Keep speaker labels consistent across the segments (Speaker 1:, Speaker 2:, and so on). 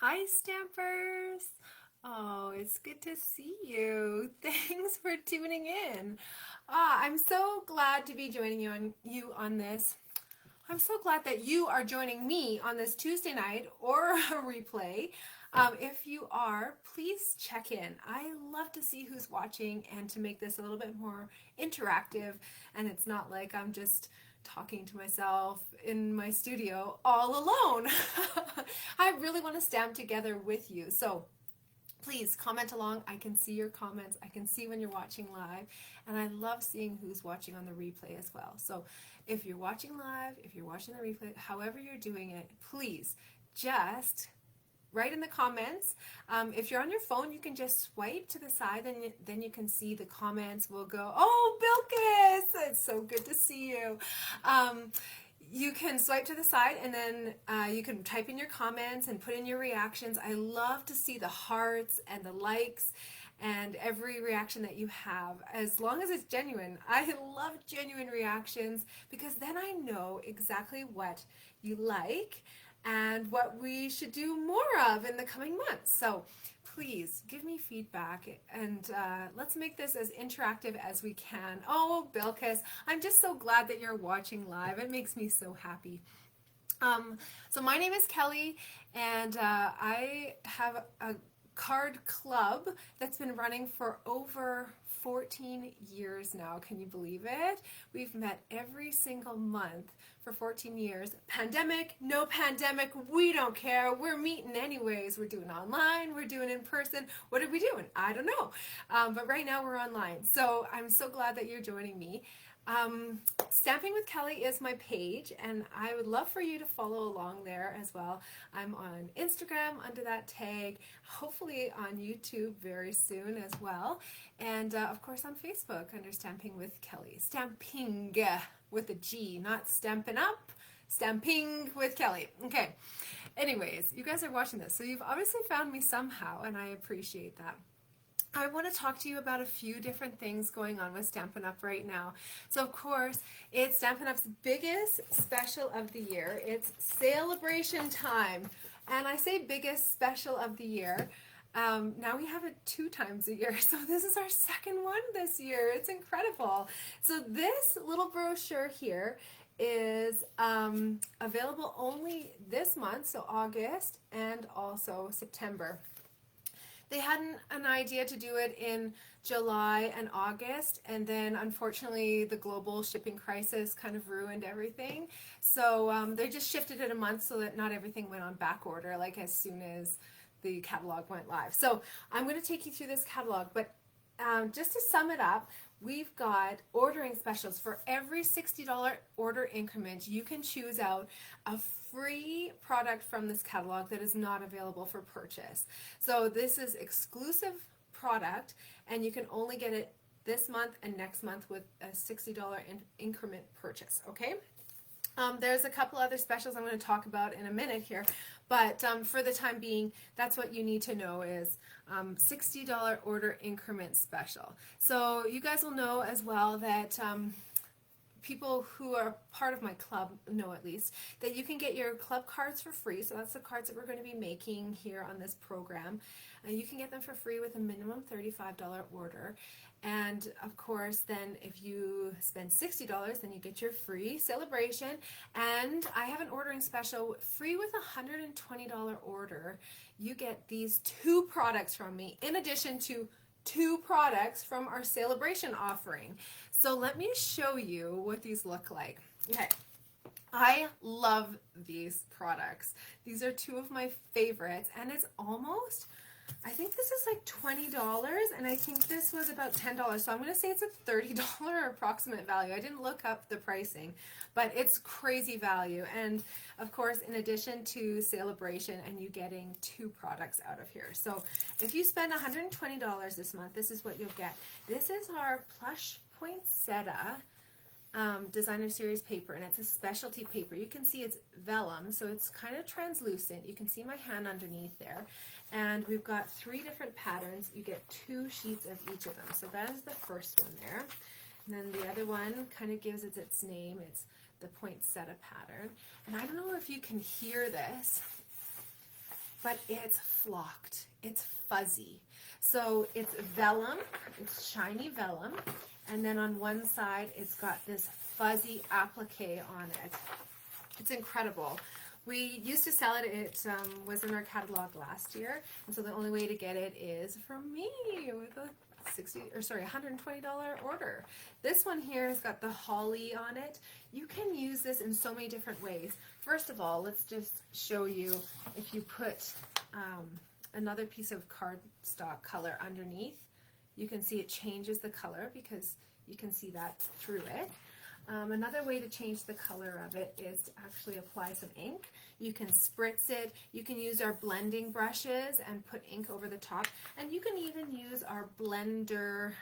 Speaker 1: Hi, Stampers! Oh, it's good to see you. Thanks for tuning in. I'm so glad to be joining you on this. I'm so glad that you are joining me on this Tuesday night or a replay. If you are, please check in. I love to see who's watching and to make this a little bit more interactive, and it's not like I'm just talking to myself in my studio all alone. I really want to stamp together with you. So please comment along. I can see your comments. I can see when you're watching live. And I love seeing who's watching on the replay as well. So if you're watching live, if you're watching the replay, however you're doing it, please just write in the comments. If you're on your phone, you can just swipe to the side and then you can see the comments will go, oh, Bilkis, it's so good to see you. You can swipe to the side and then you can type in your comments and put in your reactions. I love to see the hearts and the likes and every reaction that you have, as long as it's genuine. I love genuine reactions because then I know exactly what you like and what we should do more of in the coming months. So please give me feedback and let's make this as interactive as we can. Oh, Bilkis, I'm just so glad that you're watching live. It makes me so happy. So my name is Kelly, and I have a card club that's been running for over 14 years now. Can you believe it? We've met every single month for 14 years. Pandemic, no pandemic, we don't care. We're meeting anyways. We're doing online, we're doing in person. What are we doing? I don't know. But right now we're online. So I'm so glad that you're joining me. Stamping with Kelly is my page, and I would love for you to follow along there as well. I'm on Instagram under that tag, hopefully on YouTube very soon as well, and of course on Facebook under Stamping with Kelly. Stamping with a G, not Stampin' Up, Stamping with Kelly. Okay, anyways, you guys are watching this, so you've obviously found me somehow, and I appreciate that. I want to talk to you about a few different things going on with Stampin' Up! Right now. So, of course, it's Stampin' Up's biggest special of the year. It's Sale-A-Bration time. And I say biggest special of the year. Now we have it 2 times a year, so this is our second one this year. It's incredible. So this little brochure here is available only this month, so August, and also September. They had an idea to do it in July and August, and then unfortunately the global shipping crisis kind of ruined everything. So they just shifted it a month so that not everything went on back order like as soon as the catalog went live. So I'm going to take you through this catalog, but just to sum it up, we've got ordering specials. For every $60 order increment, you can choose out a free product from this catalog that is not available for purchase. So this is exclusive product, and you can only get it this month and next month with a $60 increment purchase, okay? There's a couple other specials I'm going to talk about in a minute here, but for the time being, that's what you need to know is $60 order increment special. So you guys will know as well that people who are part of my club know at least that you can get your club cards for free. So that's the cards that we're going to be making here on this program. You can get them for free with a minimum $35 order. And of course, then if you spend $60, then you get your free Sale-A-Bration. And I have an ordering special free with a $120 order. You get these 2 products from me in addition to 2 products from our Sale-A-Bration offering. So let me show you what these look like. Okay, I love these products. These are 2 of my favorites, and it's almost, I think this is like $20, and I think this was about $10. So I'm going to say it's a $30 approximate value. I didn't look up the pricing, but it's crazy value. And of course, in addition to Sale-A-Bration and you getting 2 products out of here. So if you spend $120 this month, this is what you'll get. This is our plush poinsettia designer series paper, and it's a specialty paper. You can see it's vellum, so it's kind of translucent. You can see my hand underneath there, and we've got 3 different patterns. You get 2 sheets of each of them. So that is the first one there, and then the other one kind of gives it its name. It's the poinsettia pattern, and I don't know if you can hear this. but it's flocked. It's fuzzy. So it's vellum, it's shiny vellum, and then on one side it's got this fuzzy applique on it. It's incredible. We used to sell it. It was in our catalog last year, and so the only way to get it is from me with a $120 order. This one here has got the holly on it. You can use this in so many different ways. First of all, let's just show you if you put another piece of cardstock color underneath, you can see it changes the color because you can see that through it. Another way to change the color of it is to actually apply some ink. You can spritz it. You can use our blending brushes and put ink over the top. And you can even use our blender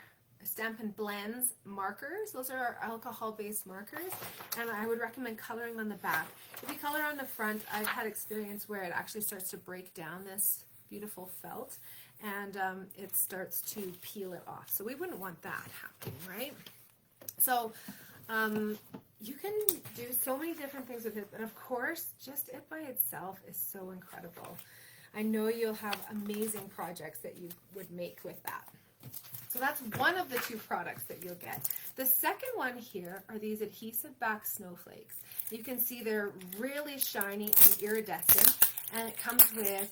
Speaker 1: Stampin' Blends markers. Those are our alcohol-based markers. And I would recommend coloring on the back. If you color on the front, I've had experience where it actually starts to break down this beautiful felt. And it starts to peel it off. So we wouldn't want that happening, right? So you can do so many different things with it, but of course, just it by itself is so incredible. I know you'll have amazing projects that you would make with that. So that's one of the two products that you'll get. The second one here are these adhesive back snowflakes. You can see they're really shiny and iridescent, and it comes with,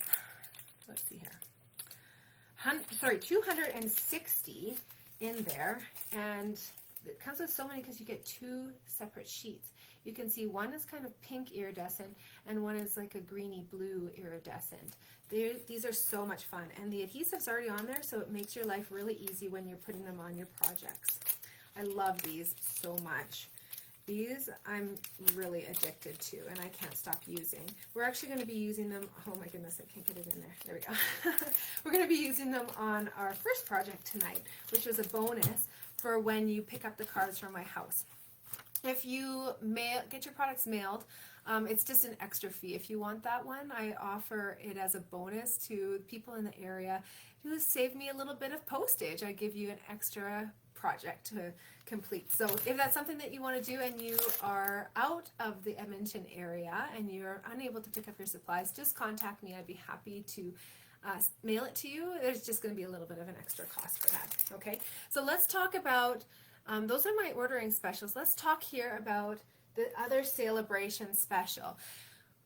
Speaker 1: let's see here, 260 in there, and it comes with so many because you get two separate sheets. You can see one is kind of pink iridescent and one is like a greeny blue iridescent. These are so much fun, and the adhesive's already on there, so it makes your life really easy when you're putting them on your projects. I love these so much. These I'm really addicted to, and I can't stop using. We're actually going to be using them, oh my goodness, I can't get it in there. There we go. We're going to be using them on our first project tonight, which was a bonus for when you pick up the cards from my house. If you get your products mailed, it's just an extra fee. If you want that one, I offer it as a bonus to people in the area who save me a little bit of postage. I give you an extra project to complete. So if that's something that you want to do and you are out of the Edmonton area and you're unable to pick up your supplies, just contact me. I'd be happy to mail it to you. There's just going to be a little bit of an extra cost for that. Okay, so let's talk about, those are my ordering specials. Let's talk here about the other Sale-A-Bration special.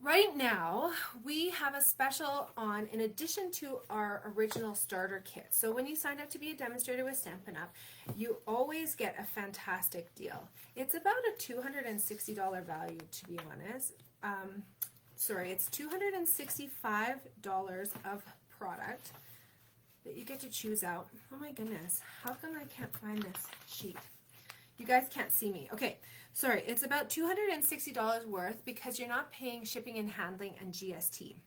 Speaker 1: Right now, we have a special on, in addition to our original starter kit. So when you sign up to be a demonstrator with Stampin' Up, you always get a fantastic deal. It's about a $260 value, to be honest. It's $265 of product that you get to choose out. Oh my goodness, how come I can't find this sheet? You guys can't see me. Okay, sorry, it's about $260 worth because you're not paying shipping and handling and GST.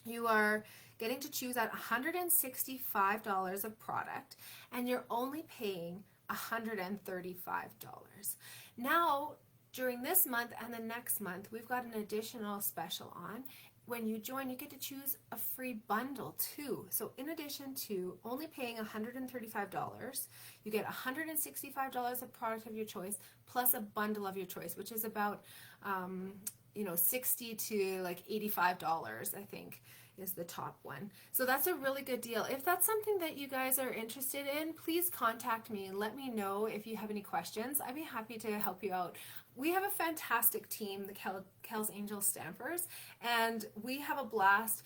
Speaker 1: You are getting to choose out $165 of product, and you're only paying $135. Now, during this month and the next month, we've got an additional special on. When you join, you get to choose a free bundle too. So in addition to only paying $135, you get $165 of product of your choice plus a bundle of your choice, which is about $60 to like $85, I think, is the top one. So that's a really good deal. If that's something that you guys are interested in, please contact me and let me know if you have any questions. I'd be happy to help you out. We have a fantastic team, the Kel's Angel Stampers, and we have a blast.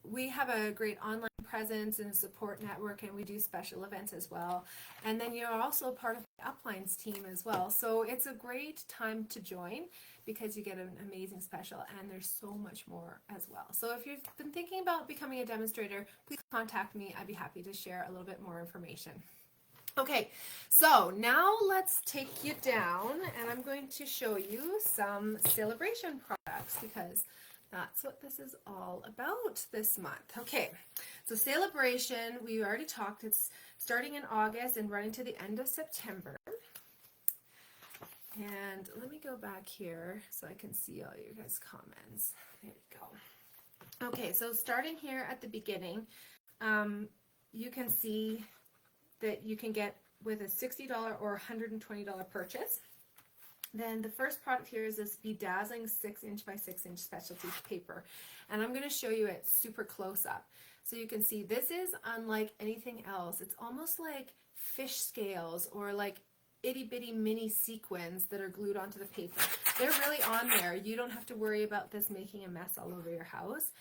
Speaker 1: We have a great online presence and a support network, and we do special events as well. And then you're also part of the Uplines team as well. So it's a great time to join because you get an amazing special, and there's so much more as well. So if you've been thinking about becoming a demonstrator, please contact me. I'd be happy to share a little bit more information. Okay, so now let's take you down, and I'm going to show you some Sale-A-Bration products because that's what this is all about this month. Okay, so Sale-A-Bration, we already talked, it's starting in August and running to the end of September. And let me go back here so I can see all your guys' comments. There we go. Okay, so starting here at the beginning, you can see that you can get with a $60 or $120 purchase. Then the first product here is this bedazzling 6" by 6" specialty paper. And I'm going to show you it super close up. So you can see this is unlike anything else. It's almost like fish scales or like itty bitty mini sequins that are glued onto the paper. They're really on there. You don't have to worry about this making a mess all over your house.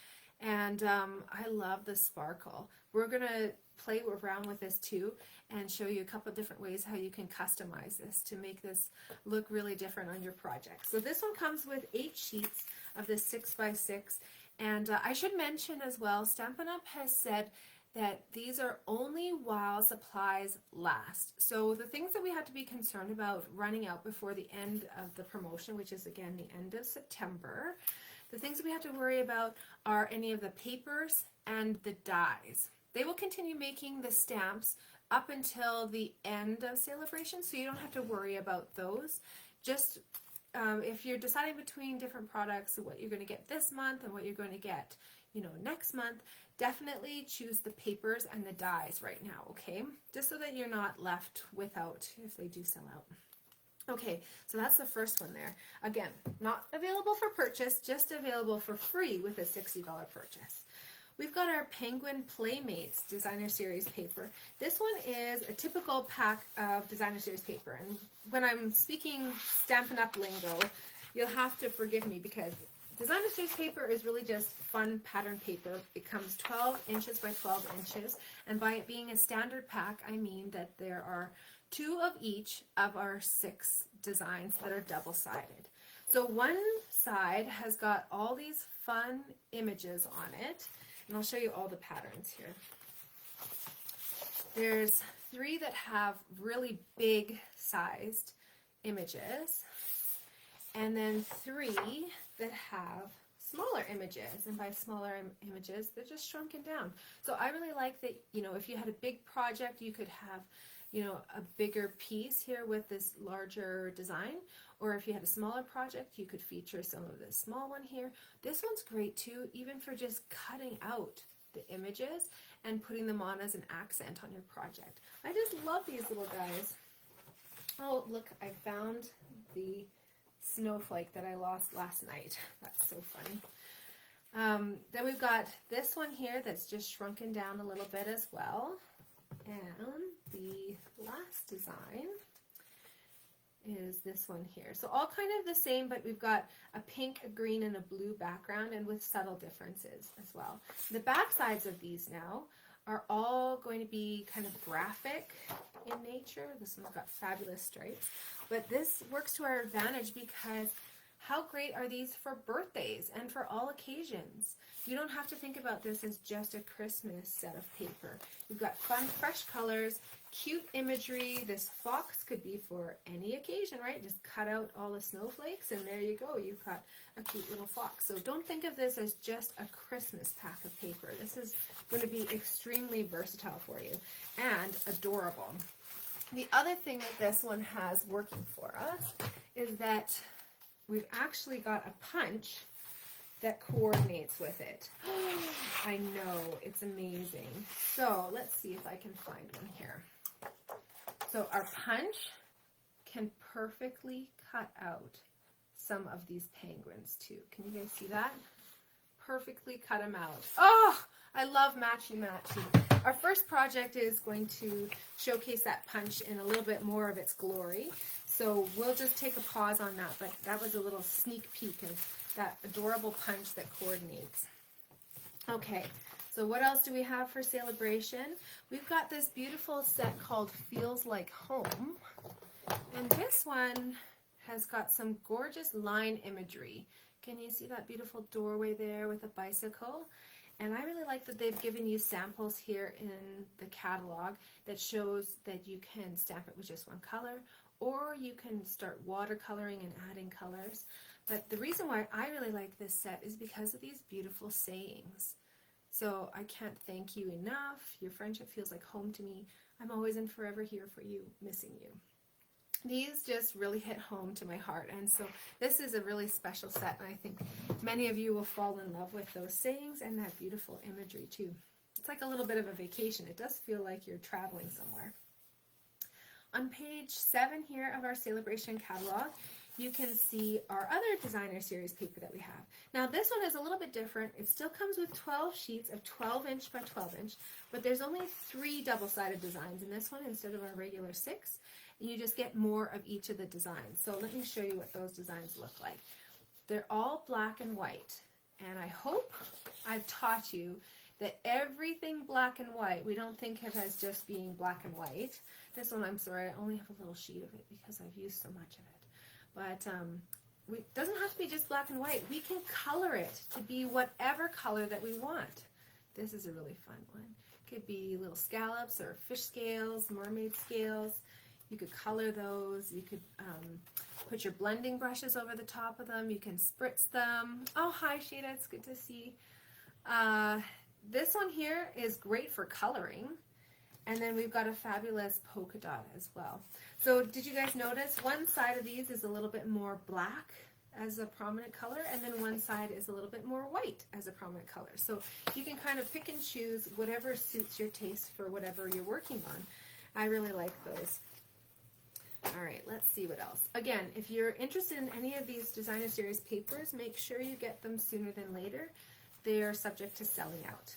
Speaker 1: And I love the sparkle. We're going to play around with this too and show you a couple different ways how you can customize this to make this look really different on your project. So this one comes with 8 sheets of this 6 by 6. And I should mention as well, Stampin' Up! Has said that these are only while supplies last. So the things that we have to be concerned about running out before the end of the promotion, which is again the end of September, the things that we have to worry about are any of the papers and the dies. They will continue making the stamps up until the end of Sale-A-Bration, so you don't have to worry about those. Just if you're deciding between different products, what you're going to get this month and what you're going to get, next month, definitely choose the papers and the dies right now, okay? Just so that you're not left without if they do sell out. Okay, so that's the first one there. Again, not available for purchase, just available for free with a $60 purchase. We've got our Penguin Playmates Designer Series paper. This one is a typical pack of Designer Series paper. And when I'm speaking Stampin' Up! Lingo, you'll have to forgive me because Designer Series paper is really just fun pattern paper. It comes 12 inches by 12 inches. And by it being a standard pack, I mean that there are 2 of each of our 6 designs that are double-sided. So one side has got all these fun images on it, and I'll show you all the patterns here. There's 3 that have really big sized images, and then 3 that have smaller images, and by smaller images, they're just shrunken down. So I really like that, if you had a big project, you could have a bigger piece here with this larger design, or if you had a smaller project, you could feature some of this small one here. This one's great too, even for just cutting out the images and putting them on as an accent on your project. I just love these little guys. Oh, look, I found the snowflake that I lost last night. That's so funny. Then we've got this one here that's just shrunken down a little bit as well. And the last design is this one here. So all kind of the same, but we've got a pink, a green, and a blue background, and with subtle differences as well. The back sides of these now are all going to be kind of graphic in nature. This one's got fabulous stripes, but this works to our advantage because how great are these for birthdays and for all occasions? You don't have to think about this as just a Christmas set of paper. You've got fun, fresh colors, cute imagery. This fox could be for any occasion, right? Just cut out all the snowflakes and there you go. You've got a cute little fox. So don't think of this as just a Christmas pack of paper. This is going to be extremely versatile for you and adorable. The other thing that this one has working for us is that we've actually got a punch that coordinates with it. I know, it's amazing. So let's see if I can find one here. So our punch can perfectly cut out some of these penguins too. Can you guys see that? Perfectly cut them out. Oh, I love matchy-matchy. Our first project is going to showcase that punch in a little bit more of its glory. So we'll just take a pause on that, but that was a little sneak peek of that adorable punch that coordinates. Okay, so what else do we have for Sale-A-Bration? We've got this beautiful set called Feels Like Home, and this one has got some gorgeous line imagery. Can you see that beautiful doorway there with a bicycle? And I really like that they've given you samples here in the catalog that shows that you can stamp it with just one color, or you can start watercoloring and adding colors. But the reason why I really like this set is because of these beautiful sayings. So I can't thank you enough. Your friendship feels like home to me. I'm always and forever here for you, missing you. These just really hit home to my heart, and so this is a really special set, and I think many of you will fall in love with those sayings and that beautiful imagery too. It's like a little bit of a vacation. It does feel like you're traveling somewhere. On page 7 here of our Sale-A-Bration catalog, you can see our other designer series paper that we have. Now this one is a little bit different. It still comes with 12 sheets of 12 inch by 12 inch, but there's only 3 double-sided designs in this one instead of our regular 6. And you just get more of each of the designs. So let me show you what those designs look like. They're all black and white, and I hope I've taught you that everything black and white, we don't think of as just being black and white. This one, I'm sorry, I only have a little sheet of it because I've used so much of it. But it doesn't have to be just black and white. We can color it to be whatever color that we want. This is a really fun one. It could be little scallops or fish scales, mermaid scales. You could color those. You could put your blending brushes over the top of them. You can spritz them. Oh, hi, Shada. It's good to see. This one here is great for coloring. And then we've got a fabulous polka dot as well. So did you guys notice one side of these is a little bit more black as a prominent color, and then one side is a little bit more white as a prominent color. So you can kind of pick and choose whatever suits your taste for whatever you're working on. I really like those. All right, let's see what else. Again, if you're interested in any of these designer series papers, make sure you get them sooner than later. They are subject to selling out.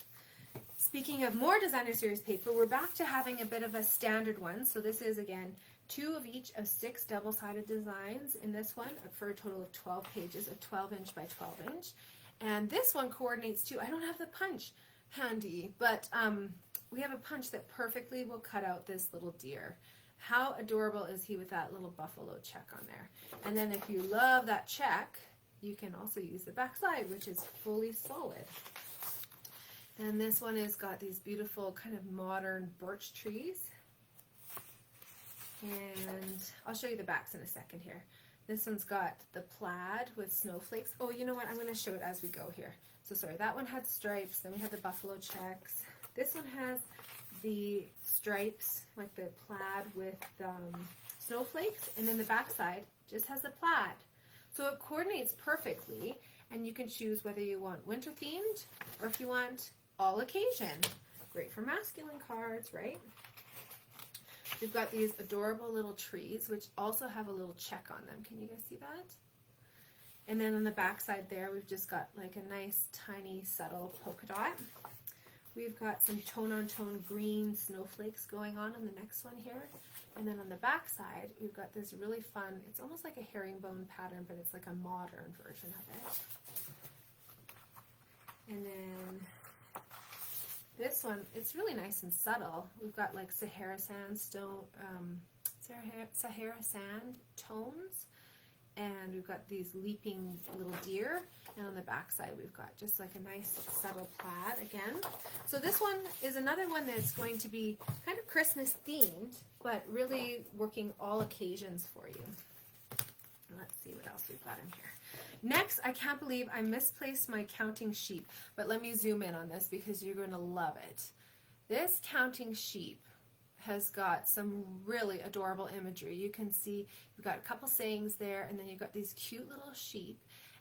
Speaker 1: Speaking of more designer series paper, we're back to having a bit of a standard one. So this is, again, 2 of each of 6 double-sided designs in this one for a total of 12 pages of 12 inch by 12 inch. And this one coordinates too. I don't have the punch handy, but we have a punch that perfectly will cut out this little deer. How adorable is he with that little buffalo check on there? And then if you love that check, you can also use the back side, which is fully solid. And this one has got these beautiful kind of modern birch trees. And I'll show you the backs in a second here. This one's got the plaid with snowflakes. Oh, you know what? I'm going to show it as we go here. So sorry, that one had stripes. Then we had the buffalo checks. This one has the stripes, like the plaid with snowflakes. And then the back side just has the plaid. So it coordinates perfectly. And you can choose whether you want winter themed or if you want all occasion. Great for masculine cards, right? We've got these adorable little trees, which also have a little check on them. Can you guys see that? And then on the back side there, we've just got like a nice, tiny, subtle polka dot. We've got some tone-on-tone green snowflakes going on the next one here. And then on the back side, we've got this really fun, it's almost like a herringbone pattern, but it's like a modern version of it. And then this one, it's really nice and subtle. We've got like Sahara sandstone, Sahara sand tones, and we've got these leaping little deer. And on the back side, we've got just like a nice subtle plaid again. So this one is another one that's going to be kind of Christmas themed, but really working all occasions for you. Let's see what else we've got in here. Next, I can't believe I misplaced my counting sheep, but let me zoom in on this because you're going to love it. This counting sheep has got some really adorable imagery. You can see you've got a couple sayings there, and then you've got these cute little sheep.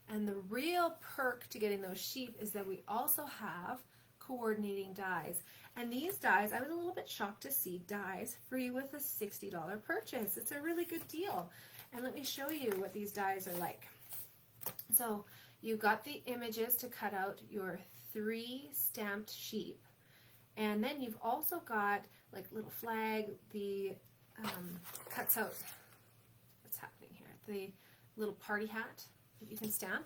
Speaker 1: And the real perk to getting those sheep is that we also have coordinating dies. And these dies, I was a little bit shocked to see dies free with a $60 purchase. It's a really good deal. And let me show you what these dies are like. So you've got the images to cut out your 3 stamped sheep. And then you've also got like little flag, the cuts out, what's happening here, the little party hat that you can stamp.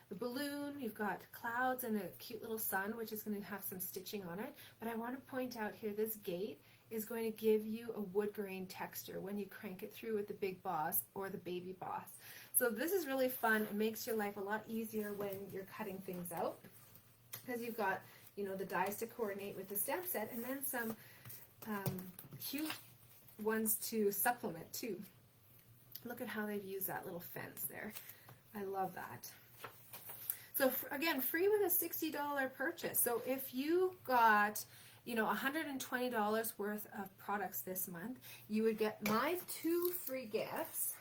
Speaker 1: The balloon, you've got clouds and a cute little sun, which is going to have some stitching on it. But I want to point out here, this gate is going to give you a wood grain texture when you crank it through with the big boss or the baby boss. So this is really fun. It makes your life a lot easier when you're cutting things out, because you've got, you know, the dies to coordinate with the stamp set, and then some cute ones to supplement too. Look at how they've used that little fence there. I love that. So again, free with a $60 purchase. So if you got, you know, $120 worth of products this month, you would get my 2 free gifts,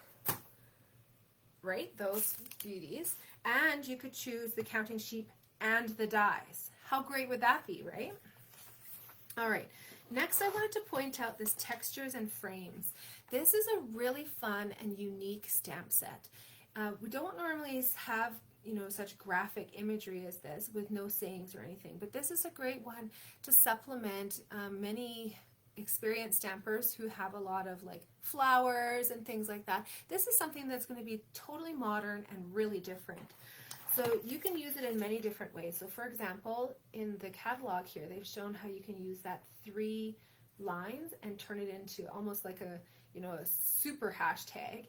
Speaker 1: right? Those beauties. And you could choose the counting sheep and the dies. How great would that be, right? All right. Next, I wanted to point out this textures and frames. This is a really fun and unique stamp set. We don't normally have, you know, such graphic imagery as this with no sayings or anything, but this is a great one to supplement many experienced stampers who have a lot of like flowers and things like that. This is something that's going to be totally modern and really different. So you can use it in many different ways. So for example, in the catalog here, they've shown how you can use that 3 lines and turn it into almost like a, you know, a super hashtag,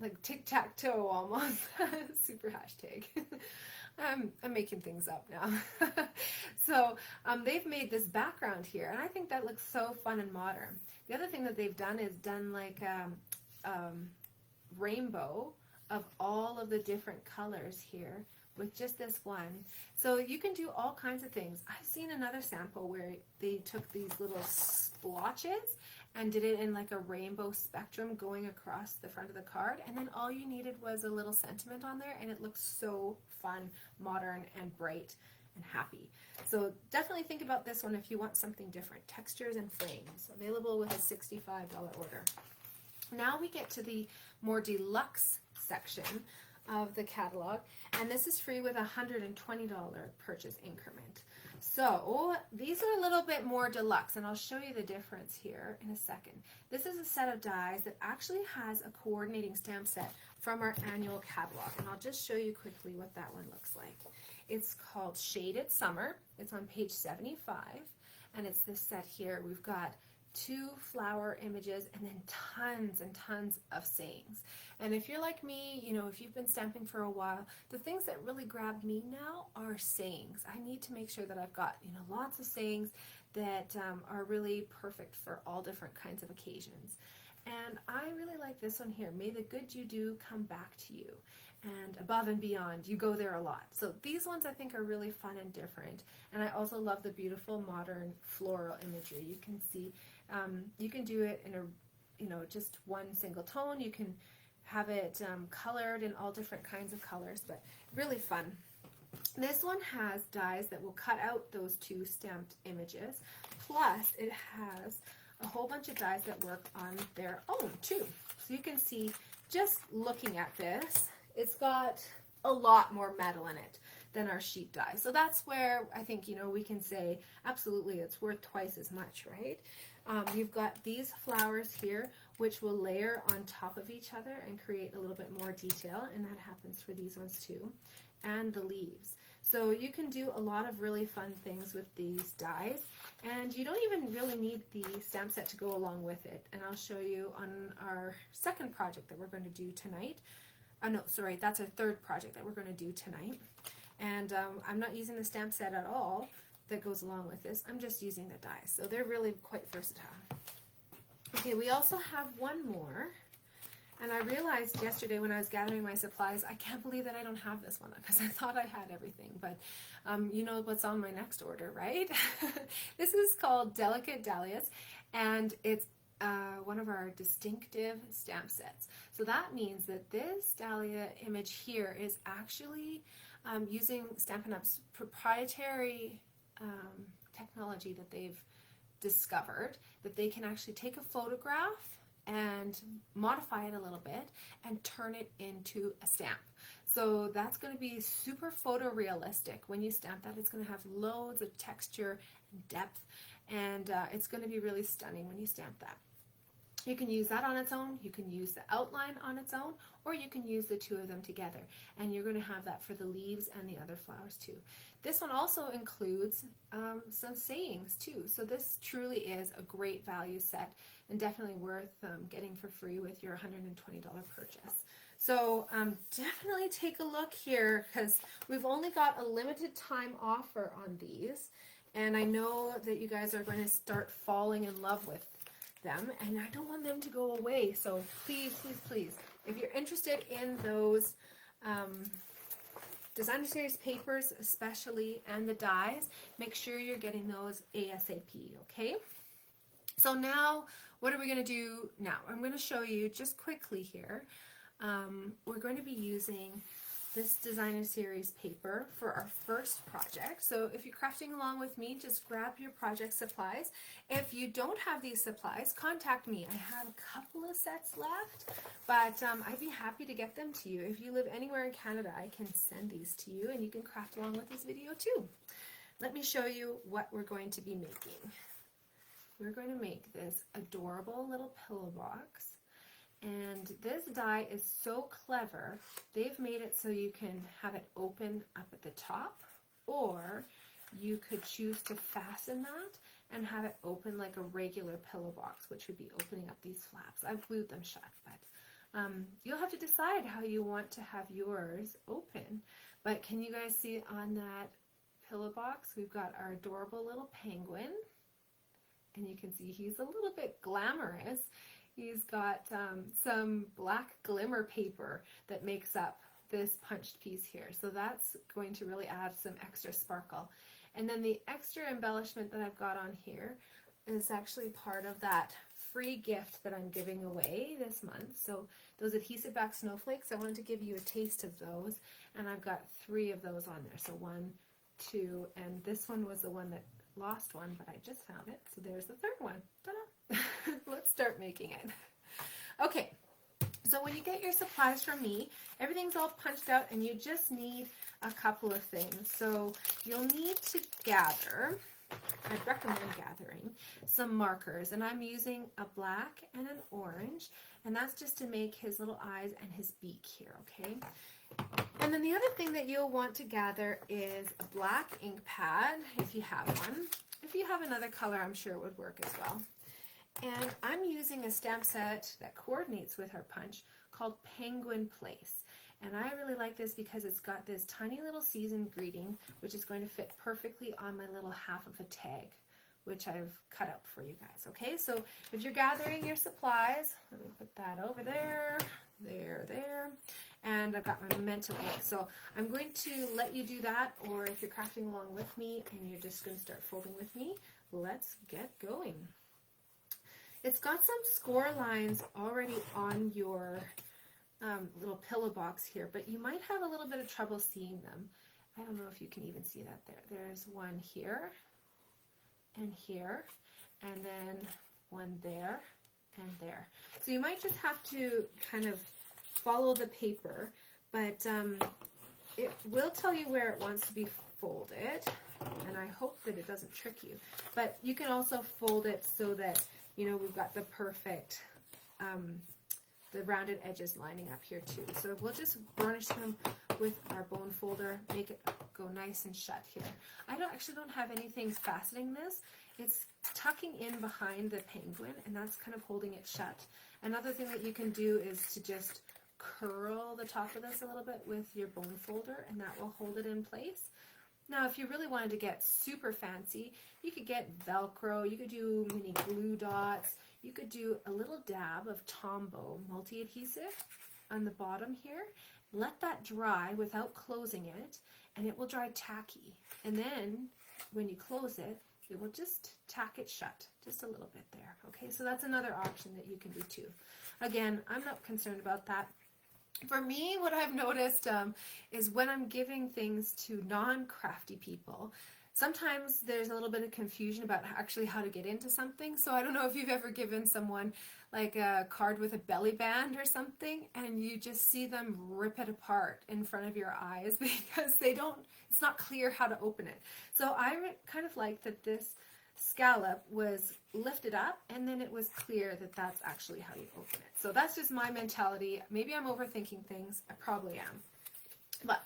Speaker 1: like tic-tac-toe almost, super hashtag. I'm making things up now. So they've made this background here, and I think that looks so fun and modern. The other thing that they've done is done like rainbow of all of the different colors here with just this one. So you can do all kinds of things. I've seen another sample where they took these little splotches and did it in like a rainbow spectrum going across the front of the card, and then all you needed was a little sentiment on there, and it looks so fun, modern, and bright and happy. So definitely think about this one if you want something different. Textures and frames, available with a $65 order. Now we get to the more deluxe section of the catalog, and this is free with a $120 purchase increment. So these are a little bit more deluxe, and I'll show you the difference here in a second. This is a set of dies that actually has a coordinating stamp set from our annual catalog, and I'll just show you quickly what that one looks like. It's called Shaded Summer. It's on page 75, and it's this set here. We've got 2 flower images and then tons and tons of sayings. And if you're like me, you know, if you've been stamping for a while, the things that really grab me now are sayings. I need to make sure that I've got, you know, lots of sayings that are really perfect for all different kinds of occasions. And I really like this one here. May the good you do come back to you. And above and beyond, you go there a lot. So these ones I think are really fun and different. And I also love the beautiful modern floral imagery. You can see, you can do it in a, you know, just one single tone. You can have it colored in all different kinds of colors, but really fun. This one has dies that will cut out those 2 stamped images. Plus it has a whole bunch of dies that work on their own too. So you can see, just looking at this, it's got a lot more metal in it than our sheet die. So that's where I think, you know, we can say absolutely it's worth twice as much, right? You've got these flowers here, which will layer on top of each other and create a little bit more detail, and that happens for these ones too, and the leaves. So you can do a lot of really fun things with these dies, and you don't even really need the stamp set to go along with it. And I'll show you on our second project that we're going to do tonight. No, sorry, that's our third project that we're going to do tonight. And I'm not using the stamp set at all that goes along with this. I'm just using the dies. So they're really quite versatile. Okay, we also have one more. And I realized yesterday when I was gathering my supplies, I can't believe that I don't have this one because I thought I had everything. But you know what's on my next order, right? This is called Delicate Dahlias, and it's one of our distinctive stamp sets. So that means that this dahlia image here is actually using Stampin' Up's proprietary technology that they've discovered, that they can actually take a photograph and modify it a little bit and turn it into a stamp. So that's going to be super photorealistic. When you stamp that, it's going to have loads of texture and depth, and it's going to be really stunning when you stamp that. You can use that on its own, you can use the outline on its own, or you can use the 2 of them together. And you're going to have that for the leaves and the other flowers too. This one also includes some sayings too. So this truly is a great value set and definitely worth getting for free with your $120 purchase. So definitely take a look here because we've only got a limited time offer on these. And I know that you guys are going to start falling in love with them, and I don't want them to go away. So please, please, please, if you're interested in those designer series papers especially, and the dies, make sure you're getting those ASAP, okay? So now what are we going to do now? I'm going to show you just quickly here. We're going to be using this designer series paper for our first project. So if you're crafting along with me, just grab your project supplies. If you don't have these supplies, contact me. I have a couple of sets left, but I'd be happy to get them to you. If you live anywhere in Canada, I can send these to you and you can craft along with this video too. Let me show you what we're going to be making. We're going to make this adorable little pillow box. And this die is so clever. They've made it so you can have it open up at the top, or you could choose to fasten that and have it open like a regular pillow box, which would be opening up these flaps. I've glued them shut, but you'll have to decide how you want to have yours open. But can you guys see on that pillow box, we've got our adorable little penguin, and you can see he's a little bit glamorous. He's got some black glimmer paper that makes up this punched piece here. So that's going to really add some extra sparkle. And then the extra embellishment that I've got on here is actually part of that free gift that I'm giving away this month. So those adhesive back snowflakes, I wanted to give you a taste of those. And I've got 3 of those on there. So 1, 2, and this one was the one that lost one, but I just found it. So there's the 3rd one. Ta-da! Let's start making it. Okay, so when you get your supplies from me, everything's all punched out and you just need a couple of things. So you'll need to gather, I'd recommend gathering, some markers, and I'm using a black and an orange, and that's just to make his little eyes and his beak here, okay? And then the other thing that you'll want to gather is a black ink pad, if you have one. If you have another color, I'm sure it would work as well. And I'm using a stamp set that coordinates with our punch called Penguin Place. And I really like this because it's got this tiny little season greeting, which is going to fit perfectly on my little half of a tag, which I've cut out for you guys. Okay, so if you're gathering your supplies, let me put that over there, there, and I've got my memento ink. So I'm going to let you do that, or if you're crafting along with me and you're just going to start folding with me, let's get going. It's got some score lines already on your little pillow box here, but you might have a little bit of trouble seeing them. I don't know if you can even see that there. There's one here, and then one there, and there. So you might just have to kind of follow the paper, but it will tell you where it wants to be folded, and I hope that it doesn't trick you. But you can also fold it so that, you know, we've got the perfect, the rounded edges lining up here too. So we'll just varnish them with our bone folder, make it go nice and shut here. I actually don't have anything fastening this. It's tucking in behind the penguin, and that's kind of holding it shut. Another thing that you can do is to just curl the top of this a little bit with your bone folder, and that will hold it in place. Now, if you really wanted to get super fancy, you could get Velcro, you could do mini glue dots, you could do a little dab of Tombow multi-adhesive on the bottom here. Let that dry without closing it, and it will dry tacky. And then when you close it, it will just tack it shut, just a little bit there. Okay, so that's another option that you can do too. Again, I'm not concerned about that. For me, what I've noticed is when I'm giving things to non-crafty people, sometimes there's a little bit of confusion about actually how to get into something. So I don't know if you've ever given someone like a card with a belly band or something, and you just see them rip it apart in front of your eyes because it's not clear how to open it. So I kind of like that this scallop was lifted up and then it was clear that that's actually how you open it. So that's just my mentality. Maybe I'm overthinking things. I probably am. But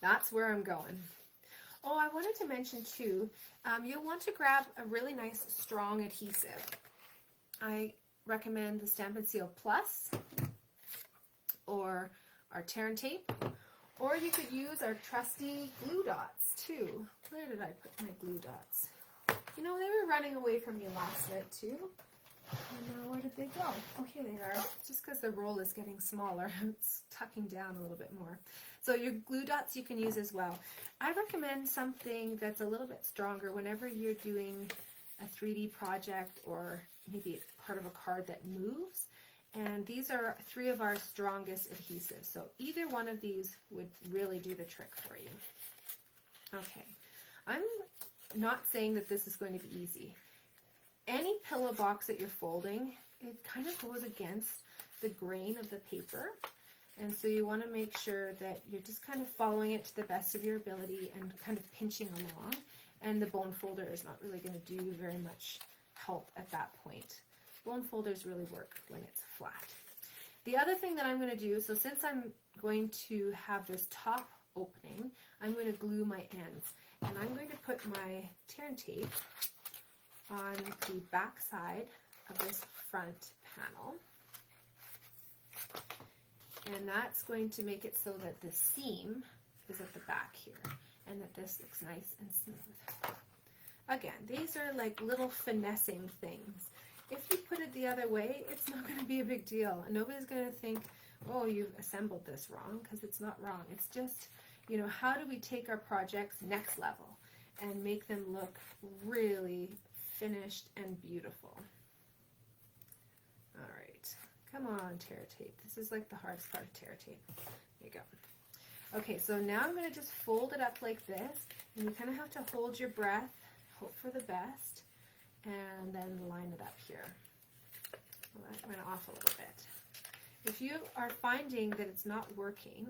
Speaker 1: that's where I'm going. Oh, I wanted to mention too, you'll want to grab a really nice strong adhesive. I recommend the Stampin' Seal Plus or our Tear and Tape, or you could use our trusty glue dots too. Where did I put my glue dots? You know, they were running away from me last night too. And now where did they go? Oh, here they are. Just because the roll is getting smaller, it's tucking down a little bit more. So your glue dots you can use as well. I recommend something that's a little bit stronger whenever you're doing a 3D project or maybe it's part of a card that moves. And these are 3 of our strongest adhesives. So either one of these would really do the trick for you. Okay, I'm not saying that this is going to be easy. Any pillow box that you're folding, it kind of goes against the grain of the paper. And so you want to make sure that you're just kind of following it to the best of your ability and kind of pinching along. And the bone folder is not really going to do very much help at that point. Bone folders really work when it's flat. The other thing that I'm going to do, so since I'm going to have this top opening, I'm going to glue my ends. And I'm going to put my tear and tape on the back side of this front panel. And that's going to make it so that the seam is at the back here and that this looks nice and smooth. Again, these are like little finessing things. If you put it the other way, it's not going to be a big deal. And nobody's going to think, oh, you've assembled this wrong, because it's not wrong. It's just, you know, how do we take our projects next level and make them look really finished and beautiful? All right, come on, tear tape. This is like the hardest part of tear tape. There you go. Okay, so now I'm going to just fold it up like this, and you kind of have to hold your breath, hope for the best, and then line it up here. Well, that went off a little bit. If you are finding that it's not working,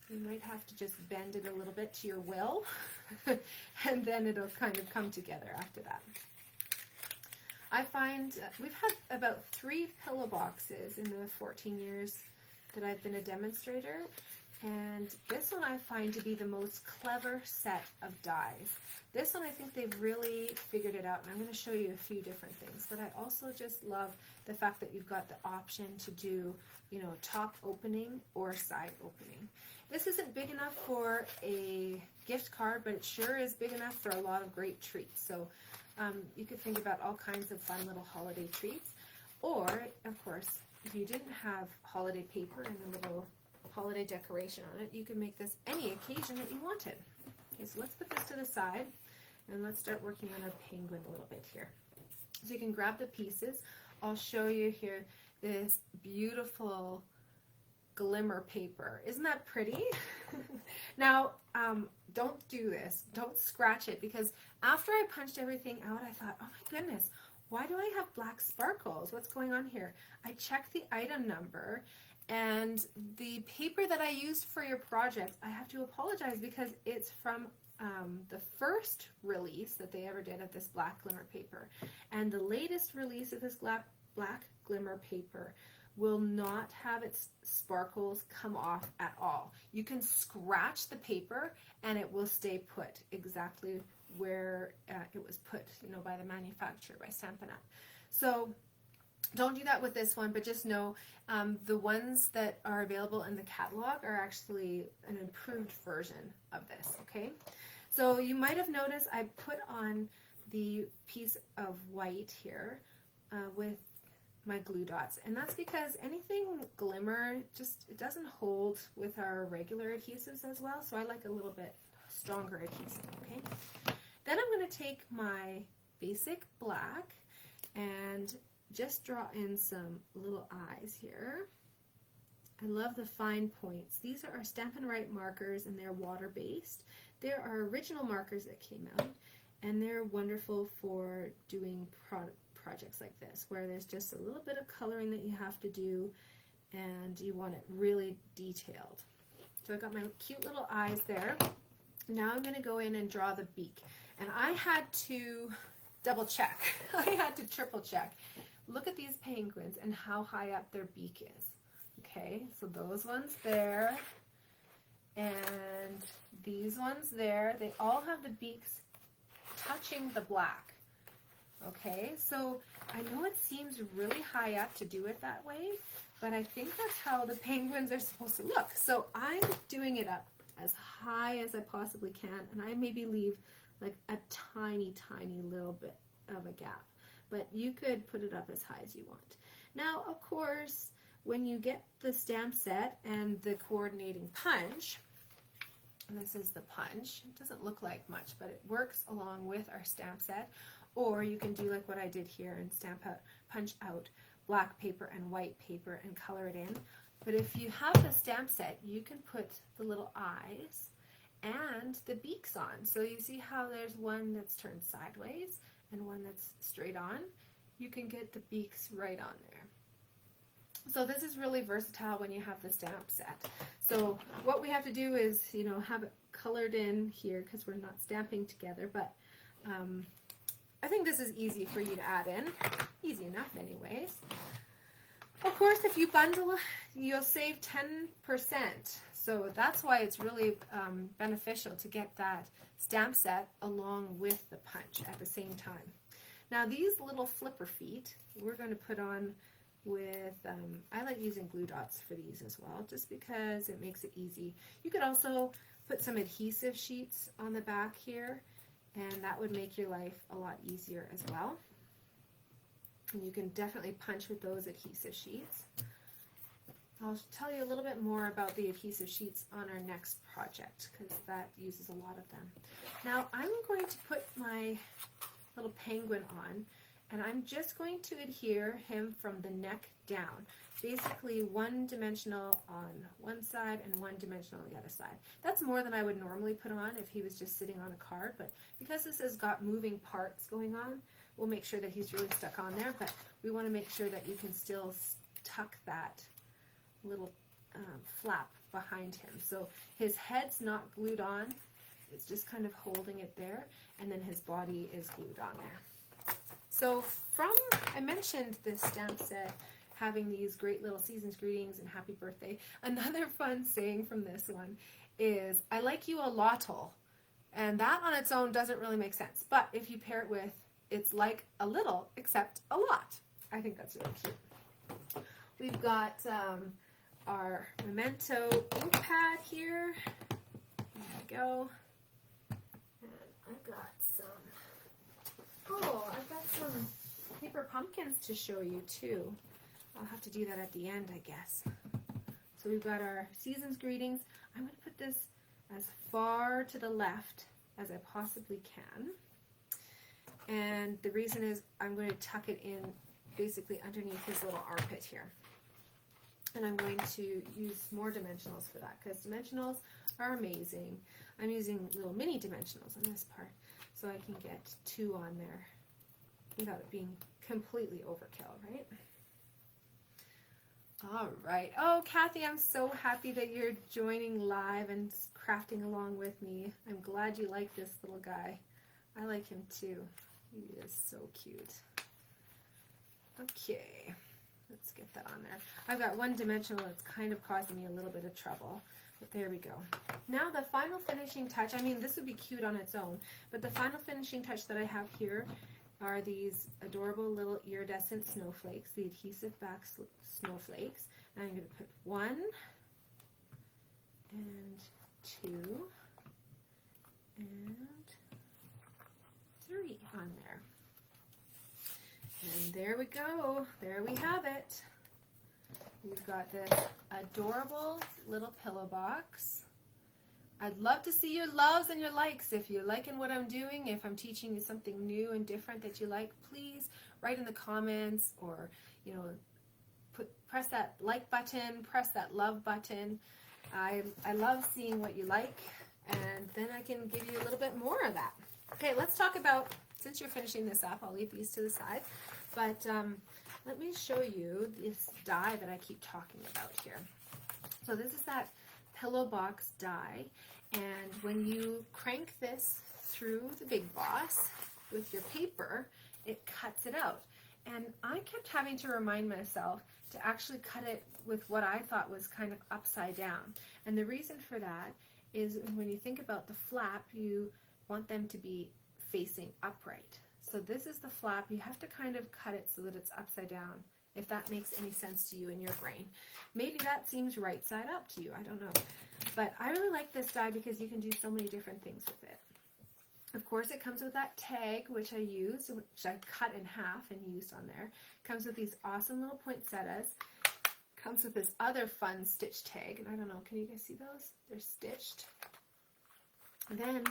Speaker 1: you might have to just bend it a little bit to your will, and then it'll kind of come together after that. I find we've had about 3 pillow boxes in the 14 years that I've been a demonstrator, and this one I find to be the most clever set of dies. This one I think they've really figured it out, and I'm going to show you a few different things, but I also just love the fact that you've got the option to do, you know, top opening or side opening. This isn't big enough for a gift card, but it sure is big enough for a lot of great treats. So you could think about all kinds of fun little holiday treats. Or, of course, if you didn't have holiday paper and a little holiday decoration on it, you could make this any occasion that you wanted. Okay, so let's put this to the side, and let's start working on our penguin a little bit here. So you can grab the pieces. I'll show you here this beautiful glimmer paper. Isn't that pretty? Now, don't do this. Don't scratch it, because after I punched everything out, I thought, oh my goodness, why do I have black sparkles? What's going on here? I checked the item number, and the paper that I used for your project, I have to apologize because it's from the first release that they ever did of this black glimmer paper. And the latest release of this black glimmer paper will not have its sparkles come off at all. You can scratch the paper and it will stay put exactly where it was put, you know, by the manufacturer, by Stampin' Up. So don't do that with this one, but just know the ones that are available in the catalog are actually an improved version of this, okay? So you might have noticed I put on the piece of white here with my glue dots, and that's because anything glimmer, it doesn't hold with our regular adhesives as well, so I like a little bit stronger adhesive, okay? Then I'm going to take my basic black and just draw in some little eyes here. I love the fine points. These are our Stampin' Right markers, and they're water-based. They're our original markers that came out, and they're wonderful for doing projects like this, where there's just a little bit of coloring that you have to do, and you want it really detailed. So I've got my cute little eyes there. Now I'm going to go in and draw the beak, and I had to double check. I had to triple check. Look at these penguins and how high up their beak is. Okay, so those ones there, and these ones there, they all have the beaks touching the black. Okay, so I know it seems really high up to do it that way, but I think that's how the penguins are supposed to look. So I'm doing it up as high as I possibly can, and I maybe leave like a tiny, tiny little bit of a gap, but you could put it up as high as you want. Now, of course, when you get the stamp set and the coordinating punch, and this is the punch, it doesn't look like much, but it works along with our stamp set. Or you can do like what I did here and punch out black paper and white paper and color it in. But if you have the stamp set, you can put the little eyes and the beaks on. So you see how there's one that's turned sideways and one that's straight on? You can get the beaks right on there. So this is really versatile when you have the stamp set. So what we have to do is, you know, have it colored in here because we're not stamping together, but I think this is easy for you to add in. Easy enough anyways. Of course, if you bundle, you'll save 10%. So that's why it's really beneficial to get that stamp set along with the punch at the same time. Now these little flipper feet, we're going to put on with, I like using glue dots for these as well, just because it makes it easy. You could also put some adhesive sheets on the back here, and that would make your life a lot easier as well. And you can definitely punch with those adhesive sheets. I'll tell you a little bit more about the adhesive sheets on our next project because that uses a lot of them. Now I'm going to put my little penguin on, and I'm just going to adhere him from the neck down. Basically one dimensional on one side and one dimensional on the other side. That's more than I would normally put on if he was just sitting on a card, but because this has got moving parts going on, we'll make sure that he's really stuck on there, but we want to make sure that you can still tuck that little flap behind him. So his head's not glued on, it's just kind of holding it there, and then his body is glued on there. So I mentioned this stamp set having these great little season's greetings and happy birthday. Another fun saying from this one is, I like you a lot'll. And that on its own doesn't really make sense. But if you pair it with, it's like a little, except a lot. I think that's really cute. We've got our Memento ink pad here. There we go. And I've got some paper pumpkins to show you too. I'll have to do that at the end, I guess. So we've got our season's greetings. I'm going to put this as far to the left as I possibly can. And the reason is I'm going to tuck it in basically underneath his little armpit here. And I'm going to use more dimensionals for that because dimensionals are amazing. I'm using little mini dimensionals on this part so I can get 2 on there without it being completely overkill, right? All right. Oh, Kathy, I'm so happy that you're joining live and crafting along with me. I'm glad you like this little guy. I like him too. He is so cute. Okay, let's get that on there. I've got one dimensional that's kind of causing me a little bit of trouble, but there we go. Now the final finishing touch, I mean, this would be cute on its own, but the final finishing touch that I have here are these adorable little iridescent snowflakes, the adhesive back snowflakes. And I'm going to put 1 and 2 and 3 on there. And there we go. There we have it. We've got this adorable little pillow box. I'd love to see your loves and your likes. If you're liking what I'm doing, if I'm teaching you something new and different that you like, please write in the comments, or, you know, press that like button, press that love button. I love seeing what you like, and then I can give you a little bit more of that. Okay, let's talk about, since you're finishing this up, I'll leave these to the side, but let me show you this die that I keep talking about here. So this is that pillow box die, and when you crank this through the Big Boss with your paper, it cuts it out. And I kept having to remind myself to actually cut it with what I thought was kind of upside down. And the reason for that is when you think about the flap, you want them to be facing upright. So this is the flap. You have to kind of cut it so that it's upside down, if that makes any sense to you in your brain. Maybe that seems right side up to you, I don't know. But I really like this die because you can do so many different things with it. Of course, it comes with that tag, which I used, which I cut in half and used on there. It comes with these awesome little poinsettias. It comes with this other fun stitch tag, and I don't know, can you guys see those? They're stitched. And then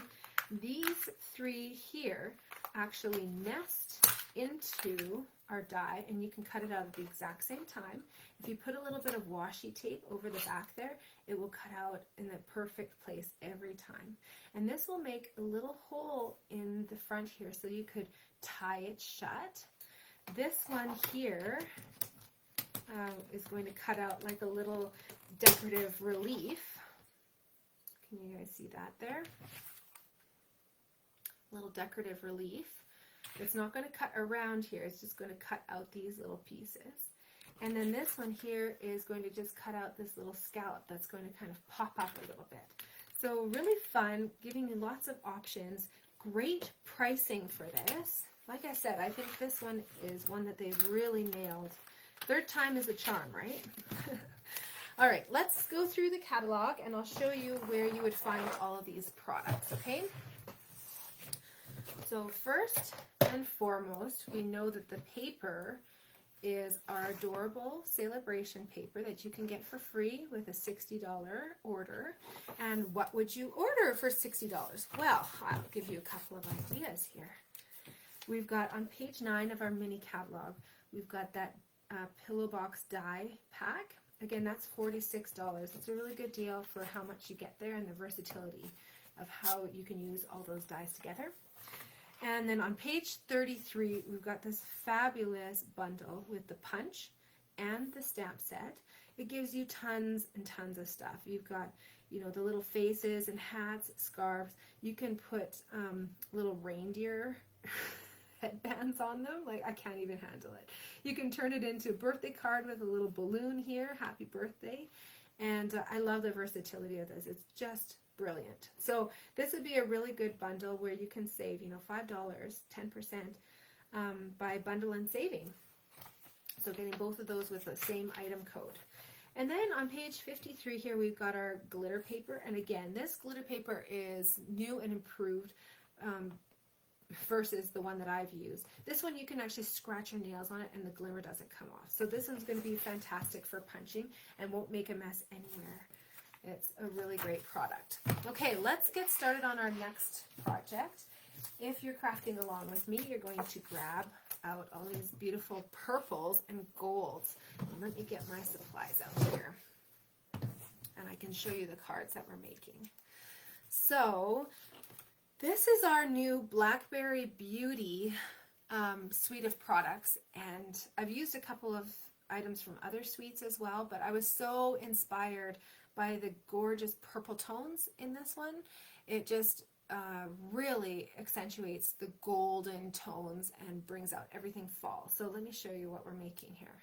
Speaker 1: these 3 here actually nest into our die, and you can cut it out at the exact same time. If you put a little bit of washi tape over the back there, it will cut out in the perfect place every time. And this will make a little hole in the front here so you could tie it shut. This one here is going to cut out like a little decorative relief. Can you guys see that there? Little decorative relief. It's not going to cut around here, it's just going to cut out these little pieces. And then this one here is going to just cut out this little scallop that's going to kind of pop up a little bit. So really fun, giving you lots of options. Great pricing for this. Like I said, I think this one is one that they've really nailed. Third time is a charm, right? All right, let's go through the catalog and I'll show you where you would find all of these products, okay? So first and foremost, we know that the paper is our adorable Sale-A-Bration paper that you can get for free with a $60 order. And what would you order for $60? Well, I'll give you a couple of ideas here. We've got on page 9 of our mini catalog, we've got that pillow box die pack. Again, that's $46. It's a really good deal for how much you get there and the versatility of how you can use all those dies together. And then on page 33, we've got this fabulous bundle with the punch and the stamp set. It gives you tons and tons of stuff. You've got, you know, the little faces and hats, scarves. You can put little reindeer headbands on them. Like, I can't even handle it. You can turn it into a birthday card with a little balloon here. Happy birthday. And I love the versatility of this. It's just brilliant. So this would be a really good bundle where you can save, you know, $5, 10% by bundle and saving. So getting both of those with the same item code. And then on page 53 here, we've got our glitter paper. And again, this glitter paper is new and improved versus the one that I've used. This one you can actually scratch your nails on it and the glimmer doesn't come off. So this one's going to be fantastic for punching and won't make a mess anywhere. It's a really great product. Okay, let's get started on our next project. If you're crafting along with me, you're going to grab out all these beautiful purples and golds. And let me get my supplies out here. And I can show you the cards that we're making. So this is our new Blackberry Beauty suite of products. And I've used a couple of items from other suites as well, but I was so inspired by the gorgeous purple tones in this one. It just really accentuates the golden tones and brings out everything fall. So let me show you what we're making here.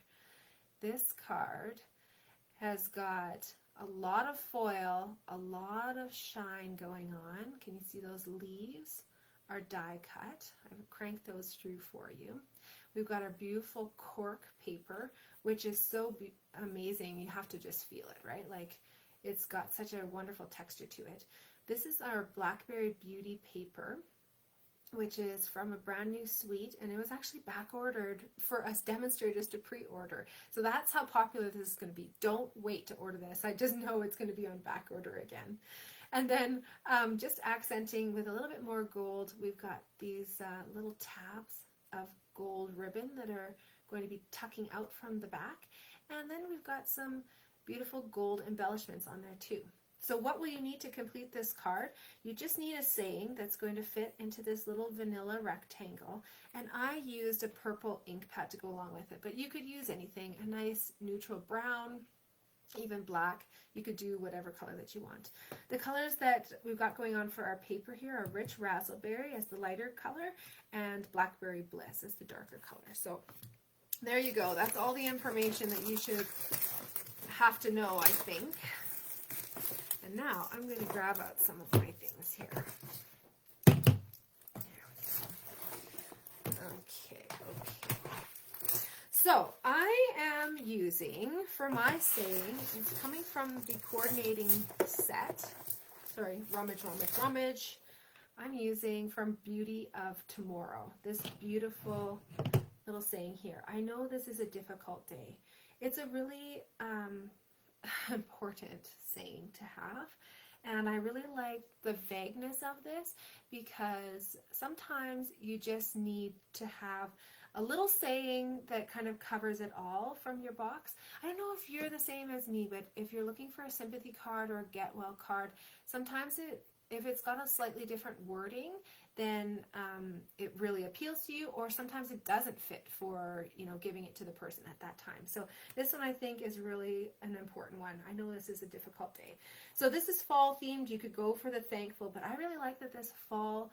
Speaker 1: This card has got a lot of foil, a lot of shine going on. Can you see those leaves are die cut? I've cranked those through for you. We've got our beautiful cork paper, which is so amazing. You have to just feel it, right? Like, it's got such a wonderful texture to it. This is our Blackberry Beauty paper, which is from a brand new suite, and it was actually back ordered for us demonstrators to pre-order. So that's how popular this is going to be. Don't wait to order this. I just know it's going to be on back order again. And then just accenting with a little bit more gold, we've got these little tabs of gold ribbon that are going to be tucking out from the back. And then we've got some beautiful gold embellishments on there too. So what will you need to complete this card? You just need a saying that's going to fit into this little vanilla rectangle. And I used a purple ink pad to go along with it, but you could use anything, a nice neutral brown, even black. You could do whatever color that you want. The colors that we've got going on for our paper here are Rich Razzleberry as the lighter color and Blackberry Bliss as the darker color. So there you go. That's all the information that you should have to know, I think. And now I'm going to grab out some of my things here. Okay. So I am using, for my saying, it's coming from the coordinating set. Sorry, rummage. I'm using from Beauty of Tomorrow, this beautiful little saying here. I know this is a difficult day. It's a really important saying to have, And I really like the vagueness of this because sometimes you just need to have a little saying that kind of covers it all from your box. I don't know if you're the same as me, but if you're looking for a sympathy card or a get well card, sometimes if it's got a slightly different wording, then it really appeals to you, or sometimes it doesn't fit for, you know, giving it to the person at that time. So this one I think is really an important one. I know this is a difficult day. So this is fall themed. You could go for the thankful, but I really like that this fall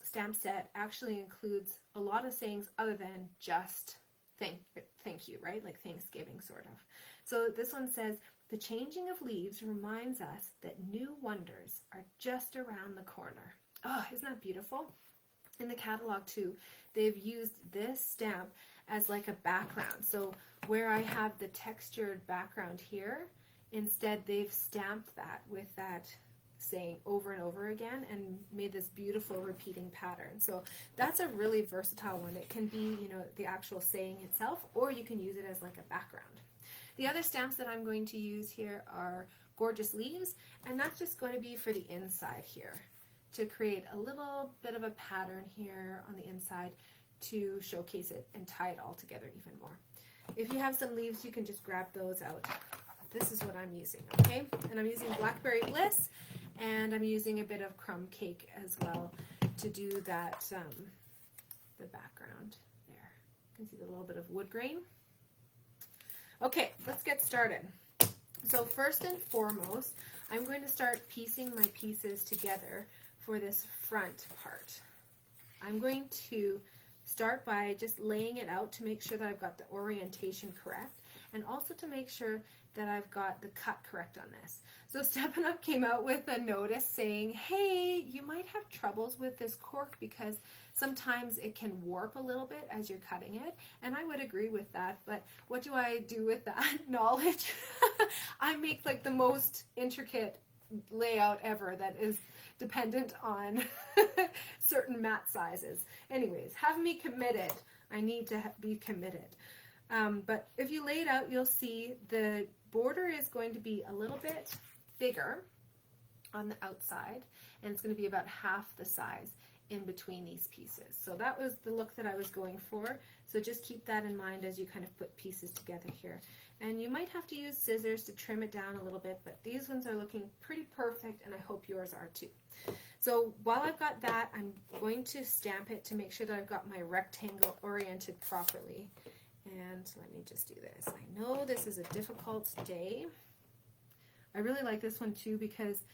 Speaker 1: stamp set actually includes a lot of sayings other than just thank you, right? Like Thanksgiving sort of. So this one says, the changing of leaves reminds us that new wonders are just around the corner. Oh, isn't that beautiful? In the catalog too, they've used this stamp as like a background. So where I have the textured background here, instead they've stamped that with that saying over and over again and made this beautiful repeating pattern. So that's a really versatile one. It can be, you know, the actual saying itself, or you can use it as like a background. The other stamps that I'm going to use here are Gorgeous Leaves, and that's just going to be for the inside here, to create a little bit of a pattern here on the inside to showcase it and tie it all together even more. If you have some leaves, you can just grab those out. This is what I'm using, okay? And I'm using Blackberry Bliss, and I'm using a bit of crumb cake as well to do that, the background there. You can see the little bit of wood grain. Okay, let's get started. So first and foremost, I'm going to start piecing my pieces together for this front part. I'm going to start by just laying it out to make sure that I've got the orientation correct, and also to make sure that I've got the cut correct on this. So Steppin' Up came out with a notice saying, hey, you might have troubles with this cork because sometimes it can warp a little bit as you're cutting it, and I would agree with that, but what do I do with that knowledge? I make like the most intricate layout ever that is dependent on certain mat sizes. Anyways, have me committed. I need to be committed. But if you lay it out, you'll see the border is going to be a little bit bigger on the outside, and it's going to be about half the size in between these pieces. So that was the look that I was going for. So just keep that in mind as you kind of put pieces together here. And you might have to use scissors to trim it down a little bit, but these ones are looking pretty perfect, and I hope yours are too. So while I've got that, I'm going to stamp it to make sure that I've got my rectangle oriented properly. And let me just do this. I know this is a difficult day. I really like this one too because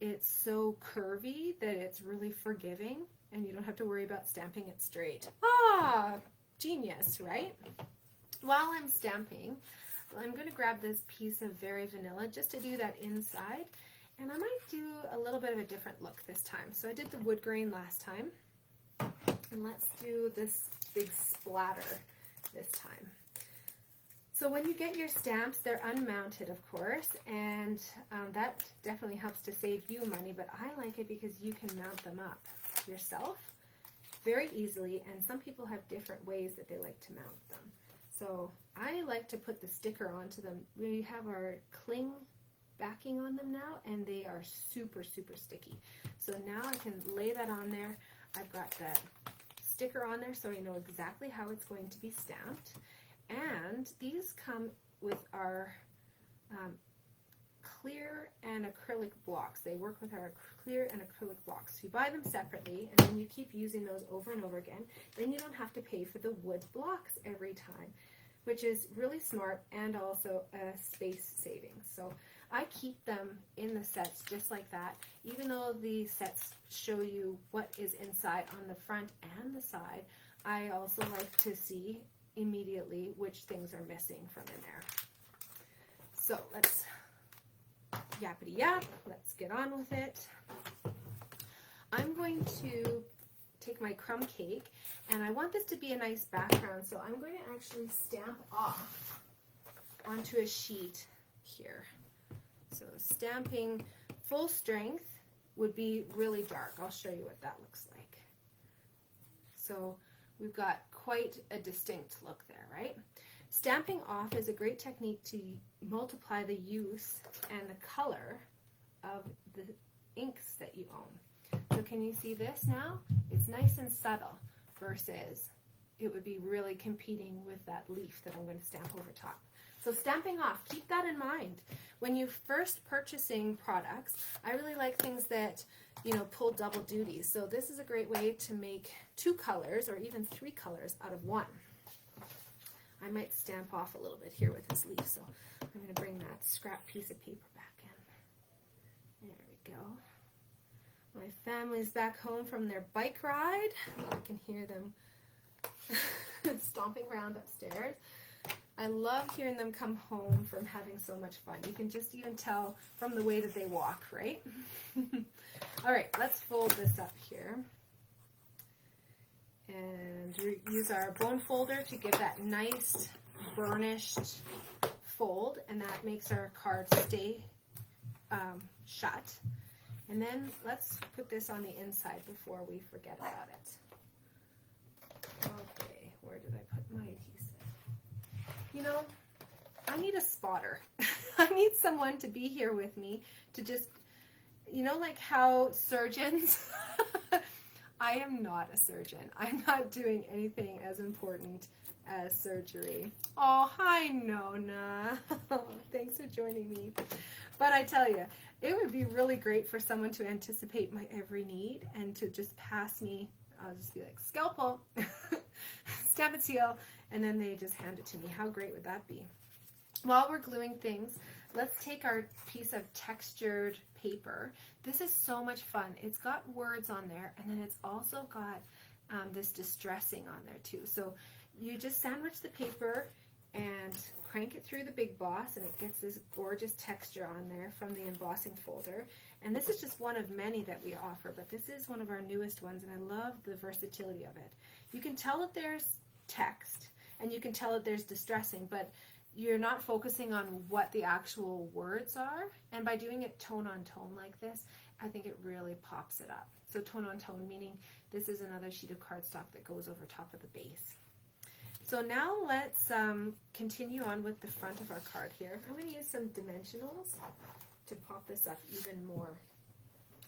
Speaker 1: it's so curvy that it's really forgiving and you don't have to worry about stamping it straight. Ah, genius, right? While I'm stamping, I'm going to grab this piece of Very Vanilla just to do that inside, and I might do a little bit of a different look this time. So I did the wood grain last time, and let's do this big splatter this time. So when you get your stamps, they're unmounted, of course, and that definitely helps to save you money, but I like it because you can mount them up yourself very easily, and some people have different ways that they like to mount them. So I like to put the sticker onto them. We have our cling backing on them now, and they are super, super sticky. So now I can lay that on there. I've got that sticker on there so I know exactly how it's going to be stamped. And these come with our clear and acrylic blocks. They work with our clear and acrylic blocks. You buy them separately, and then you keep using those over and over again. Then you don't have to pay for the wood blocks every time, which is really smart and also a space saving. So I keep them in the sets just like that, even though the sets show you what is inside on the front and the side. I also like to see immediately which things are missing from in there. So let's yappity yap, let's get on with it. I'm going to take my crumb cake, and I want this to be a nice background, so I'm going to actually stamp off onto a sheet here. So stamping full strength would be really dark. I'll show you what that looks like. So we've got quite a distinct look there, right? Stamping off is a great technique to multiply the use and the color of the inks that you own. So can you see this now? It's nice and subtle versus it would be really competing with that leaf that I'm going to stamp over top. So stamping off, keep that in mind. When you're first purchasing products, I really like things that, you know, pull double duties. So this is a great way to make 2 colors or even 3 colors out of 1. I might stamp off a little bit here with this leaf, so I'm going to bring that scrap piece of paper back in. There we go. My family's back home from their bike ride. I can hear them stomping around upstairs. I love hearing them come home from having so much fun. You can just even tell from the way that they walk, right? All right, let's fold this up here. And use our bone folder to give that nice burnished fold, and that makes our card stay shut. And then let's put this on the inside before we forget about it. Okay, where did I put my adhesive? You know, I need a spotter. I need someone to be here with me to just, you know, like how surgeons, I am not a surgeon. I'm not doing anything as important as surgery. Oh, hi, Nona. Thanks for joining me. But I tell you, it would be really great for someone to anticipate my every need and to just pass me, I'll just be like, scalpel, stamp and seal, and then they just hand it to me. How great would that be? While we're gluing things, let's take our piece of textured paper. This is so much fun. It's got words on there, and then it's also got this distressing on there too. So you just sandwich the paper and crank it through the Big Boss, and it gets this gorgeous texture on there from the embossing folder. And this is just one of many that we offer, but this is one of our newest ones, and I love the versatility of it. You can tell that there's text, and you can tell that there's distressing, but you're not focusing on what the actual words are, and by doing it tone on tone like this, I think it really pops it up. So tone on tone, meaning this is another sheet of cardstock that goes over top of the base. So now let's continue on with the front of our card here. I'm going to use some dimensionals to pop this up even more.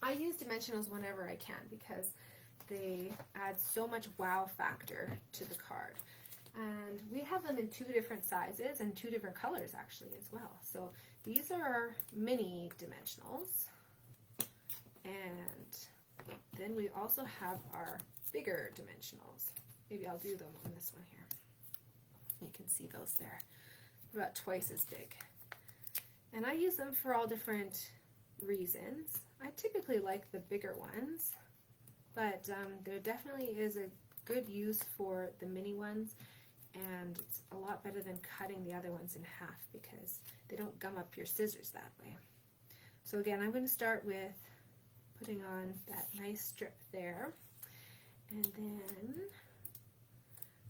Speaker 1: I use dimensionals whenever I can because they add so much wow factor to the card. And we have them in 2 different sizes and 2 different colors actually as well. So these are our mini dimensionals. And then we also have our bigger dimensionals. Maybe I'll do them on this one here. You can see those there. About twice as big. And I use them for all different reasons. I typically like the bigger ones, but there definitely is a good use for the mini ones, and it's a lot better than cutting the other ones in half because they don't gum up your scissors that way. So again, I'm going to start with putting on that nice strip there, and then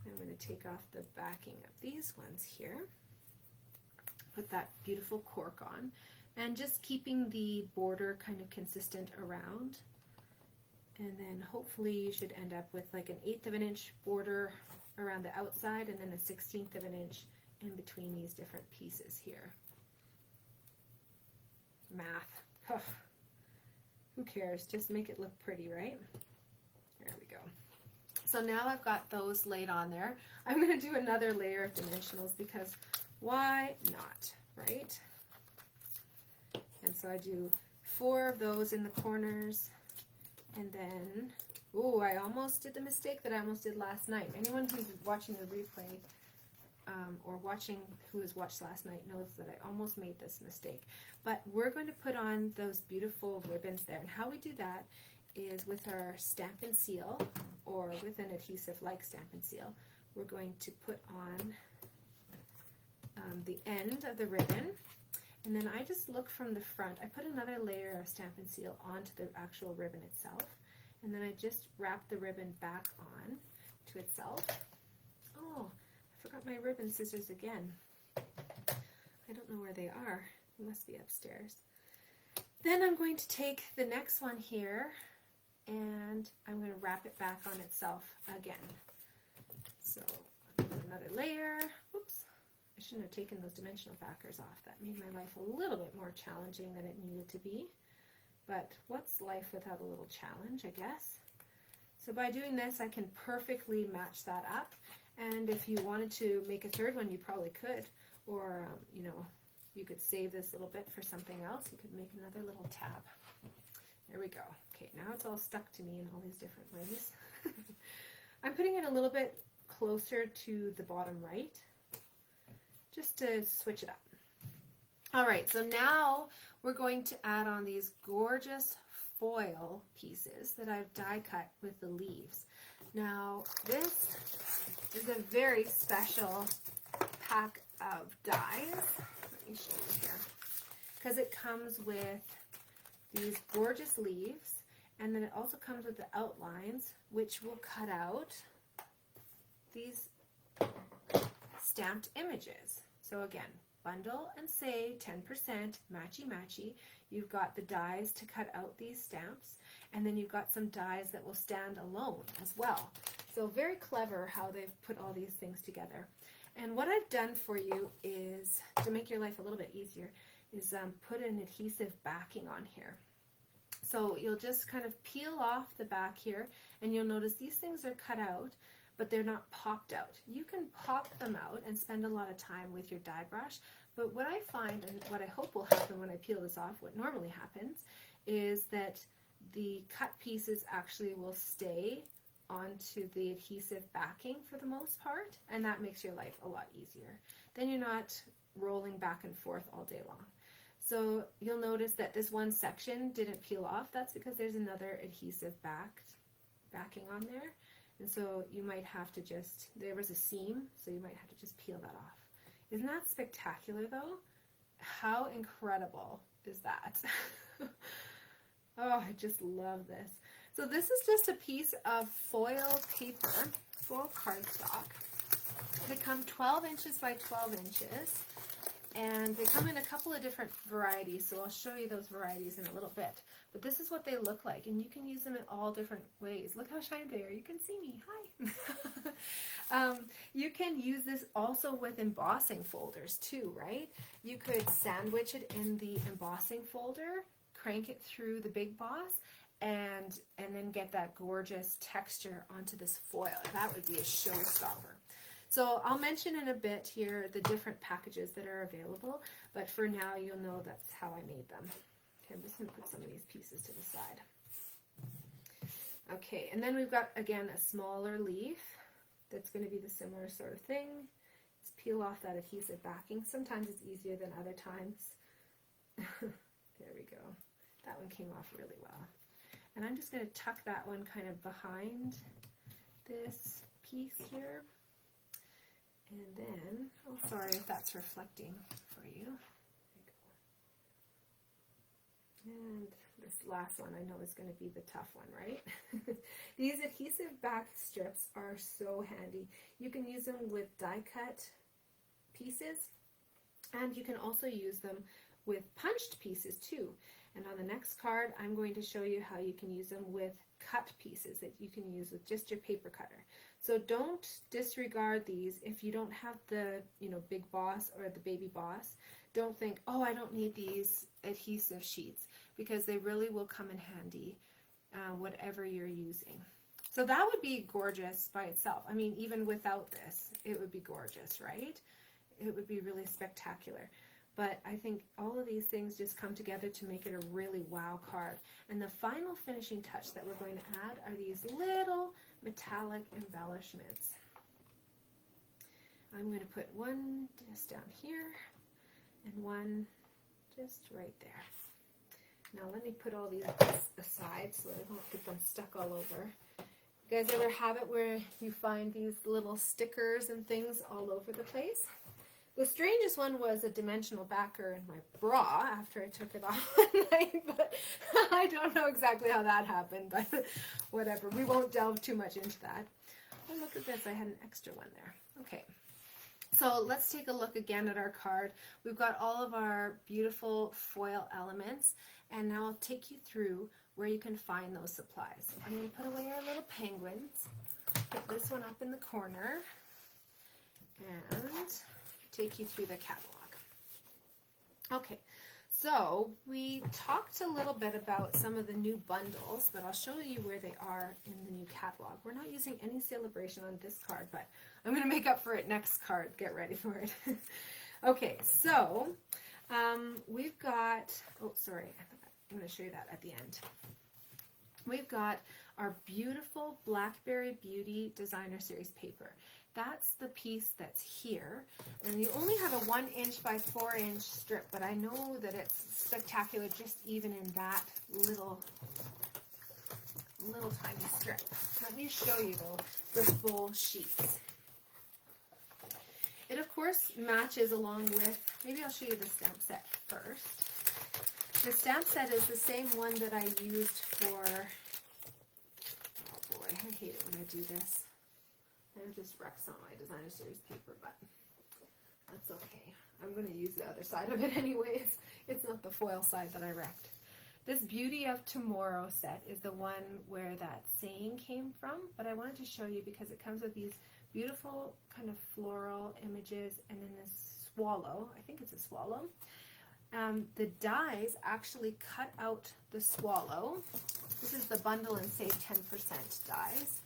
Speaker 1: I'm going to take off the backing of these ones here, put that beautiful cork on, and just keeping the border kind of consistent around. And then hopefully you should end up with like an 1/8 of an inch border around the outside and then a 1/16 of an inch in between these different pieces here. Math. Ugh. Who cares? Just make it look pretty, right? There we go. So now I've got those laid on there. I'm going to do another layer of dimensionals because why not, right? And so I do 4 of those in the corners, and then, ooh, I almost did the mistake that I almost did last night. Anyone who's watching the replay or who has watched last night knows that I almost made this mistake. But we're going to put on those beautiful ribbons there, and how we do that is with our Stamp and Seal, or with an adhesive like Stamp and Seal. We're going to put on the end of the ribbon, and then I just look from the front. I put another layer of Stamp and Seal onto the actual ribbon itself, and then I just wrap the ribbon back on to itself. Oh, I forgot my ribbon scissors again. I don't know where they are. They must be upstairs. Then I'm going to take the next one here, and I'm going to wrap it back on itself again. So another layer. Oops, I shouldn't have taken those dimensional backers off. That made my life a little bit more challenging than it needed to be. But what's life without a little challenge, I guess? So by doing this, I can perfectly match that up. And if you wanted to make a third one, you probably could. Or, you know, you could save this little bit for something else. You could make another little tab. There we go. Okay, now it's all stuck to me in all these different ways. I'm putting it a little bit closer to the bottom right, just to switch it up. All right, so now we're going to add on these gorgeous foil pieces that I've die cut with the leaves. Now, this is a very special pack of dies. Let me show you here. Because it comes with these gorgeous leaves, and then it also comes with the outlines, which will cut out these stamped images. So again, bundle and say 10% matchy-matchy. You've got the dies to cut out these stamps, and then you've got some dies that will stand alone as well. So very clever how they've put all these things together. And what I've done for you is, to make your life a little bit easier, is put an adhesive backing on here. So you'll just kind of peel off the back here, and you'll notice these things are cut out, but they're not popped out. You can pop them out and spend a lot of time with your die brush, but what I find, and what I hope will happen when I peel this off, what normally happens, is that the cut pieces actually will stay onto the adhesive backing for the most part, and that makes your life a lot easier. Then you're not rolling back and forth all day long. So you'll notice that this one section didn't peel off. That's because there's another adhesive backing on there. And so you might have to just, there was a seam, so you might have to just peel that off. Isn't that spectacular though? How incredible is that? Oh, I just love this. So this is just a piece of foil paper, foil cardstock. They come 12 inches by 12 inches. And they come in a couple of different varieties, so I'll show you those varieties in a little bit. But this is what they look like, and you can use them in all different ways. Look how shiny they are. You can see me. Hi. You can use this also with embossing folders too, right? You could sandwich it in the embossing folder, crank it through the Big Boss, and then get that gorgeous texture onto this foil. That would be a showstopper. So I'll mention in a bit here the different packages that are available, but for now you'll know that's how I made them. Okay, I'm just going to put some of these pieces to the side. Okay, and then we've got, again, a smaller leaf that's going to be the similar sort of thing. Just peel off that adhesive backing. Sometimes it's easier than other times. There we go. That one came off really well. And I'm just going to tuck that one kind of behind this piece here. And then, oh, sorry if that's reflecting for you. There you go. And this last one I know is going to be the tough one, right? These adhesive back strips are so handy. You can use them with die cut pieces, and you can also use them with punched pieces too. And on the next card, I'm going to show you how you can use them with cut pieces that you can use with just your paper cutter. So don't disregard these if you don't have the, Big Boss or the Baby Boss. Don't think, oh, I don't need these adhesive sheets, because they really will come in handy, whatever you're using. So that would be gorgeous by itself. I mean, even without this, it would be gorgeous, right? It would be really spectacular. But I think all of these things just come together to make it a really wow card. And the final finishing touch that we're going to add are these little metallic embellishments. I'm going to put one just down here and one just right there. Now let me put all these aside so I don't get them stuck all over. You guys ever have it where you find these little stickers and things all over the place? The strangest one was a dimensional backer in my bra after I took it off one night, but I don't know exactly how that happened, but whatever. We won't delve too much into that. Oh, look at this. I had an extra one there. Okay. So let's take a look again at our card. We've got all of our beautiful foil elements, and now I'll take you through where you can find those supplies. I'm going to put away our little penguins, put this one up in the corner, and take you through the catalog. Okay, So we talked a little bit about some of the new bundles, but I'll show you where they are in the new catalog. We're not using any Sale-A-Bration on this card, but I'm going to make up for it next card. Get ready for it. Okay, so we've got, oh, sorry, I'm going to show you that at the end. We've got our beautiful Blackberry Beauty Designer Series paper. That's the piece that's here, and you only have a 1 inch by 4 inch strip, but I know that it's spectacular just even in that little tiny strip. Let me show you though the full sheets. It of course matches along with, maybe I'll show you the stamp set first. The stamp set is the same one that I used for, oh boy, I hate it when I do this. I just wrecked some of my Designer Series paper, but that's okay. I'm going to use the other side of it anyways. It's not the foil side that I wrecked. This Beauty of Tomorrow set is the one where that saying came from, but I wanted to show you because it comes with these beautiful kind of floral images and then this swallow. I think it's a swallow. The dies actually cut out the swallow. This is the bundle and save 10% dies.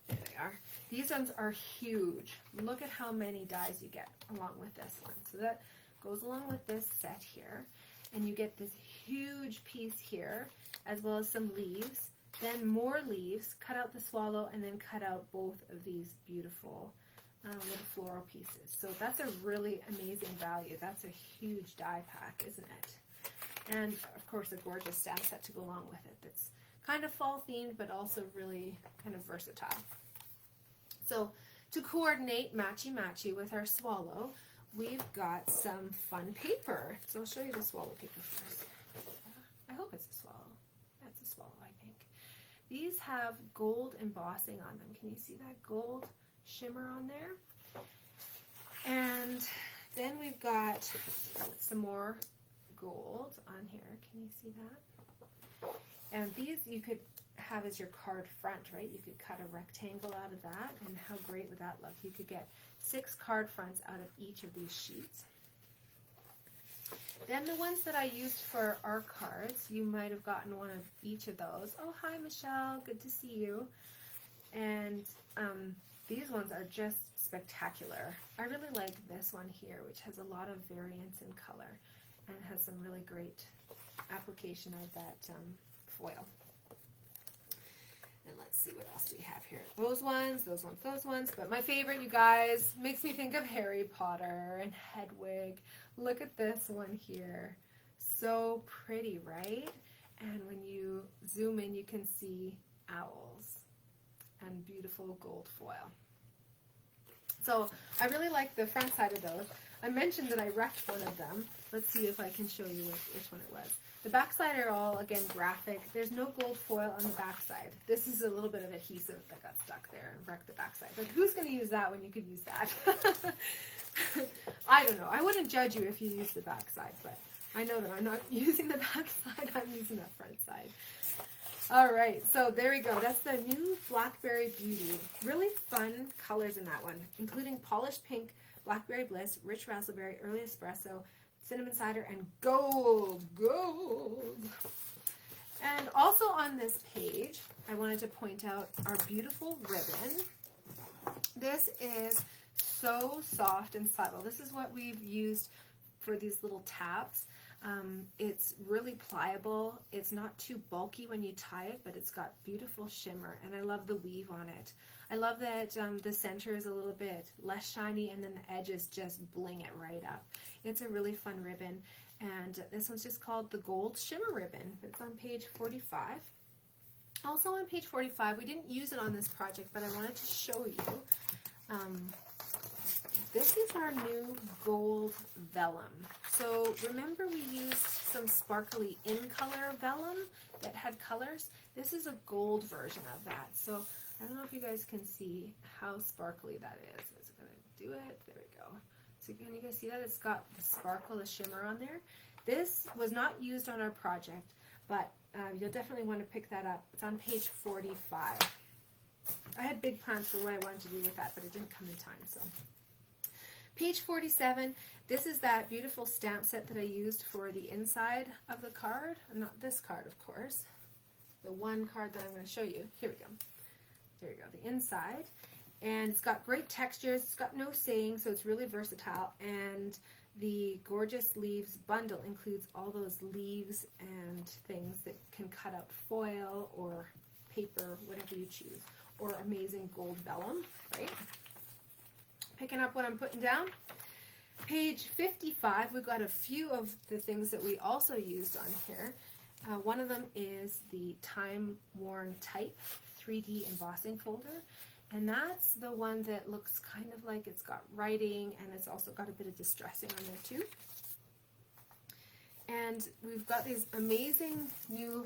Speaker 1: There they are. These ones are huge. Look at how many dies you get along with this one. So that goes along with this set here. And you get this huge piece here, as well as some leaves. Then more leaves, cut out the swallow, and then cut out both of these beautiful little floral pieces. So that's a really amazing value. That's a huge die pack, isn't it? And of course a gorgeous stamp set to go along with it. That's kind of fall themed, but also really kind of versatile. So to coordinate matchy-matchy with our swallow, we've got some fun paper. So I'll show you the swallow paper first. I hope it's a swallow. That's a swallow, I think. These have gold embossing on them. Can you see that gold shimmer on there? And then we've got some more gold on here. Can you see that? And these you could have as your card front, right? You could cut a rectangle out of that, and how great would that look? You could get 6 card fronts out of each of these sheets. Then the ones that I used for our cards, you might have gotten one of each of those. Oh, hi Michelle, good to see you. And these ones are just spectacular. I really like this one here, which has a lot of variance in color and has some really great application of that foil. And let's see what else we have here. Those ones, those ones, those ones. But my favorite, you guys, makes me think of Harry Potter and Hedwig. Look at this one here. So pretty, right? And when you zoom in, you can see owls and beautiful gold foil. So I really like the front side of those. I mentioned that I wrecked one of them. Let's see if I can show you which one it was. The backside are all, again, graphic. There's no gold foil on the backside. This is a little bit of adhesive that got stuck there and wrecked the backside. But who's going to use that when you could use that? I don't know. I wouldn't judge you if you use the backside, but I know that I'm not using the backside. I'm using the front side. All right, so there we go. That's the new Blackberry Beauty. Really fun colors in that one, including polished pink, blackberry bliss, rich raspberry, early espresso, cinnamon cider, and gold. And also on this page, I wanted to point out our beautiful ribbon. This is so soft and subtle. This is what we've used for these little tabs. It's really pliable. It's not too bulky when you tie it, but it's got beautiful shimmer, and I love the weave on it. I love that the center is a little bit less shiny, and then the edges just bling it right up. It's a really fun ribbon, and this one's just called the Gold Shimmer Ribbon. It's on page 45. Also on page 45, we didn't use it on this project, but I wanted to show you. This is our new gold vellum. So remember we used some sparkly in color vellum that had colors? This is a gold version of that. So I don't know if you guys can see how sparkly that is. Is it going to do it? There we go. So can you guys see that? It's got the sparkle, the shimmer on there. This was not used on our project, but you'll definitely want to pick that up. It's on page 45. I had big plans for what I wanted to do with that, but it didn't come in time. So Page 47, this is that beautiful stamp set that I used for the inside of the card. Not this card, of course. The one card that I'm going to show you. Here we go. There you go, the inside. And it's got great textures. It's got no saying, so it's really versatile. And the Gorgeous Leaves bundle includes all those leaves and things that can cut out foil or paper, whatever you choose, or amazing gold vellum, right? Picking up what I'm putting down. Page 55, we've got a few of the things that we also used on here. One of them is the Time Worn Type 3D embossing folder. And that's the one that looks kind of like it's got writing, and it's also got a bit of distressing on there too. And we've got these amazing new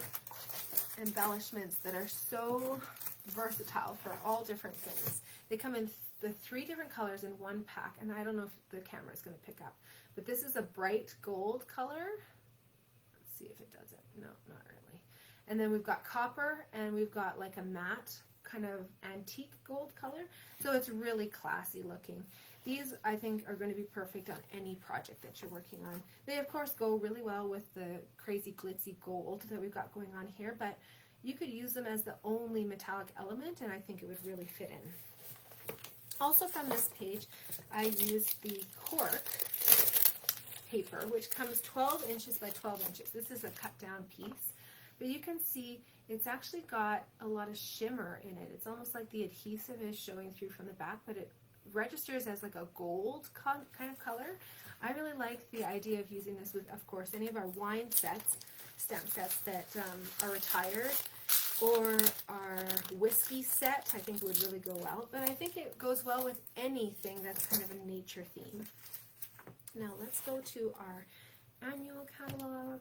Speaker 1: embellishments that are so versatile for all different things. They come in the 3 different colors in one pack, and I don't know if the camera is going to pick up, but this is a bright gold color. Let's see if it does it. No, not really. And then we've got copper, and we've got like a matte kind of antique gold color, so it's really classy looking. These, I think, are going to be perfect on any project that you're working on. They, of course, go really well with the crazy glitzy gold that we've got going on here, but you could use them as the only metallic element, and I think it would really fit in. Also from this page, I used the cork paper, which comes 12 inches by 12 inches. This is a cut down piece, but you can see it's actually got a lot of shimmer in it. It's almost like the adhesive is showing through from the back, but it registers as like a gold kind of color. I really like the idea of using this with, of course, any of our wine sets, stamp sets that are retired, or our whiskey set. I think it would really go well, but I think it goes well with anything that's kind of a nature theme. Now let's go to our annual catalog,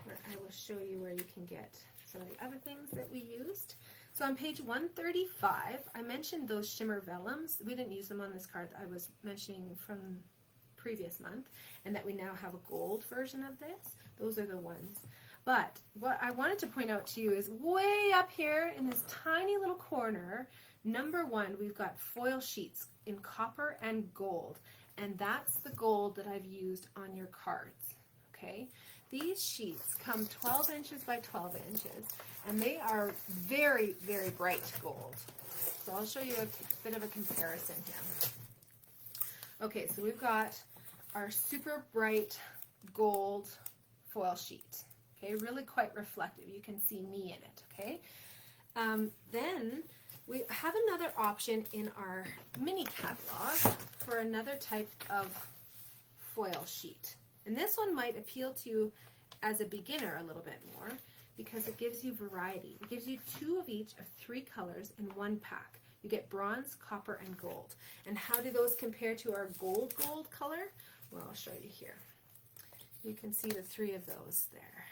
Speaker 1: where I will show you where you can get some of the other things that we used. So on page 135, I mentioned those shimmer vellums. We didn't use them on this card. I was mentioning from previous month, and that we now have a gold version of this. Those are the ones. But what I wanted to point out to you is way up here in this tiny little corner, number 1, we've got foil sheets in copper and gold. And that's the gold that I've used on your cards, okay? These sheets come 12 inches by 12 inches, and they are very, very bright gold. So I'll show you a bit of a comparison here. Okay, so we've got our super bright gold foil sheet. Okay, really quite reflective. You can see me in it, okay? Then we have another option in our mini catalog for another type of foil sheet. And this one might appeal to you as a beginner a little bit more because it gives you variety. It gives you 2 of each of 3 colors in one pack. You get bronze, copper, and gold. And how do those compare to our gold color? Well, I'll show you here. You can see the 3 of those there.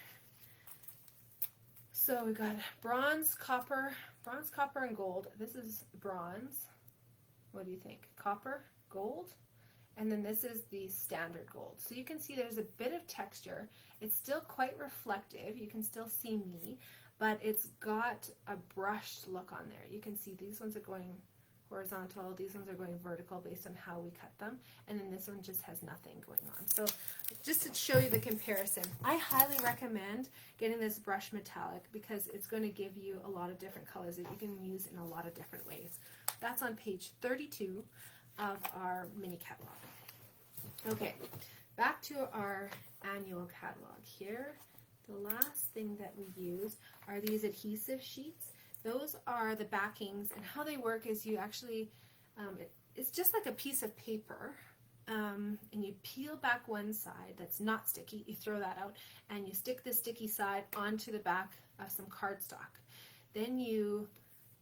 Speaker 1: So we've got bronze, copper, and gold. This is bronze. What do you think? Copper, gold, and then this is the standard gold. So you can see there's a bit of texture. It's still quite reflective. You can still see me, but it's got a brushed look on there. You can see these ones are going horizontal, these ones are going vertical based on how we cut them, and then this one just has nothing going on. So just to show you the comparison, I highly recommend getting this brush metallic because it's going to give you a lot of different colors that you can use in a lot of different ways. That's on page 32 of our mini catalog. Okay, back to our annual catalog here. The last thing that we use are these adhesive sheets. Those are the backings, and how they work is you actually, it's just like a piece of paper, and you peel back one side that's not sticky, you throw that out, and you stick the sticky side onto the back of some cardstock. Then you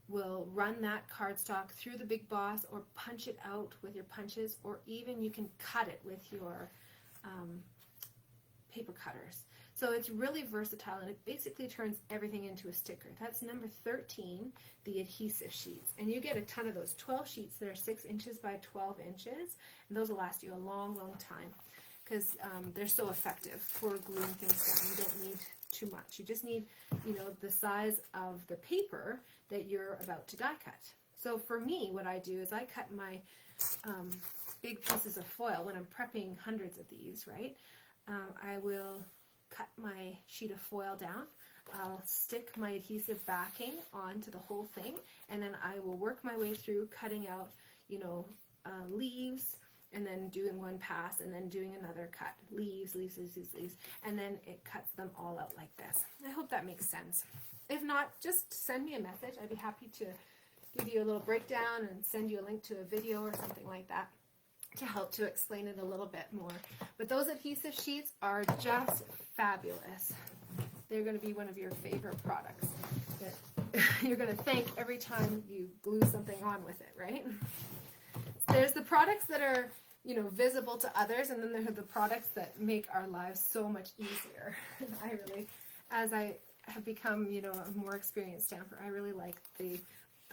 Speaker 1: will run that cardstock through the Big Boss or punch it out with your punches, or even you can cut it with your paper cutters. So it's really versatile, and it basically turns everything into a sticker. That's number 13, the adhesive sheets. And you get a ton of those, 12 sheets that are 6 inches by 12 inches, and those will last you a long, long time because they're so effective for gluing things down. You don't need too much. You just need, you know, the size of the paper that you're about to die cut. So for me, what I do is I cut my big pieces of foil, when I'm prepping hundreds of these, right, I will cut my sheet of foil down. I'll stick my adhesive backing onto the whole thing, and then I will work my way through cutting out, you know, leaves, and then doing one pass, and then doing another cut. Leaves, leaves, leaves, leaves, leaves, and then it cuts them all out like this. I hope that makes sense. If not, just send me a message. I'd be happy to give you a little breakdown and send you a link to a video or something like that to help to explain it a little bit more. But those adhesive sheets are just fabulous. They're going to be one of your favorite products that you're going to thank every time you glue something on with it, right? There's the products that are, you know, visible to others, and then there are the products that make our lives so much easier. I really, as I have become, you know, a more experienced stamper, I really like the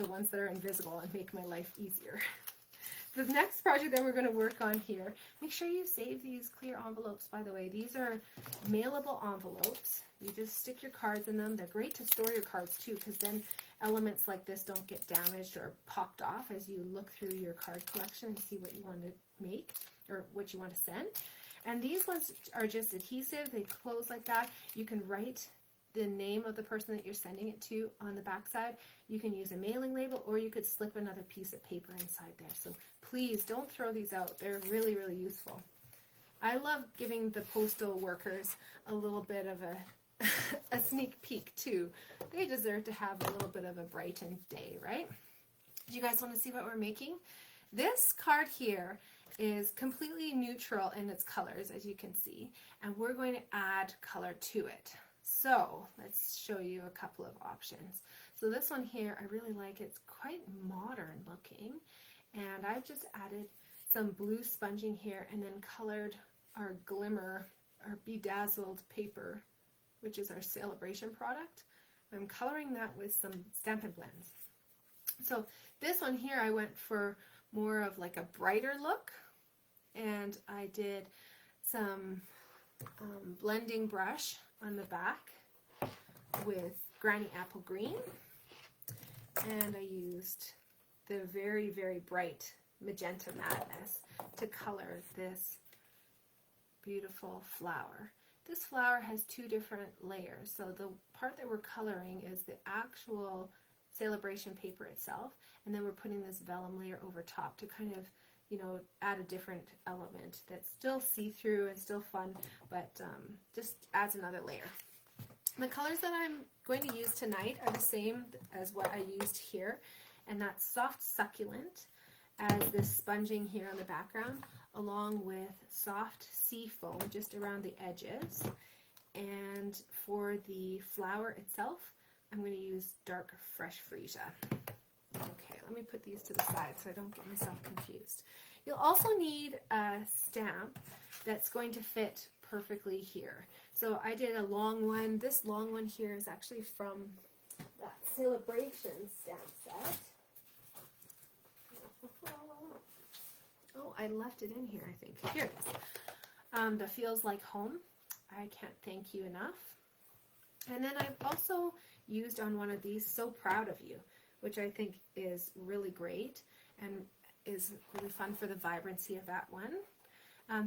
Speaker 1: ones that are invisible and make my life easier. The next project that we're going to work on here, make sure you save these clear envelopes, by the way. These are mailable envelopes. You just stick your cards in them. They're great to store your cards too, because then elements like this don't get damaged or popped off as you look through your card collection and see what you want to make or what you want to send. And these ones are just adhesive. They close like that. You can write the name of the person that you're sending it to on the back side. You can use a mailing label, or you could slip another piece of paper inside there. So please don't throw these out. They're really, really useful. I love giving the postal workers a little bit of a sneak peek too. They deserve to have a little bit of a brightened day, right? Do you guys want to see what we're making? This card here is completely neutral in its colors, as you can see, and we're going to add color to it. So let's show you a couple of options. So this one here, I really like. It's quite modern looking, and I've just added some blue sponging here and then colored our glimmer, our bedazzled paper, which is our Sale-A-Bration product. I'm coloring that with some Stampin' Blends. So this one here, I went for more of like a brighter look, and I did some blending brush on the back with Granny Apple Green, and I used the very, very bright Magenta Madness to color this beautiful flower. This flower has two different layers. So the part that we're coloring is the actual Sale-A-Bration paper itself, and then we're putting this vellum layer over top to kind of, you know, add a different element that's still see-through and still fun, but just adds another layer. The colors that I'm going to use tonight are the same as what I used here, and that's Soft Succulent as this sponging here on the background, along with Soft Sea Foam just around the edges. And for the flower itself, I'm going to use Dark Fresh Freesia. Okay, let me put these to the side so I don't get myself confused. You'll also need a stamp that's going to fit perfectly here. So I did a long one. This long one here is actually from that Sale-A-Bration stamp set. Oh, I left it in here, I think. Here it is. The Feels Like Home. I can't thank you enough. And then I've also used on one of these So Proud of You, which I think is really great and is really fun for the vibrancy of that one.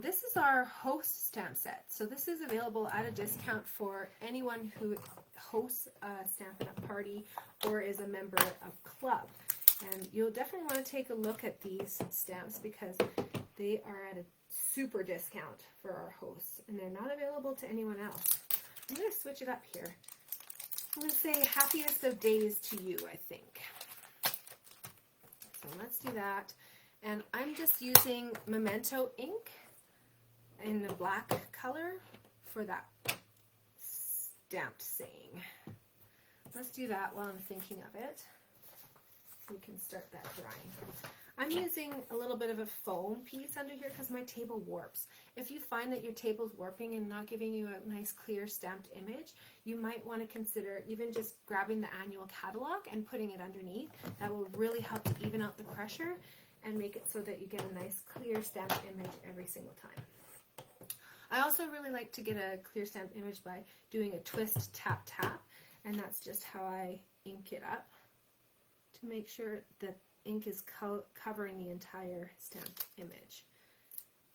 Speaker 1: This is our host stamp set. So this is available at a discount for anyone who hosts a Stampin' Up! Party or is a member of club. And you'll definitely want to take a look at these stamps because they are at a super discount for our hosts, and they're not available to anyone else. I'm going to switch it up here. I'm going to say happiest of days to you, I think. So let's do that. And I'm just using Memento ink in the black color for that stamped saying. Let's do that while I'm thinking of it. We can start that drying. I'm using a little bit of a foam piece under here because my table warps. If you find that your table's warping and not giving you a nice clear stamped image, you might want to consider even just grabbing the annual catalog and putting it underneath. That will really help to even out the pressure and make it so that you get a nice clear stamped image every single time. I also really like to get a clear stamped image by doing a twist tap tap, and that's just how I ink it up to make sure that ink is covering the entire stamped image.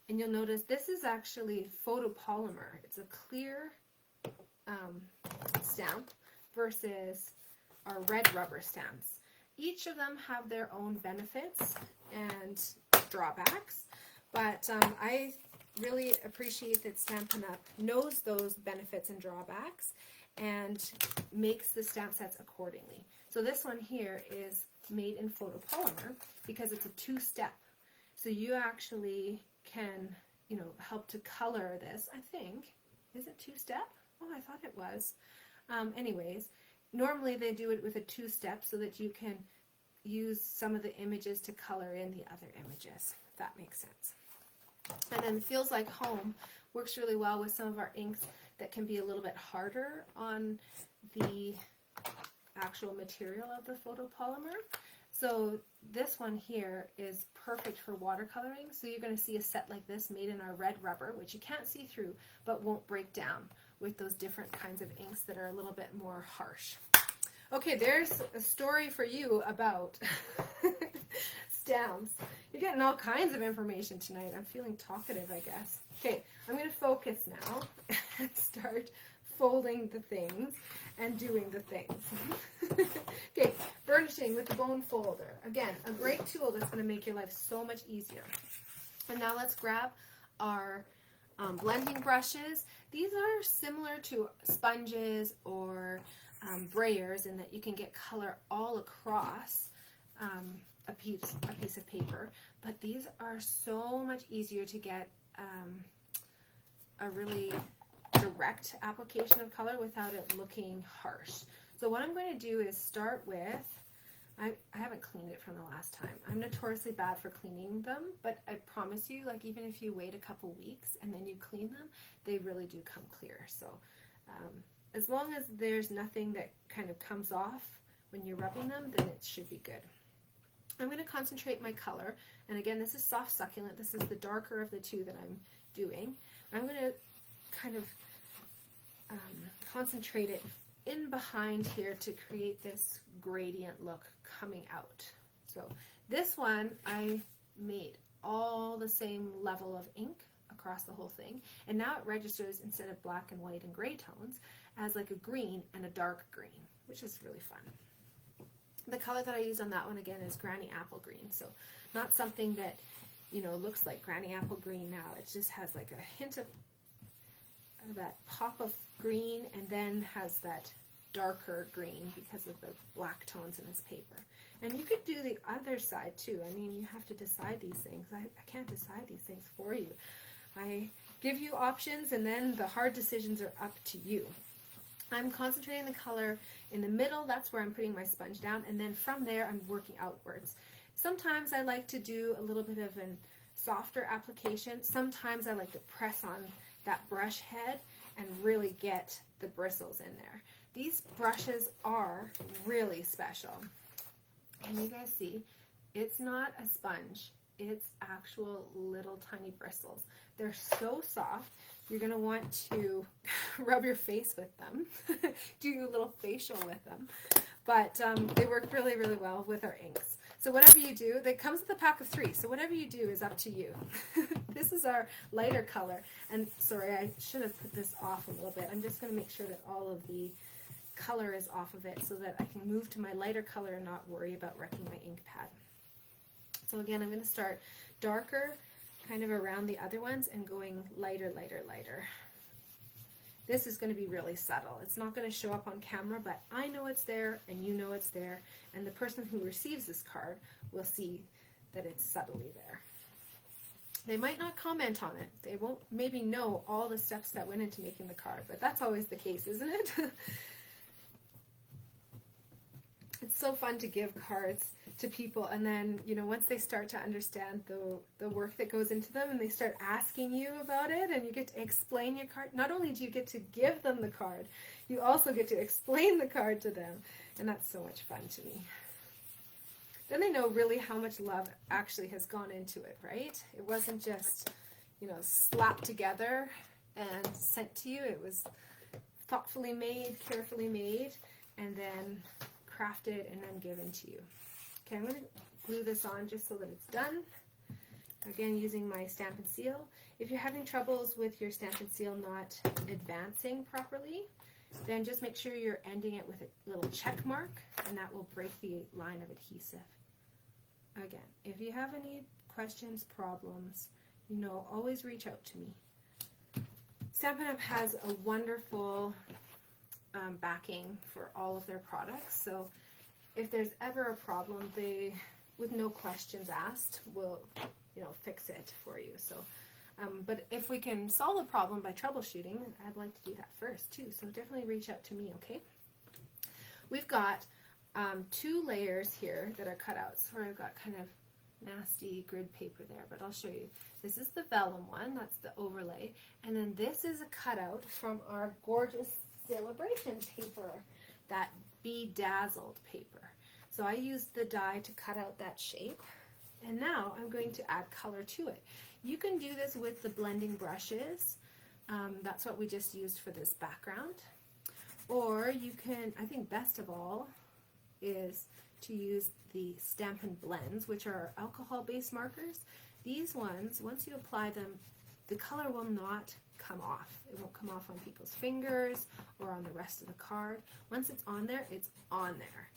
Speaker 1: And you'll notice this is actually photopolymer. It's a clear stamp versus our red rubber stamps. Each of them have their own benefits and drawbacks, but I really appreciate that Stampin' Up! Knows those benefits and drawbacks and makes the stamp sets accordingly. So this one here is made in photopolymer because it's a two-step. So you actually can, you know, help to color this, I think. Is it two-step? Oh, I thought it was. Anyways, normally they do it with a two-step so that you can use some of the images to color in the other images, if that makes sense. And then Feels Like Home works really well with some of our inks that can be a little bit harder on the actual material of the photopolymer. So this one here is perfect for watercoloring. So you're going to see a set like this made in our red rubber, which you can't see through, but won't break down with those different kinds of inks that are a little bit more harsh. Okay, there's a story for you about stamps. You're getting all kinds of information tonight. I'm feeling talkative, I guess. Okay, I'm going to focus now and start folding the things and doing the things. Okay, burnishing with the bone folder. Again, a great tool that's going to make your life so much easier. And now let's grab our blending brushes. These are similar to sponges or brayers in that you can get color all across a piece of paper, but these are so much easier to get a really direct application of color without it looking harsh. So what I'm going to do is start with, I haven't cleaned it from the last time. I'm notoriously bad for cleaning them, but I promise you, like even if you wait a couple weeks and then you clean them, they really do come clear. So as long as there's nothing that kind of comes off when you're rubbing them, then it should be good. I'm going to concentrate my color, and again, this is Soft Succulent. This is the darker of the two that I'm doing. I'm going to kind of concentrate it in behind here to create this gradient look coming out. So this one, I made all the same level of ink across the whole thing, and now it registers instead of black and white and gray tones as like a green and a dark green, which is really fun. The color that I use on that one again is Granny Apple Green, so not something that, you know, looks like Granny Apple Green now. It just has like a hint of that pop of green and then has that darker green because of the black tones in this paper. And you could do the other side too. I mean, you have to decide these things. I can't decide these things for you. I give you options and then the hard decisions are up to you. I'm concentrating the color in the middle. That's where I'm putting my sponge down, and then from there I'm working outwards. Sometimes I like to do a little bit of a softer application. Sometimes I like to press on that brush head and really get the bristles in there. These brushes are really special. Can you guys see? It's not a sponge. It's actual little tiny bristles. They're so soft. You're going to want to rub your face with them, do a little facial with them, but they work really, really well with our inks. So whatever you do, it comes with a pack of 3, so whatever you do is up to you. This is our lighter color, and sorry, I should have put this off a little bit. I'm just going to make sure that all of the color is off of it so that I can move to my lighter color and not worry about wrecking my ink pad. So again, I'm going to start darker, kind of around the other ones, and going lighter, lighter, lighter. This is going to be really subtle. It's not going to show up on camera, but I know it's there, and you know it's there, and the person who receives this card will see that it's subtly there. They might not comment on it. They won't maybe know all the steps that went into making the card, but that's always the case, isn't it? It's so fun to give cards to people, and then, you know, once they start to understand the work that goes into them and they start asking you about it and you get to explain your card, not only do you get to give them the card, you also get to explain the card to them, and that's so much fun to me. Then they know really how much love actually has gone into it, right? It wasn't just, you know, slapped together and sent to you. It was thoughtfully made, carefully made, and then crafted and then given to you. Okay, I'm going to glue this on just so that it's done. Again, using my Stamp and Seal. If you're having troubles with your Stamp and Seal not advancing properly, then just make sure you're ending it with a little check mark, and that will break the line of adhesive. Again, if you have any questions, problems, always reach out to me. Stampin' Up! Has a wonderful backing for all of their products, so if there's ever a problem, they, with no questions asked, will fix it for you. So, but if we can solve the problem by troubleshooting, I'd like to do that first too. So definitely reach out to me, okay? We've got 2 layers here that are cut out. So I've got kind of nasty grid paper there, but I'll show you. This is the vellum one, that's the overlay, and then this is a cutout from our gorgeous Sale-A-Bration paper, that bedazzled paper. So I used the die to cut out that shape, and now I'm going to add color to it. You can do this with the blending brushes. That's what we just used for this background. Or you can, I think best of all, is to use the Stampin' Blends, which are alcohol-based markers. These ones, once you apply them, the color will not come off. It won't come off on people's fingers or on the rest of the card. Once it's on there, it's on there.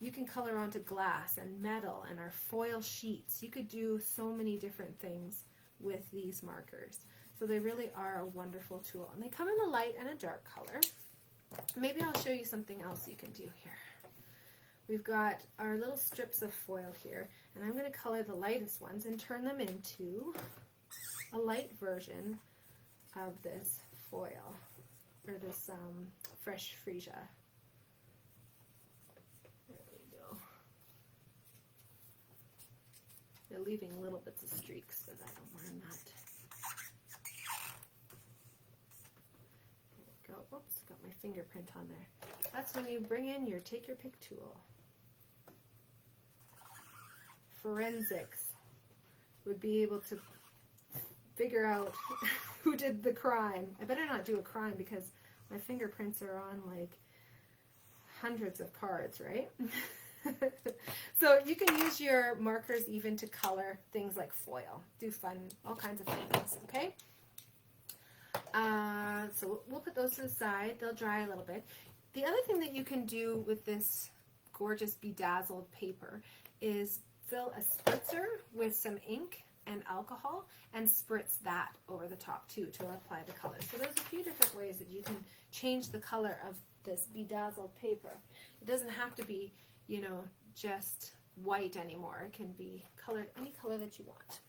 Speaker 1: You can color onto glass and metal and our foil sheets. You could do so many different things with these markers. So they really are a wonderful tool. And they come in a light and a dark color. Maybe I'll show you something else you can do here. We've got our little strips of foil here, and I'm going to color the lightest ones and turn them into a light version of this foil, or this fresh freesia. There we go. They're leaving little bits of streaks, but I don't mind that. There we go. Oops, got my fingerprint on there. That's when you bring in your take your pick tool. Forensics would be able to figure out who did the crime. I better not do a crime because my fingerprints are on like hundreds of cards, right? So you can use your markers even to color things like foil. Do fun, all kinds of things, okay? So we'll put those to the side. They'll dry a little bit. The other thing that you can do with this gorgeous bedazzled paper is fill a spritzer with some ink and alcohol and spritz that over the top too to apply the color. So there's a few different ways that you can change the color of this bedazzled paper. It doesn't have to be, just white anymore. It can be colored any color that you want.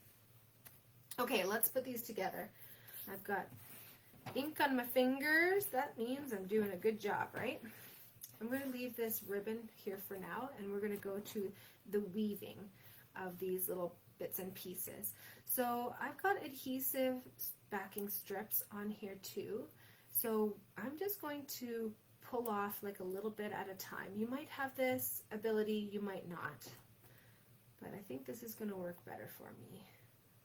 Speaker 1: Okay, let's put these together. I've got ink on my fingers. That means I'm doing a good job, right? I'm going to leave this ribbon here for now, and we're going to go to the weaving of these little bits and pieces. So I've got adhesive backing strips on here too. So I'm just going to pull off like a little bit at a time. You might have this ability, you might not. But I think this is going to work better for me.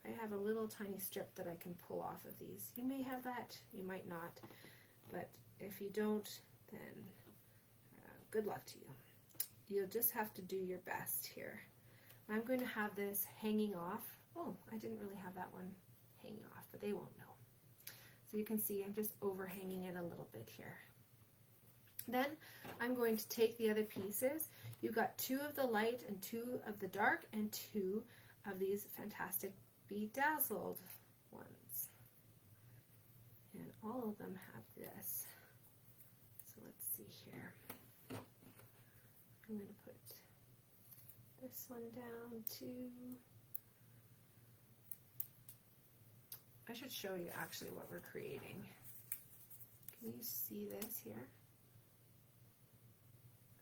Speaker 1: I have a little tiny strip that I can pull off of these. You may have that, you might not. But if you don't, then good luck to you. You'll just have to do your best here. I'm going to have this hanging off. Oh, I didn't really have that one hanging off, but they won't know. So you can see I'm just overhanging it a little bit here. Then I'm going to take the other pieces. You've got 2 of the light and 2 of the dark and 2 of these fantastic bedazzled ones. And all of them have this. So let's see here. I'm going to put this one down too. I should show you actually what we're creating. Can you see this here?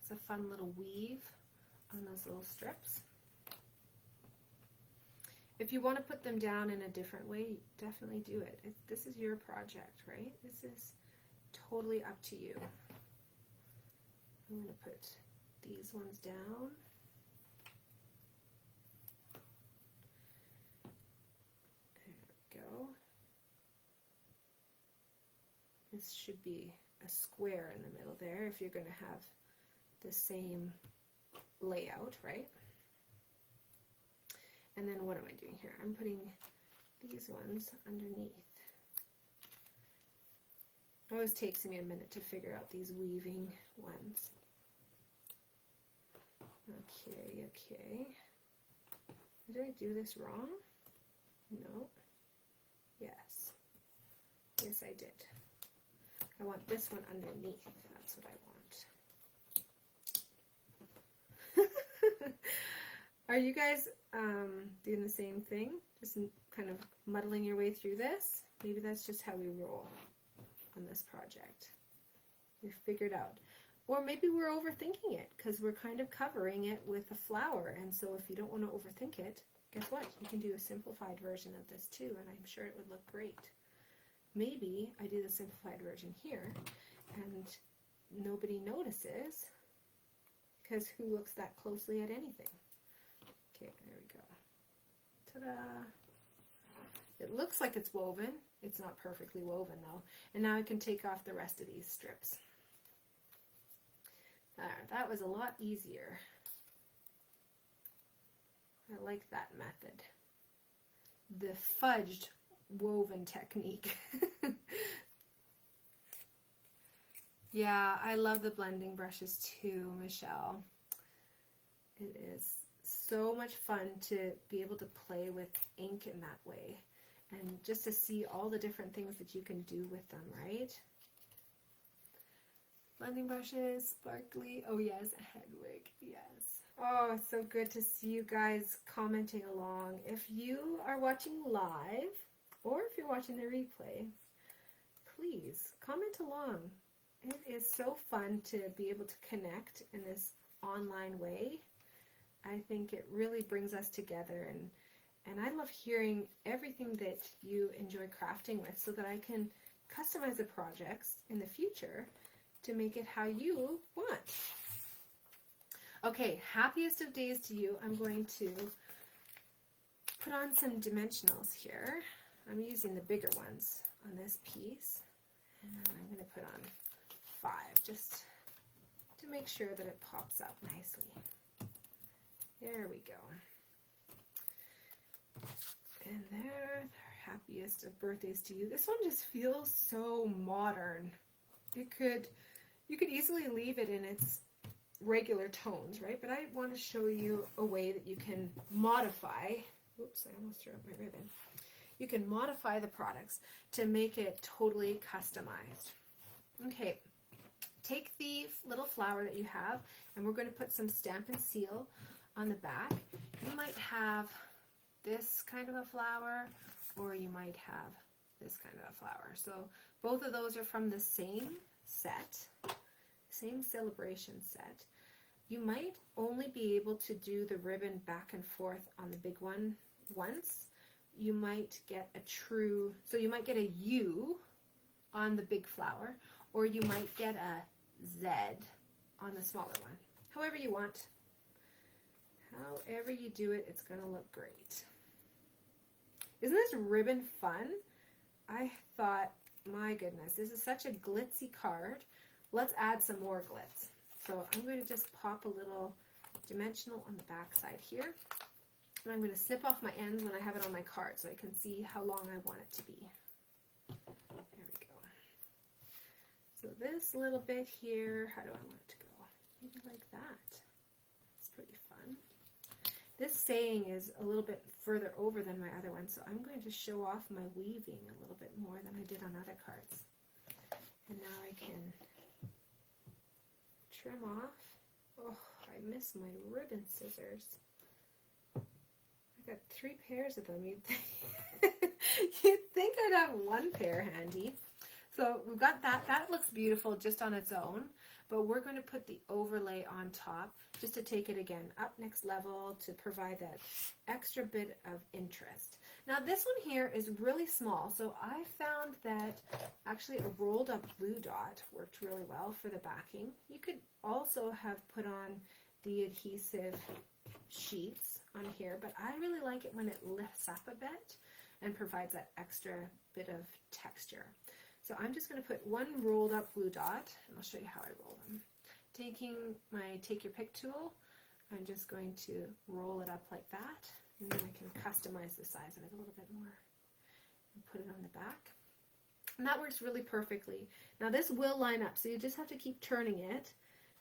Speaker 1: It's a fun little weave on those little strips. If you want to put them down in a different way, definitely do it. This is your project, right? This is totally up to you. I'm going to put these ones down. There we go. This should be a square in the middle there if you're going to have the same layout, right? And then what am I doing here? I'm putting these ones underneath. It always takes me a minute to figure out these weaving ones. Okay, okay. Did I do this wrong? No. Yes. Yes, I did. I want this one underneath. That's what I want. Are you guys doing the same thing? Just kind of muddling your way through this? Maybe that's just how we roll on this project. We figured out. Or maybe we're overthinking it because we're kind of covering it with a flower. And so if you don't want to overthink it, guess what? You can do a simplified version of this too, and I'm sure it would look great. Maybe I do the simplified version here and nobody notices because who looks that closely at anything? Okay, there we go. Ta-da! It looks like it's woven. It's not perfectly woven though. And now I can take off the rest of these strips. That was a lot easier. I like that method. The fudged woven technique. Yeah, I love the blending brushes too, Michelle. It is so much fun to be able to play with ink in that way and just to see all the different things that you can do with them, right? Blending brushes, sparkly. Oh yes, Hedwig, yes. Oh, it's so good to see you guys commenting along. If you are watching live or if you're watching the replay, please comment along. It is so fun to be able to connect in this online way. I think it really brings us together, and I love hearing everything that you enjoy crafting with so that I can customize the projects in the future to make it how you want. Okay, happiest of days to you. I'm going to put on some dimensionals here. I'm using the bigger ones on this piece. And I'm going to put on 5 just to make sure that it pops out nicely. There we go. And there, happiest of birthdays to you. This one just feels so modern. You could easily leave it in its regular tones, right? But I want to show you a way that you can modify. Oops, I almost threw up my ribbon. You can modify the products to make it totally customized. Okay, take the little flower that you have, and we're going to put some Stamp and Seal on the back. You might have this kind of a flower, or you might have this kind of a flower. So both of those are from the same set, same Sale-A-Bration set. You might only be able to do the ribbon back and forth on the big one once. You might get so you might get a U on the big flower, or you might get a Z on the smaller one. However you want. However you do it, it's going to look great. Isn't this ribbon fun? I thought, my goodness, this is such a glitzy card. Let's add some more glitz. So I'm going to just pop a little dimensional on the back side here. And I'm going to snip off my ends when I have it on my card so I can see how long I want it to be. There we go. So this little bit here, how do I want it to go? Maybe like that. It's pretty fun. This saying is a little bit further over than my other one, so I'm going to show off my weaving a little bit more than I did on other cards. And now I can trim off. Oh, I miss my ribbon scissors. I got 3 pairs of them. You'd think I'd have 1 pair handy. So we've got that. That looks beautiful just on its own, but we're going to put the overlay on top just to take it again up next level to provide that extra bit of interest. Now this one here is really small, so I found that actually a rolled up glue dot worked really well for the backing. You could also have put on the adhesive sheets on here, but I really like it when it lifts up a bit and provides that extra bit of texture. So I'm just going to put 1 rolled up glue dot, and I'll show you how I roll them. Taking my Take Your Pick tool, I'm just going to roll it up like that, And then I can customize the size of it a little bit more and put it on the back. And that works really perfectly. Now this will line up, so you just have to keep turning it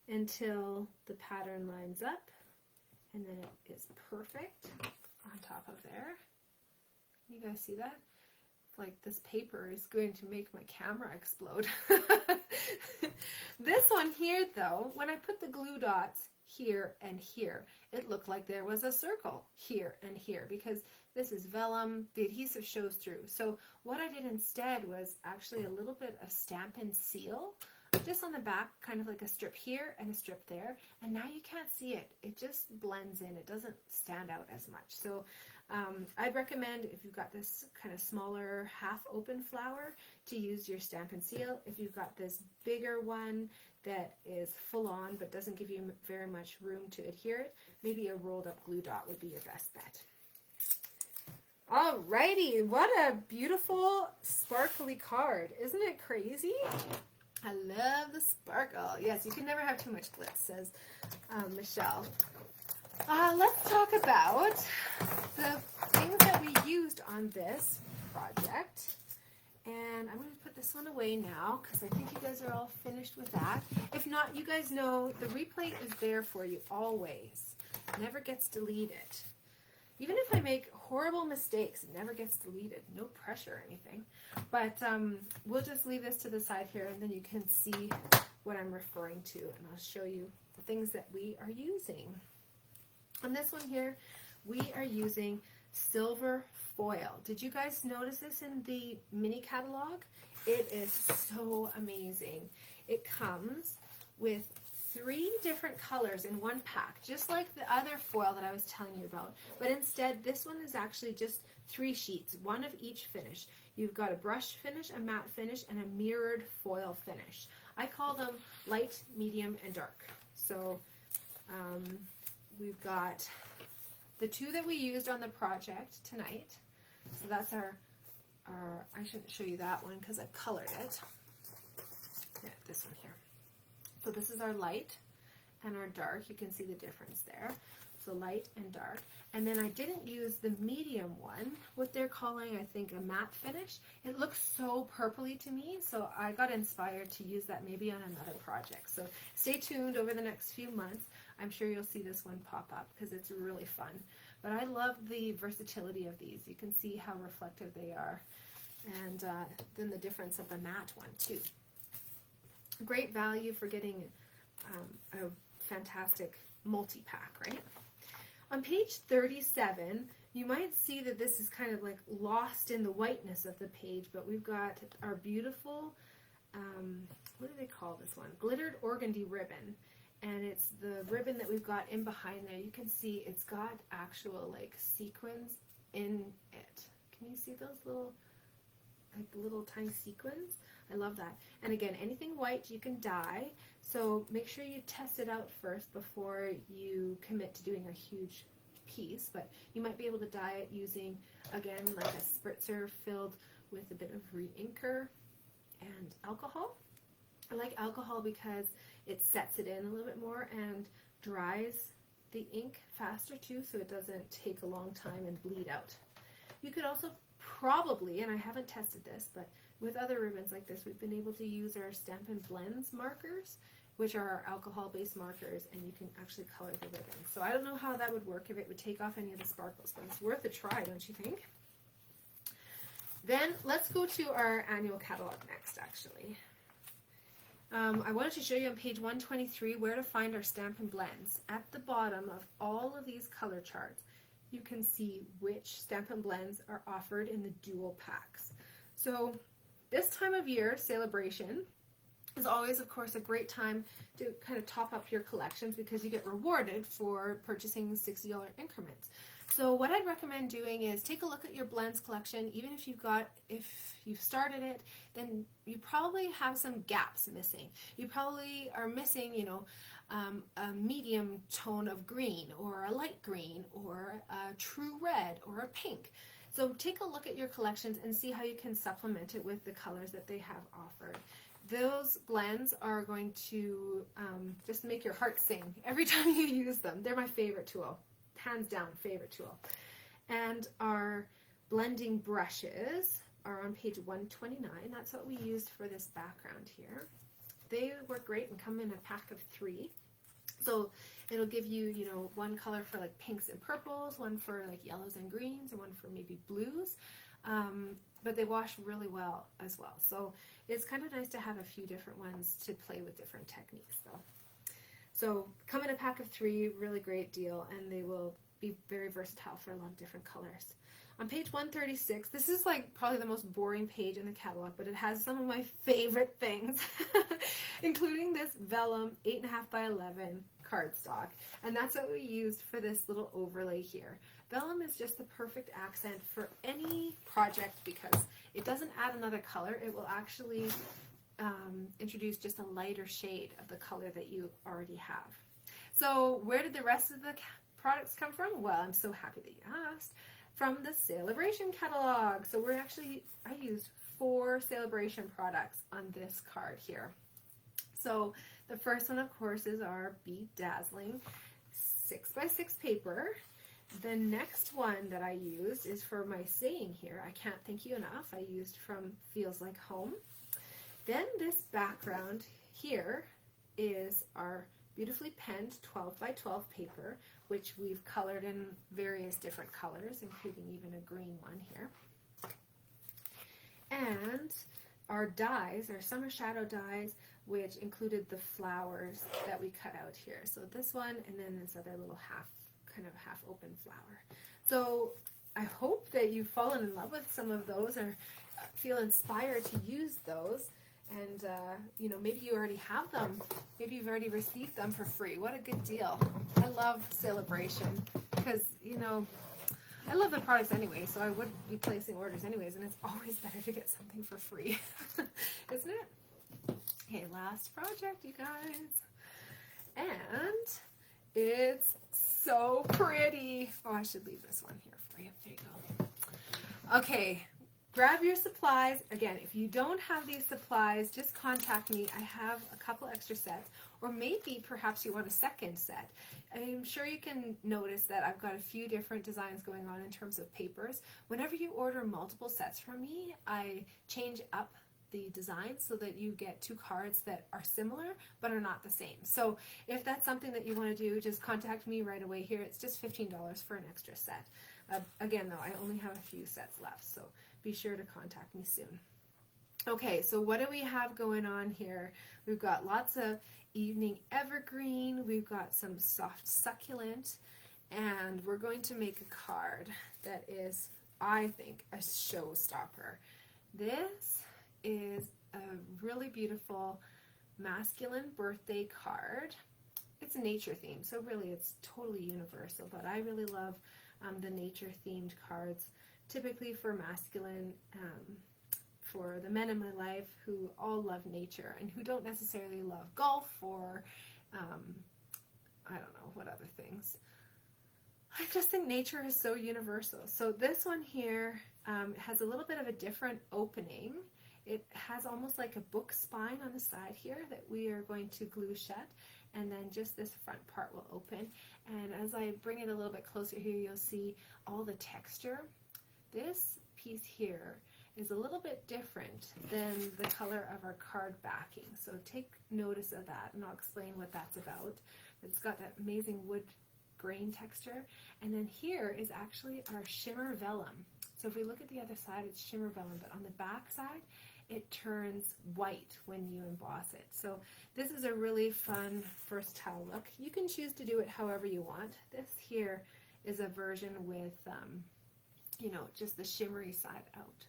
Speaker 1: until the pattern lines up, and then it is perfect on top of there. You guys see that? Like this paper is going to make my camera explode. This one here though, when I put the glue dots here and here, it looked like there was a circle here and here because this is vellum, the adhesive shows through. So what I did instead was actually a little bit of Stampin' Seal just on the back, kind of like a strip here and a strip there, and now you can't see it. It just blends in. It doesn't stand out as much. So I'd recommend, if you've got this kind of smaller half open flower, to use your Stampin' Seal. If you've got this bigger one that is full on but doesn't give you very much room to adhere it, maybe a rolled up glue dot would be your best bet. Alrighty, what a beautiful sparkly card. Isn't it crazy? I love the sparkle. Yes, you can never have too much glitz, says Michelle. Let's talk about the things that we used on this project. And I'm going to put this one away now because I think you guys are all finished with that. If not, you guys know the replay is there for you always. It never gets deleted. Even if I make horrible mistakes, it never gets deleted. No pressure or anything. But we'll just leave this to the side here, and then you can see what I'm referring to. And I'll show you the things that we are using. On this one here, we are using silver foil. Did you guys notice this in the mini catalog? It is so amazing. It comes with 3 different colors in one pack, just like the other foil that I was telling you about. But instead, this one is actually just 3 sheets, one of each finish. You've got a brush finish, a matte finish, and a mirrored foil finish. I call them light, medium, and dark. So we've got the 2 that we used on the project tonight. So that's our I shouldn't show you that one because I've colored it. Yeah, this one here. So this is our light and our dark. You can see the difference there. So light and dark. And then I didn't use the medium one, what they're calling, I think, a matte finish. It looks so purpley to me, so I got inspired to use that maybe on another project. So stay tuned over the next few months. I'm sure you'll see this one pop up because it's really fun. But I love the versatility of these. You can see how reflective they are. And then the difference of the matte one too. Great value for getting a fantastic multi-pack, right? On page 37, you might see that this is kind of like lost in the whiteness of the page, but we've got our beautiful, what do they call this one? Glittered organdy ribbon. And it's the ribbon that we've got in behind there. You can see it's got actual like sequins in it. Can you see those little tiny sequins? I love that. And again, anything white you can dye, so make sure you test it out first before you commit to doing a huge piece. But you might be able to dye it using, again, like a spritzer filled with a bit of re-inker and alcohol. I like alcohol because it sets it in a little bit more and dries the ink faster too, so it doesn't take a long time and bleed out. You could also probably, and I haven't tested this, but with other ribbons like this, we've been able to use our Stampin' Blends markers, which are our alcohol-based markers, and you can actually color the ribbon. So I don't know how that would work, if it would take off any of the sparkles, but it's worth a try, don't you think? Then let's go to our annual catalog next, actually. I wanted to show you on page 123 where to find our Stampin' Blends. At the bottom of all of these color charts, you can see which Stampin' Blends are offered in the dual packs. So this time of year, Sale-A-Bration is always, of course, a great time to kind of top up your collections because you get rewarded for purchasing $60 increments. So what I'd recommend doing is take a look at your blends collection. Even if you've started it, then you probably have some gaps missing. You probably are missing, a medium tone of green, or a light green, or a true red, or a pink. So take a look at your collections and see how you can supplement it with the colors that they have offered. Those blends are going to just make your heart sing every time you use them. They're my favorite tool. Hands down favorite tool. And our blending brushes are on page 129. That's what we used for this background here. They work great and come in a pack of 3. So it'll give you, you know, one color for like pinks and purples, one for like yellows and greens, and one for maybe blues. But they wash really well as well. So it's kind of nice to have a few different ones to play with different techniques though. So come in a pack of 3, really great deal, and they will be very versatile for a lot of different colors. On page 136, this is like probably the most boring page in the catalog, but it has some of my favorite things, including this vellum 8.5 by 11 cardstock. And that's what we used for this little overlay here. Vellum is just the perfect accent for any project because it doesn't add another color. It will actually introduce just a lighter shade of the color that you already have. So where did the rest of the products come from? Well, I'm so happy that you asked. From the Sale-A-Bration catalog. So I used 4 Sale-A-Bration products on this card here. So the first one, of course, is our Bedazzling 6x6 paper. The next one that I used is for my saying here, I can't thank you enough. I used from Feels Like Home. Then this background here is our beautifully penned 12 by 12 paper, which we've colored in various different colors, including even a green one here. And our dies, our summer shadow dies, which included the flowers that we cut out here. So this one, and then this other little kind of half open flower. So I hope that you've fallen in love with some of those or feel inspired to use those. And, you know, maybe you already have them. Maybe you've already received them for free. What a good deal. I love Sale-A-Bration because, you know, I love the products anyway, so I would be placing orders anyways, and it's always better to get something for free, isn't it? Okay, last project, you guys. And it's so pretty. Oh, I should leave this one here for you. There you go. Okay. Grab your supplies. Again, if you don't have these supplies, just contact me. I have a couple extra sets, or maybe perhaps you want a second set. I'm sure you can notice that I've got a few different designs going on in terms of papers. Whenever you order multiple sets from me, I change up the design so that you get 2 cards that are similar but are not the same. So if that's something that you want to do, just contact me right away here. It's just $15 for an extra set. Again, though, I only have a few sets left, so be sure to contact me soon. Okay, so what do we have going on here? We've got lots of evening evergreen, we've got some soft succulent, and we're going to make a card that is, I think, a showstopper. This is a really beautiful masculine birthday card. It's a nature theme, so really it's totally universal, but I really love the nature themed cards, typically for masculine, for the men in my life who all love nature and who don't necessarily love golf or I don't know what other things. I just think nature is so universal. So this one here has a little bit of a different opening. It has almost like a book spine on the side here that we are going to glue shut, and then just this front part will open. And as I bring it a little bit closer here, you'll see all the texture. This piece here is a little bit different than the color of our card backing, so take notice of that, and I'll explain what that's about. It's got that amazing wood grain texture, and then here is actually our shimmer vellum. So if we look at the other side, it's shimmer vellum, but on the back side, it turns white when you emboss it. So this is a really fun versatile look. You can choose to do it however you want. This here is a version with, you know, just the shimmery side out.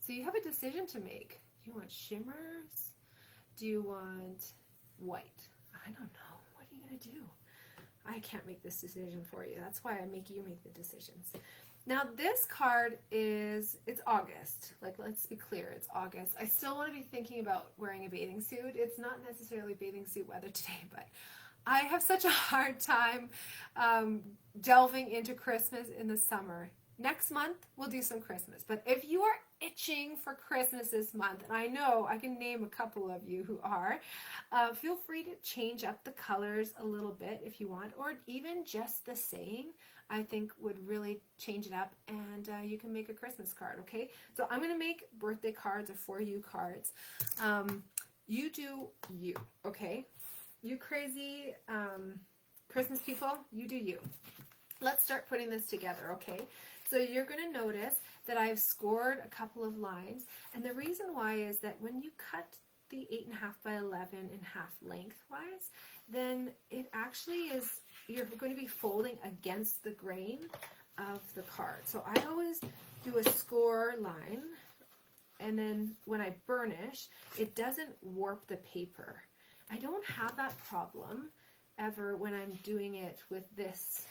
Speaker 1: So you have a decision to make. Do you want shimmers? Do you want white? I don't know. What are you going to do? I can't make this decision for you. That's why I make you make the decisions. Now this card is, it's August. Like, let's be clear, it's August. I still want to be thinking about wearing a bathing suit. It's not necessarily bathing suit weather today, but I have such a hard time delving into Christmas in the summer. Next month, we'll do some Christmas. But if you are itching for Christmas this month, and I know I can name a couple of you who are, feel free to change up the colors a little bit if you want, or even just the saying, I think would really change it up, and you can make a Christmas card, okay? So I'm going to make birthday cards or for you cards. You do you, okay? You crazy Christmas people, you do you. Let's start putting this together, okay? So you're going to notice that I've scored a couple of lines, and the reason why is that when you cut the 8.5 by 11 in half lengthwise, then it actually is, you're going to be folding against the grain of the card. So I always do a score line, and then when I burnish, it doesn't warp the paper. I don't have that problem ever when I'm doing it with this,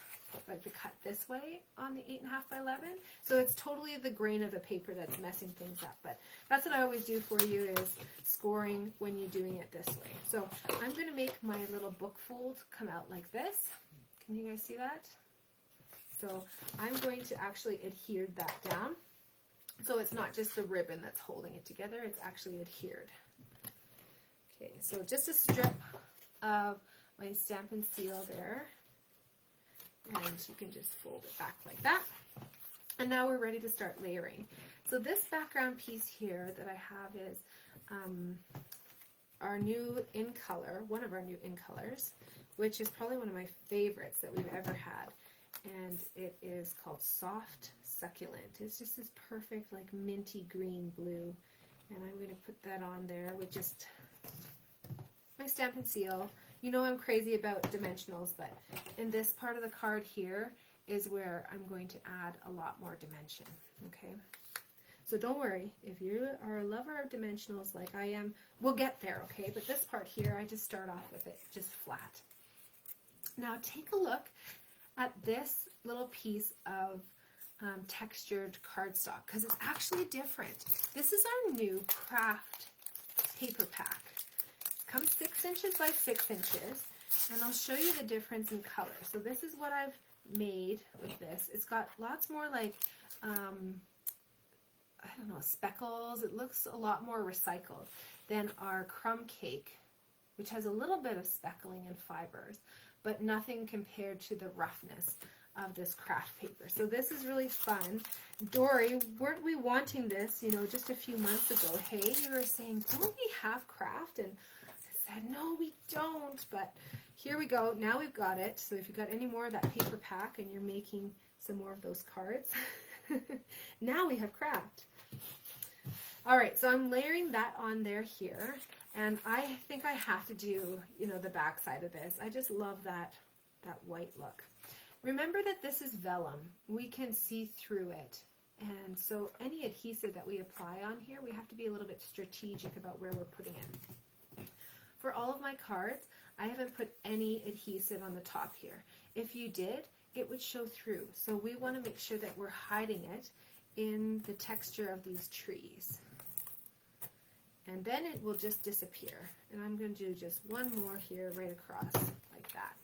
Speaker 1: like the cut this way on the 8.5 by 11. So it's totally the grain of the paper that's messing things up. But that's what I always do for you, is scoring when you're doing it this way. So I'm going to make my little book fold come out like this. Can you guys see that? So I'm going to actually adhere that down. So it's not just the ribbon that's holding it together, it's actually adhered. Okay, so just a strip of my Stampin' Seal there. And you can just fold it back like that. And now we're ready to start layering. So this background piece here that I have is our new in color, one of our new in colors, which is probably one of my favorites that we've ever had. And it is called Soft Succulent. It's just this perfect like minty green blue. And I'm going to put that on there with just my Stampin' Seal. You know I'm crazy about dimensionals, but in this part of the card here is where I'm going to add a lot more dimension, okay? So don't worry, if you are a lover of dimensionals like I am, we'll get there, okay? But this part here, I just start off with it just flat. Now take a look at this little piece of textured cardstock, because it's actually different. This is our new craft paper pack. Comes 6 inches by 6 inches, and I'll show you the difference in color. So this is what I've made with this. It's got lots more like, I don't know, speckles. It looks a lot more recycled than our crumb cake, which has a little bit of speckling and fibers, but nothing compared to the roughness of this craft paper. So this is really fun. Dory, weren't we wanting this, you know, just a few months ago? Hey, you were saying, don't we have craft? And said, no, we don't, but here we go. Now we've got it. So if you've got any more of that paper pack and you're making some more of those cards, now we have craft. All right, so I'm layering that on there here, and I think I have to do, you know, the back side of this. I just love that white look. Remember that this is vellum. We can see through it. And so any adhesive that we apply on here, we have to be a little bit strategic about where we're putting it. For all of my cards, I haven't put any adhesive on the top here. If you did, it would show through. So we want to make sure that we're hiding it in the texture of these trees. And then it will just disappear. And I'm going to do just one more here right across like that.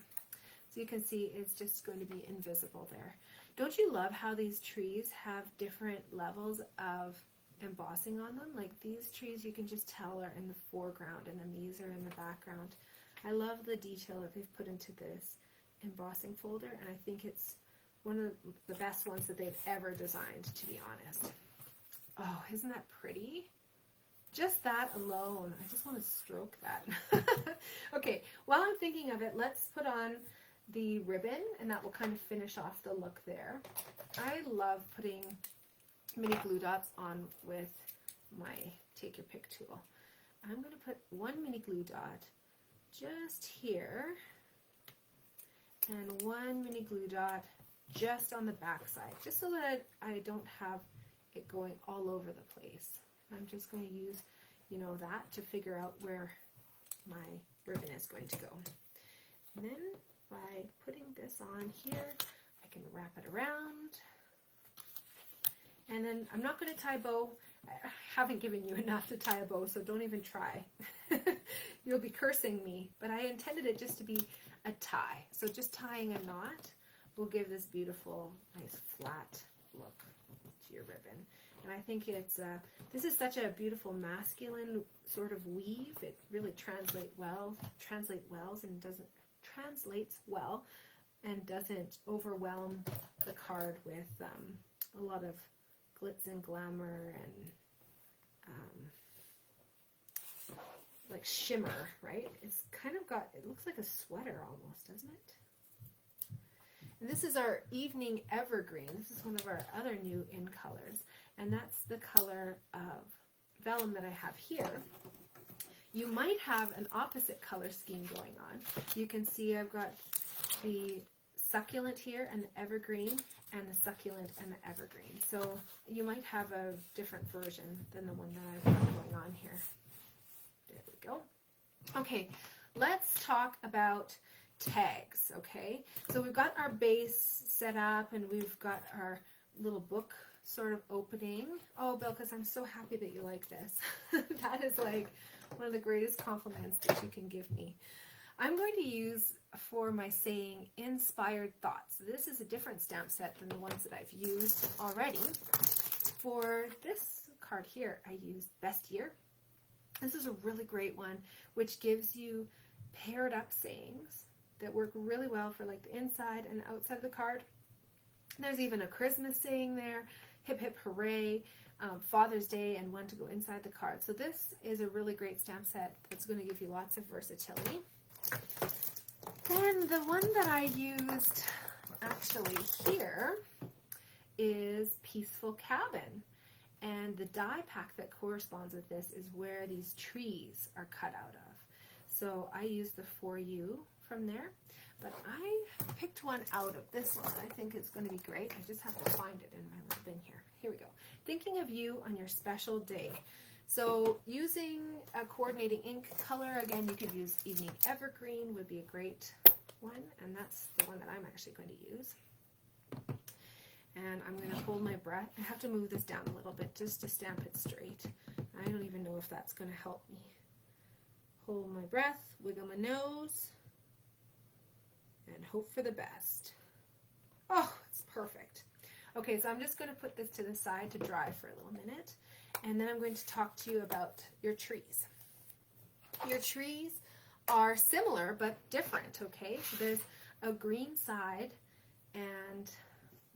Speaker 1: So you can see it's just going to be invisible there. Don't you love how these trees have different levels of embossing on them? Like these trees, you can just tell are in the foreground, and then these are in the background. I love the detail that they've put into this embossing folder, and I think it's one of the best ones that they've ever designed, to be honest. Oh, isn't that pretty? Just that alone, I just want to stroke that. Okay, while I'm thinking of it, let's put on the ribbon, and that will kind of finish off the look there. I love putting mini glue dots on with my take your pick tool. I'm going to put one mini glue dot just here and one mini glue dot just on the back side, just so that I don't have it going all over the place. I'm just going to use, you know, that to figure out where my ribbon is going to go. And then by putting this on here, I can wrap it around. And then I'm not going to tie a bow. I haven't given you enough to tie a bow, so don't even try. You'll be cursing me, but I intended it just to be a tie. So just tying a knot will give this beautiful, nice flat look to your ribbon. And I think it's, this is such a beautiful masculine sort of weave. It really translates well and doesn't overwhelm the card with a lot of glitz and glamour and like shimmer, right? It's kind of got, it looks like a sweater almost, doesn't it? And this is our Evening Evergreen. This is one of our other new in colors, and that's the color of vellum that I have here. You might have an opposite color scheme going on. You can see I've got the succulent here and the evergreen, and the succulent and the evergreen. So you might have a different version than the one that I've got going on here. There we go. Okay, let's talk about tags, okay? So we've got our base set up and we've got our little book sort of opening. Oh, Bilkis, I'm so happy that you like this. That is like one of the greatest compliments that you can give me. I'm going to use for my saying inspired thoughts. This is a different stamp set than the ones that I've used already. For this card here, I used Best Year. This is a really great one, which gives you paired up sayings that work really well for like the inside and outside of the card. There's even a Christmas saying there, hip hip hooray, Father's Day, and one to go inside the card. So this is a really great stamp set that's going to give you lots of versatility. Then the one that I used actually here is Peaceful Cabin. And the die pack that corresponds with this is where these trees are cut out of. So I used the For You from there, but I picked one out of this one. I think it's going to be great. I just have to find it in my little bin here. Here we go. Thinking of you on your special day. So using a coordinating ink color, again, you could use Evening Evergreen would be a great one, and that's the one that I'm actually going to use. And I'm going to hold my breath. I have to move this down a little bit just to stamp it straight. I don't even know if that's going to help me. Hold my breath, wiggle my nose, and hope for the best. Oh, it's perfect. Okay, so I'm just going to put this to the side to dry for a little minute, and then I'm going to talk to you about your trees. Your trees are similar but different, okay? So there's a green side, and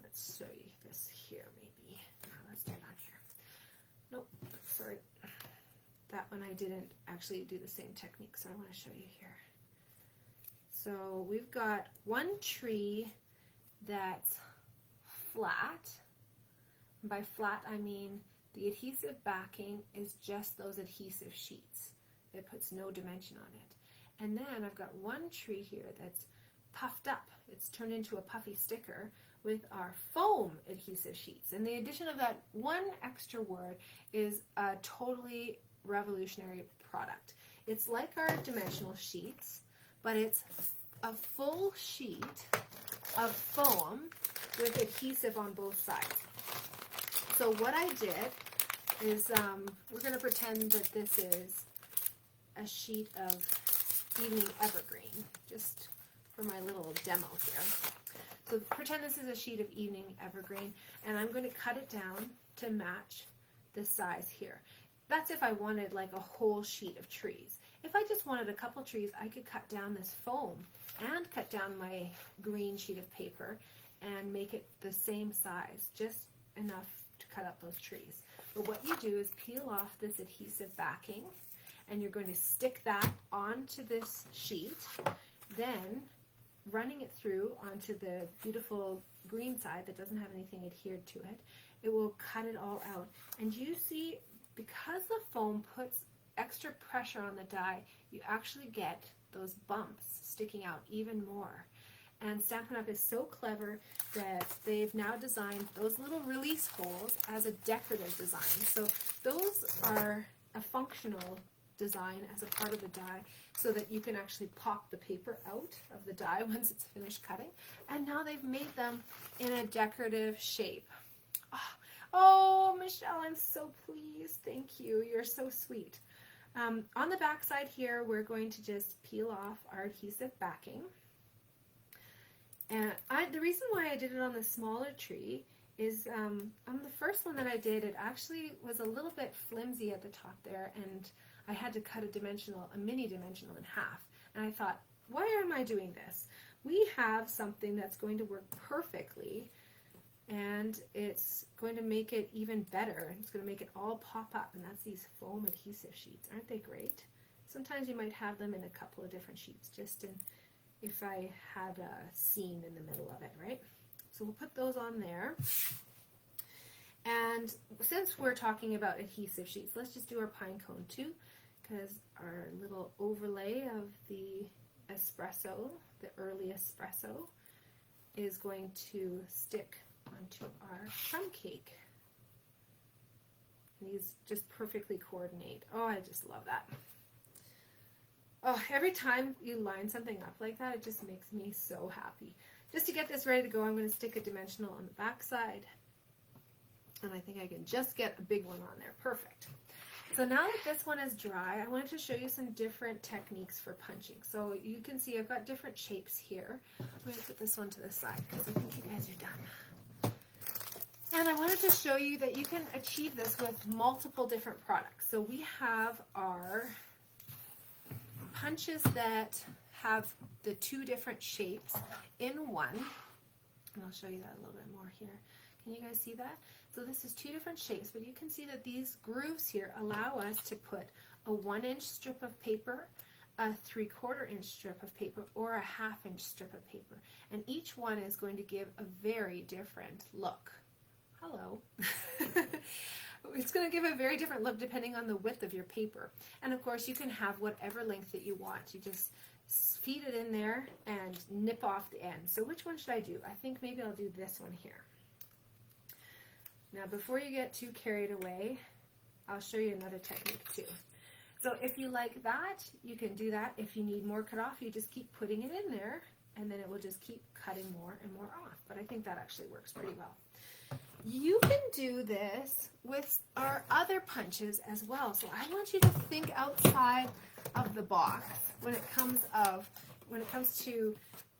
Speaker 1: let's show you this here maybe. Let's do it on here. Nope, sorry. That one I didn't actually do the same technique, so I want to show you here. So we've got one tree that's flat. By flat, I mean the adhesive backing is just those adhesive sheets. It puts no dimension on it. And then I've got one tree here that's puffed up. It's turned into a puffy sticker with our foam adhesive sheets. And the addition of that one extra word is a totally revolutionary product. It's like our dimensional sheets, but it's a full sheet of foam with adhesive on both sides. So what I did is, we're going to pretend that this is a sheet of Evening Evergreen, just for my little demo here. So pretend this is a sheet of Evening Evergreen, and I'm going to cut it down to match the size here. That's if I wanted like a whole sheet of trees. If I just wanted a couple trees, I could cut down this foam and cut down my green sheet of paper and make it the same size, just enough to cut up those trees. But what you do is peel off this adhesive backing, and you're going to stick that onto this sheet, then running it through onto the beautiful green side that doesn't have anything adhered to it. It will cut it all out. And you see, because the foam puts extra pressure on the die, you actually get those bumps sticking out even more. And Stampin' Up! Is so clever that they've now designed those little release holes as a decorative design. So those are a functional design as a part of the die so that you can actually pop the paper out of the die once it's finished cutting. And now they've made them in a decorative shape. Oh, Michelle, I'm so pleased. Thank you. You're so sweet. On the back side here, we're going to just peel off our adhesive backing. And the reason why I did it on the smaller tree is on the first one that I did, it actually was a little bit flimsy at the top there, and I had to cut a mini dimensional in half. And I thought, why am I doing this? We have something that's going to work perfectly, and it's going to make it even better. It's going to make it all pop up, and that's these foam adhesive sheets. Aren't they great? Sometimes you might have them in a couple of different sheets, just in if I had a seam in the middle of it, right? So we'll put those on there. And since we're talking about adhesive sheets, let's just do our pine cone too, because our little overlay of the espresso, the early espresso, is going to stick onto our crumb cake. And these just perfectly coordinate. Oh, I just love that. Oh, every time you line something up like that, it just makes me so happy. Just to get this ready to go, I'm going to stick a dimensional on the back side. And I think I can just get a big one on there. Perfect. So now that this one is dry, I wanted to show you some different techniques for punching. So you can see I've got different shapes here. I'm going to put this one to the side because I think you guys are done. And I wanted to show you that you can achieve this with multiple different products. So we have our punches that have the two different shapes in one, and I'll show you that a little bit more here. Can you guys see that? So this is two different shapes, but you can see that these grooves here allow us to put a 1-inch strip of paper, a 3/4 inch strip of paper, or a 1/2 inch strip of paper, and each one is going to give a very different look. Hello. It's going to give a very different look depending on the width of your paper. And of course you can have whatever length that you want. You just feed it in there and nip off the end. So which one should I do? I think maybe I'll do this one here. Now before you get too carried away, I'll show you another technique too. So if you like that, you can do that. If you need more cut off, you just keep putting it in there, and then it will just keep cutting more and more off. But I think that actually works pretty well. You can do this with our other punches as well. So I want you to think outside of the box when it comes to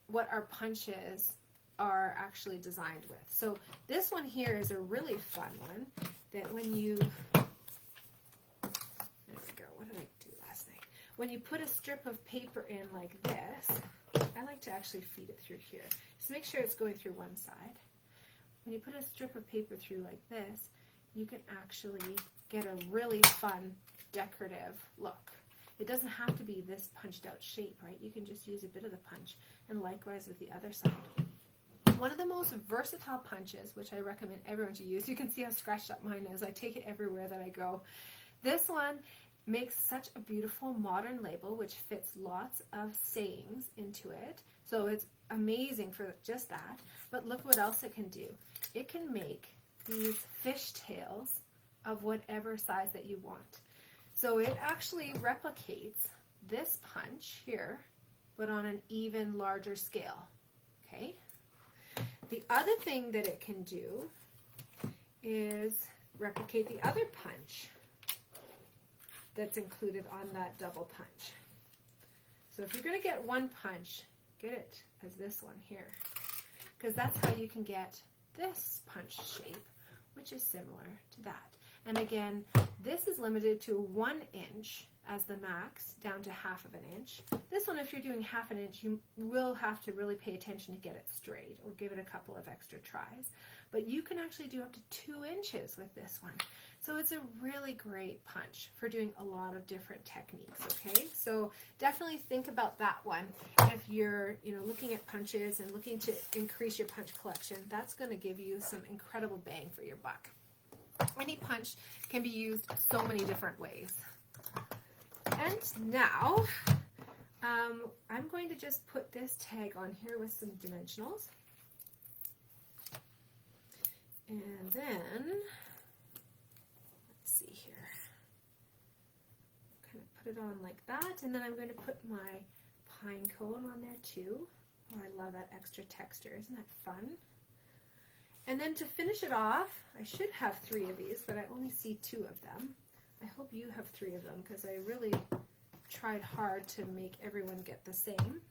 Speaker 1: what our punches are actually designed with. So this one here is a really fun one that when you, there we go, what did I do last night? When you put a strip of paper in like this, I like to actually feed it through here. Just make sure it's going through one side. When you put a strip of paper through like this, you can actually get a really fun decorative look. It doesn't have to be this punched out shape, right? You can just use a bit of the punch, and likewise with the other side. One of the most versatile punches, which I recommend everyone to use, you can see how scratched up mine is. I take it everywhere that I go. This one makes such a beautiful modern label, which fits lots of sayings into it. So it's amazing for just that. But look what else it can do. It can make these fish tails of whatever size that you want. So it actually replicates this punch here, but on an even larger scale. Okay. The other thing that it can do is replicate the other punch that's included on that double punch. So if you're going to get one punch, get it as this one here, because that's how you can get this punch shape, which is similar to that. And again, this is limited to 1 inch as the max, down to 1/2 inch. This one, if you're doing 1/2 inch, you will have to really pay attention to get it straight or give it a couple of extra tries. But you can actually do up to 2 inches with this one. So it's a really great punch for doing a lot of different techniques, okay? So definitely think about that one. If you're, looking at punches and looking to increase your punch collection, that's going to give you some incredible bang for your buck. Any punch can be used so many different ways. And now, I'm going to just put this tag on here with some dimensionals. And then, let's see here. Kind of put it on like that, and then I'm going to put my pine cone on there too. Oh, I love that extra texture. Isn't that fun? And then to finish it off, I should have 3 of these, but I only see 2 of them. I hope you have 3 of them, because I really tried hard to make everyone get the same.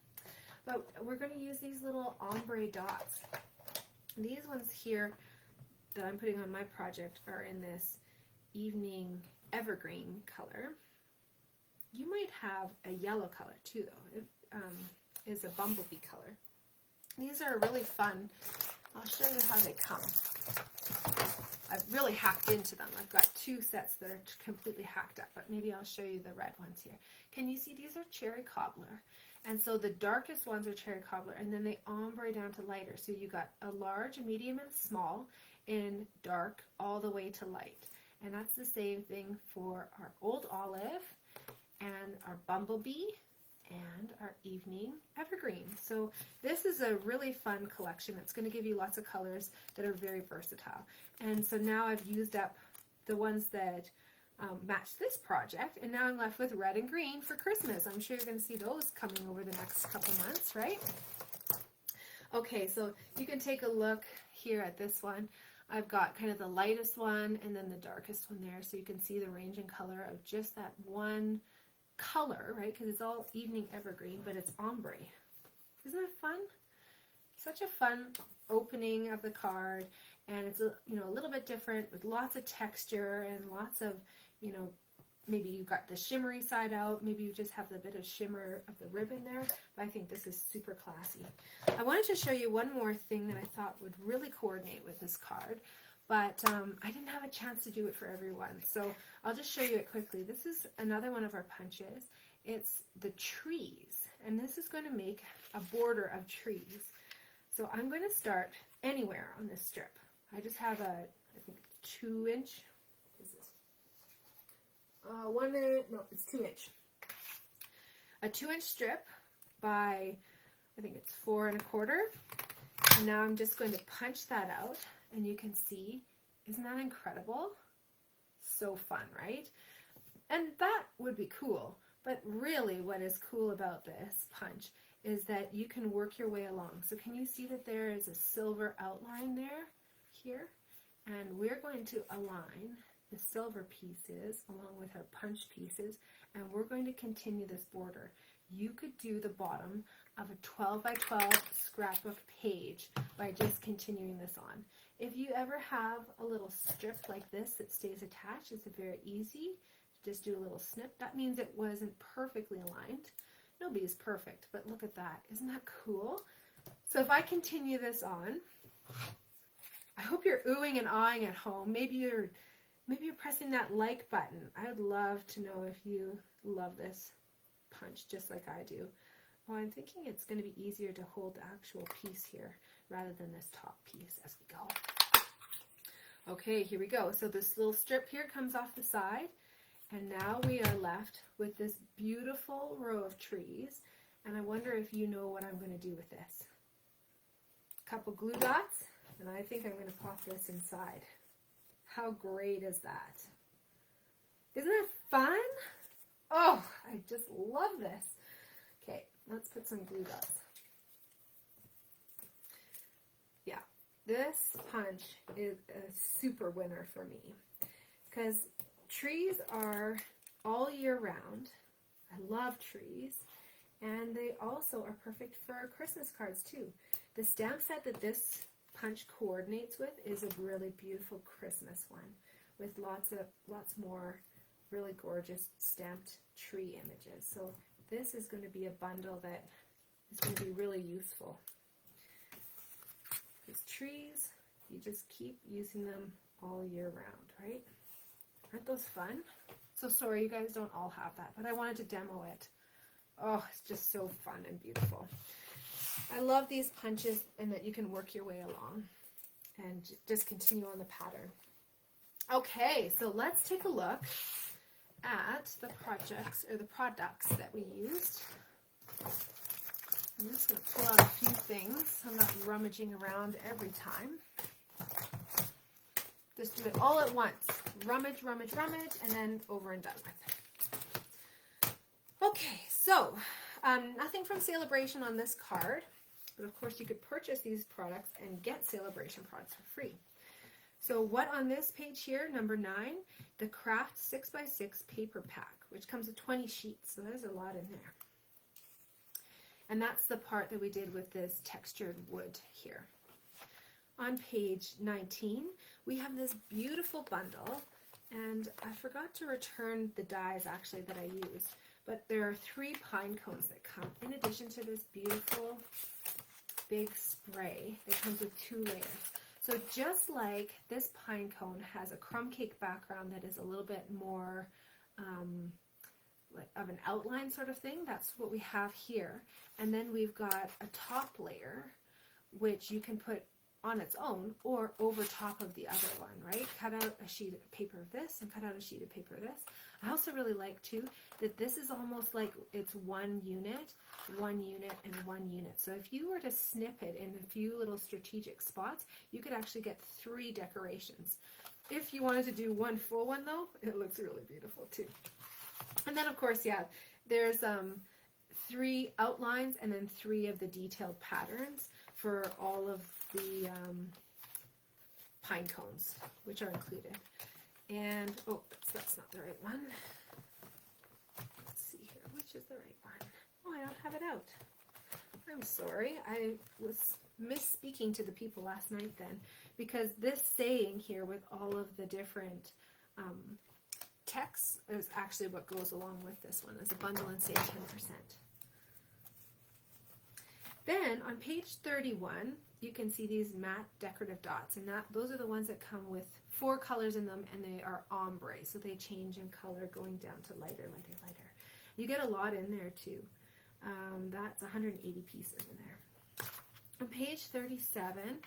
Speaker 1: But we're going to use these little ombre dots. These ones here that I'm putting on my project are in this evening evergreen color. You might have a yellow color too, though. It is a bumblebee color. These are really fun. I'll show you how they come. I've really hacked into them. I've got 2 sets that are completely hacked up, but maybe I'll show you the red ones here. Can you see these are cherry cobbler? And so the darkest ones are cherry cobbler, and then they ombre down to lighter. So you got a large, a medium, and small in dark all the way to light. And that's the same thing for our old olive and our bumblebee and our evening evergreen. So this is a really fun collection. It's going to give you lots of colors that are very versatile. And so now I've used up the ones that match this project, and now I'm left with red and green for Christmas. I'm sure you're going to see those coming over the next couple months, right? Okay, so you can take a look here at this one. I've got kind of the lightest one and then the darkest one there, so you can see the range in color of just that one color, right? Because it's all evening evergreen, but it's ombre. Isn't that fun? Such a fun opening of the card, and it's a little bit different with lots of texture and lots of, maybe you've got the shimmery side out, maybe you just have the bit of shimmer of the ribbon there, but I think this is super classy. I wanted to show you one more thing that I thought would really coordinate with this card, but I didn't have a chance to do it for everyone, so I'll just show you it quickly. This is another one of our punches. It's the trees, and this is going to make a border of trees. So I'm going to start anywhere on this strip. I just have a, I think, 2-inch, is this? 1 inch, no, it's 2-inch. A 2-inch strip by, I think it's 4 1/4. And now I'm just going to punch that out, and you can see, isn't that incredible? So fun, right? And that would be cool, but really what is cool about this punch is that you can work your way along. So can you see that there is a silver outline there, here? And we're going to align the silver pieces along with our punch pieces, and we're going to continue this border. You could do the bottom of a 12 by 12 scrapbook page by just continuing this on. If you ever have a little strip like this that stays attached, it's very easy. Just do a little snip. That means it wasn't perfectly aligned. Nobody's perfect, but look at that. Isn't that cool? So if I continue this on, I hope you're oohing and ahhing at home. Maybe you're pressing that like button. I'd love to know if you love this punch just like I do. Well, I'm thinking it's going to be easier to hold the actual piece here rather than this top piece as we go. Okay, here we go. So this little strip here comes off the side. And now we are left with this beautiful row of trees, and I wonder if you know what I'm going to do with this. A couple glue dots, and I think I'm going to pop this inside. How great is that? Isn't that fun? Oh, I just love this. Okay, let's put some glue dots. Yeah, this punch is a super winner for me because trees are all year round. I love trees, and they also are perfect for our Christmas cards too. The stamp set that this punch coordinates with is a really beautiful Christmas one with lots more really gorgeous stamped tree images. So this is going to be a bundle that is going to be really useful. Because trees, you just keep using them all year round, right? Aren't those fun? So sorry you guys don't all have that, but I wanted to demo it. Oh, it's just so fun and beautiful. I love these punches and that you can work your way along and just continue on the pattern. Okay, so let's take a look at the projects or the products that we used. I'm just going to pull out a few things. I'm not rummaging around every time. Just do it all at once. Rummage, rummage, rummage, and then over and done with. Okay, so nothing from Sale-A-Bration on this card, but of course you could purchase these products and get Sale-A-Bration products for free. So what on this page here, number 9, the Craft 6x6 paper pack, which comes with 20 sheets, so there's a lot in there. And that's the part that we did with this textured wood here. on page 19, we have this beautiful bundle, and I forgot to return the dies actually that I used, but there are 3 pine cones that come in addition to this beautiful big spray that comes with 2 layers. So just like this pine cone has a crumb cake background that is a little bit more like of an outline sort of thing, that's what we have here. And then we've got a top layer, which you can put on its own or over top of the other one, right? Cut out a sheet of paper of this and cut out a sheet of paper of this. I also really like too that this is almost like it's 1 unit, 1 unit, and 1 unit. So if you were to snip it in a few little strategic spots, you could actually get 3 decorations. If you wanted to do 1 full one though, it looks really beautiful too. And then of course, yeah, there's 3 outlines and then 3 of the detailed patterns for all of the pine cones, which are included. And, oh, that's not the right one. Let's see here, which is the right one? Oh, I don't have it out. I'm sorry, I was misspeaking to the people last night then, because this saying here with all of the different texts is actually what goes along with this one as a bundle and save 10%. Then on page 31, you can see these matte decorative dots, and those are the ones that come with 4 colors in them, and they are ombre, so they change in color going down to lighter, lighter, lighter. You get a lot in there too. That's 180 pieces in there. On page 37,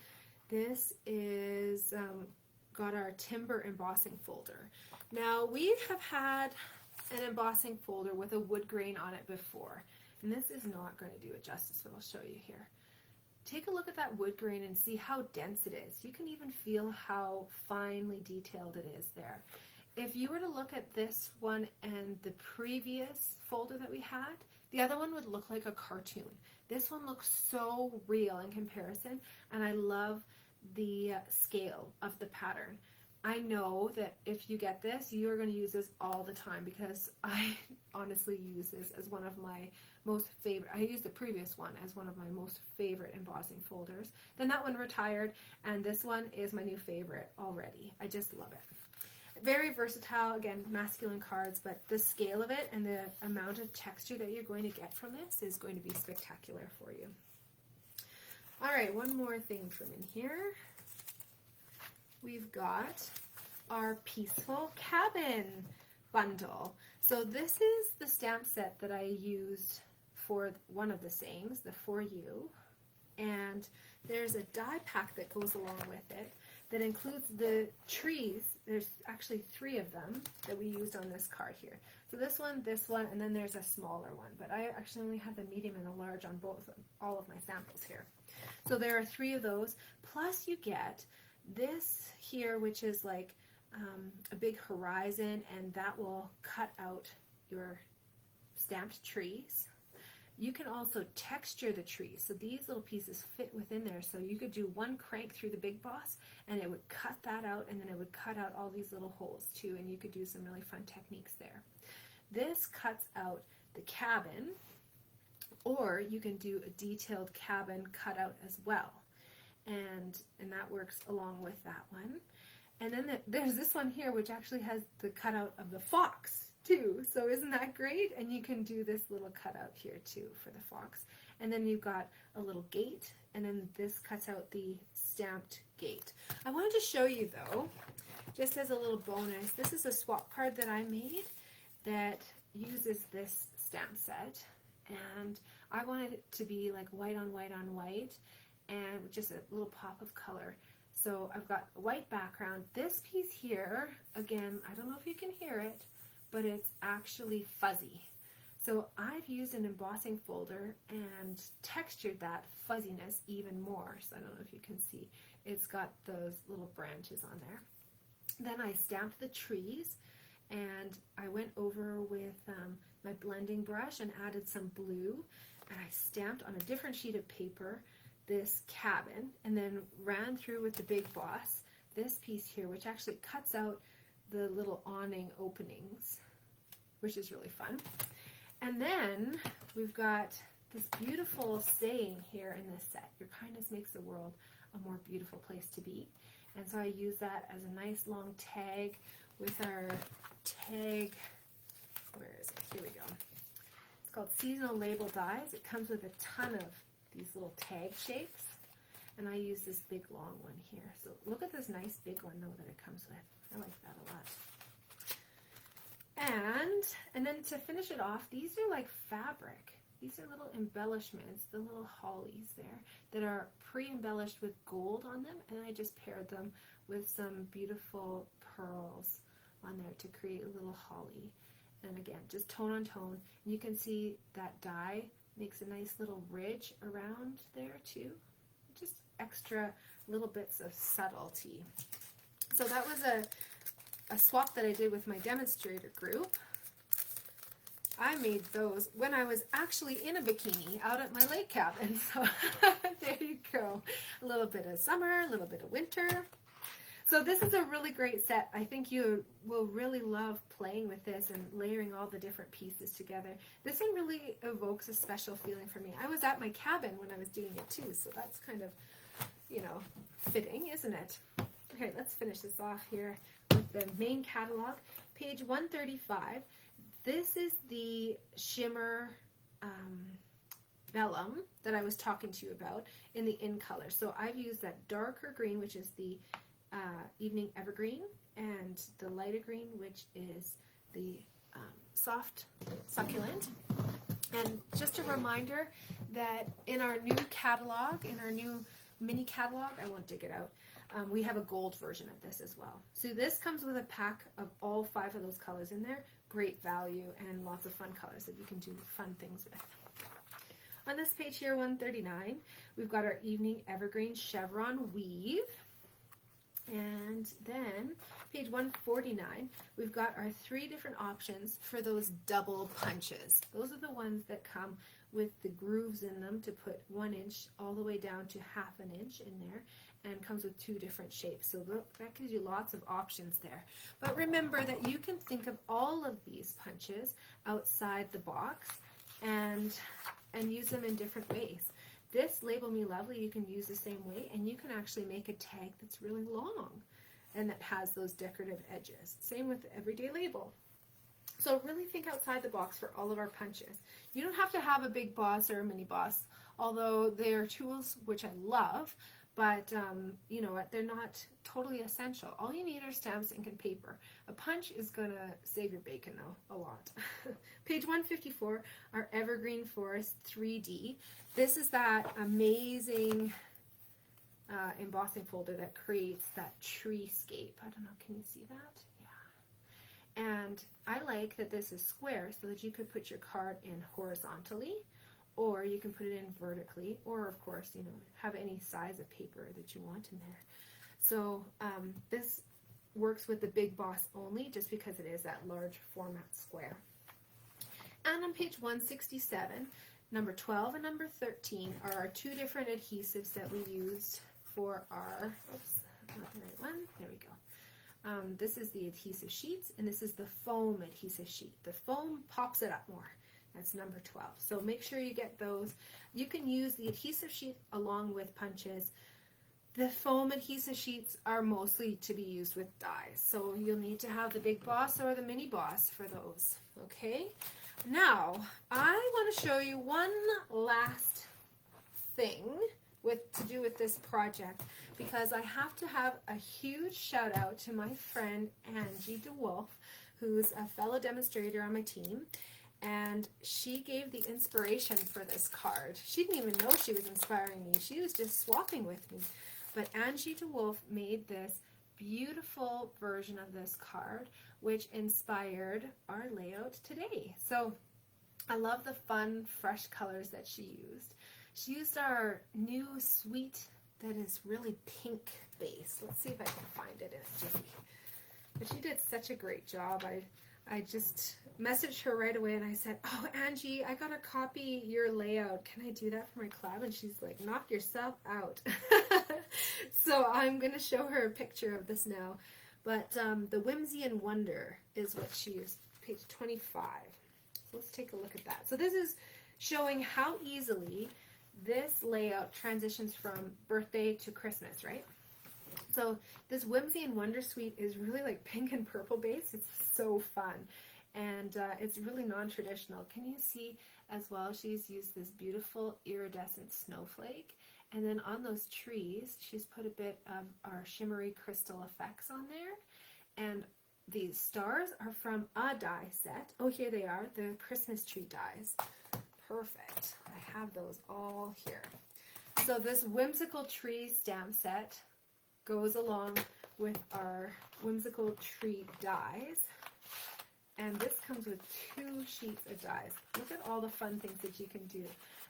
Speaker 1: this is got our timber embossing folder. Now we have had an embossing folder with a wood grain on it before, and this is not going to do it justice, but I'll show you here. Take a look at that wood grain and see how dense it is. You can even feel how finely detailed it is there. If you were to look at this one and the previous folder that we had, the other one would look like a cartoon. This one looks so real in comparison, and I love the scale of the pattern. I know that if you get this, you are going to use this all the time, because I honestly use this as one of my most favorite. I used the previous one as one of my most favorite embossing folders. Then that one retired, and this one is my new favorite already. I just love it. Very versatile, again, masculine cards, but the scale of it and the amount of texture that you're going to get from this is going to be spectacular for you. All right, one more thing from in here. We've got our Peaceful Cabin bundle. So this is the stamp set that I used for one of the sayings, the For You, and there's a die pack that goes along with it that includes the trees. There's actually 3 of them that we used on this card here. So this one, and then there's a smaller one, but I actually only have the medium and the large on all of my samples here. So there are 3 of those, plus you get this here, which is like a big horizon, and that will cut out your stamped trees. You can also texture the trees, so these little pieces fit within there, so you could do 1 crank through the big boss and it would cut that out, and then it would cut out all these little holes too, and you could do some really fun techniques there. This cuts out the cabin, or you can do a detailed cabin cutout as well, and that works along with that one. And then there's this one here, which actually has the cutout of the fox too, so isn't that great? And you can do this little cutout here too for the fox. And then you've got a little gate, and then this cuts out the stamped gate. I wanted to show you though, just as a little bonus, this is a swap card that I made that uses this stamp set, and I wanted it to be like white on white on white, and just a little pop of color. So I've got a white background. This piece here, again, I don't know if you can hear it, but it's actually fuzzy. So I've used an embossing folder and textured that fuzziness even more. So I don't know if you can see. It's got those little branches on there. Then I stamped the trees, and I went over with my blending brush and added some blue, and I stamped on a different sheet of paper this cabin, and then ran through with the big boss this piece here, which actually cuts out the little awning openings, which is really fun. And then we've got this beautiful saying here in this set: your kindness makes the world a more beautiful place to be. And so I use that as a nice long tag with our tag, where is it? Here we go. It's called Seasonal Label Dies. It comes with a ton of these little tag shapes. And I use this big long one here. So look at this nice big one though that it comes with. I like that a lot. And then to finish it off, these are like fabric. These are little embellishments, the little hollies there that are pre-embellished with gold on them, and I just paired them with some beautiful pearls on there to create a little holly. And again, just tone on tone. You can see that die makes a nice little ridge around there too. Just extra little bits of subtlety. So that was a swap that I did with my demonstrator group. I made those when I was actually in a bikini out at my lake cabin. So there you go. A little bit of summer, a little bit of winter. So this is a really great set. I think you will really love playing with this and layering all the different pieces together. This one really evokes a special feeling for me. I was at my cabin when I was doing it too, so that's kind of, you know, fitting, isn't it? Okay, let's finish this off here with the main catalog. Page 135. This is the shimmer vellum that I was talking to you about in the in color. So I've used that darker green, which is the evening evergreen, and the lighter green, which is the soft succulent. And just a reminder that in our new catalog, in our new mini catalog, I won't dig it out, we have a gold version of this as well. So this comes with a pack of all 5 of those colors in there. Great value and lots of fun colors that you can do fun things with. On this page here, 139, we've got our evening evergreen chevron weave. And then page 149, we've got our 3 different options for those double punches. Those are the ones that come with the grooves in them to put 1 inch all the way down to ½ an inch in there, and comes with 2 different shapes. So that gives you lots of options there. But remember that you can think of all of these punches outside the box and use them in different ways. This Label Me Lovely you can use the same way, and you can actually make a tag that's really long and that has those decorative edges. Same with the Everyday Label. So really think outside the box for all of our punches. You don't have to have a big boss or a mini boss, although they are tools which I love, but you know what, they're not totally essential. All you need are stamps, ink, and paper. A punch is going to save your bacon though, a lot. Page 154, our Evergreen Forest 3D. This is that amazing embossing folder that creates that treescape. I don't know, can you see that? Yeah. And I like that this is square so that you could put your card in horizontally, or you can put it in vertically, or of course, you know, have any size of paper that you want in there. So this works with the Big Boss only, just because it is that large format square. And on page 167, number 12 and number 13 are our 2 different adhesives that we used for our, oops, not the right one, there we go. This is the adhesive sheets, and this is the foam adhesive sheet. The foam pops it up more. That's number 12. So make sure you get those. You can use the adhesive sheet along with punches. The foam adhesive sheets are mostly to be used with dies. So you'll need to have the Big Boss or the Mini Boss for those. Okay? Now, I want to show you one last thing to do with this project, because I have to have a huge shout out to my friend Angie DeWolf, who's a fellow demonstrator on my team. And she gave the inspiration for this card. She didn't even know she was inspiring me. She was just swapping with me. But Angie DeWolf made this beautiful version of this card, which inspired our layout today. So I love the fun, fresh colors that she used. She used our new suite that is really pink base. Let's see if I can find it in a jiffy. But she did such a great job. I just messaged her right away and I said, oh, Angie, I got to copy your layout. Can I do that for my collab? And she's like, knock yourself out. So I'm going to show her a picture of this now. But the Whimsy and Wonder is what she used, page 25. So let's take a look at that. So this is showing how easily this layout transitions from birthday to Christmas, right? So this Whimsy and Wondersuite is really like pink and purple base. It's so fun. And it's really non-traditional. Can you see as well, she's used this beautiful iridescent snowflake. And then on those trees, she's put a bit of our shimmery crystal effects on there. And these stars are from a die set. Oh, here they are, the Christmas tree dies. Perfect. I have those all here. So this whimsical tree stamp set goes along with our whimsical tree dies. And this comes with 2 sheets of dies. Look at all the fun things that you can do.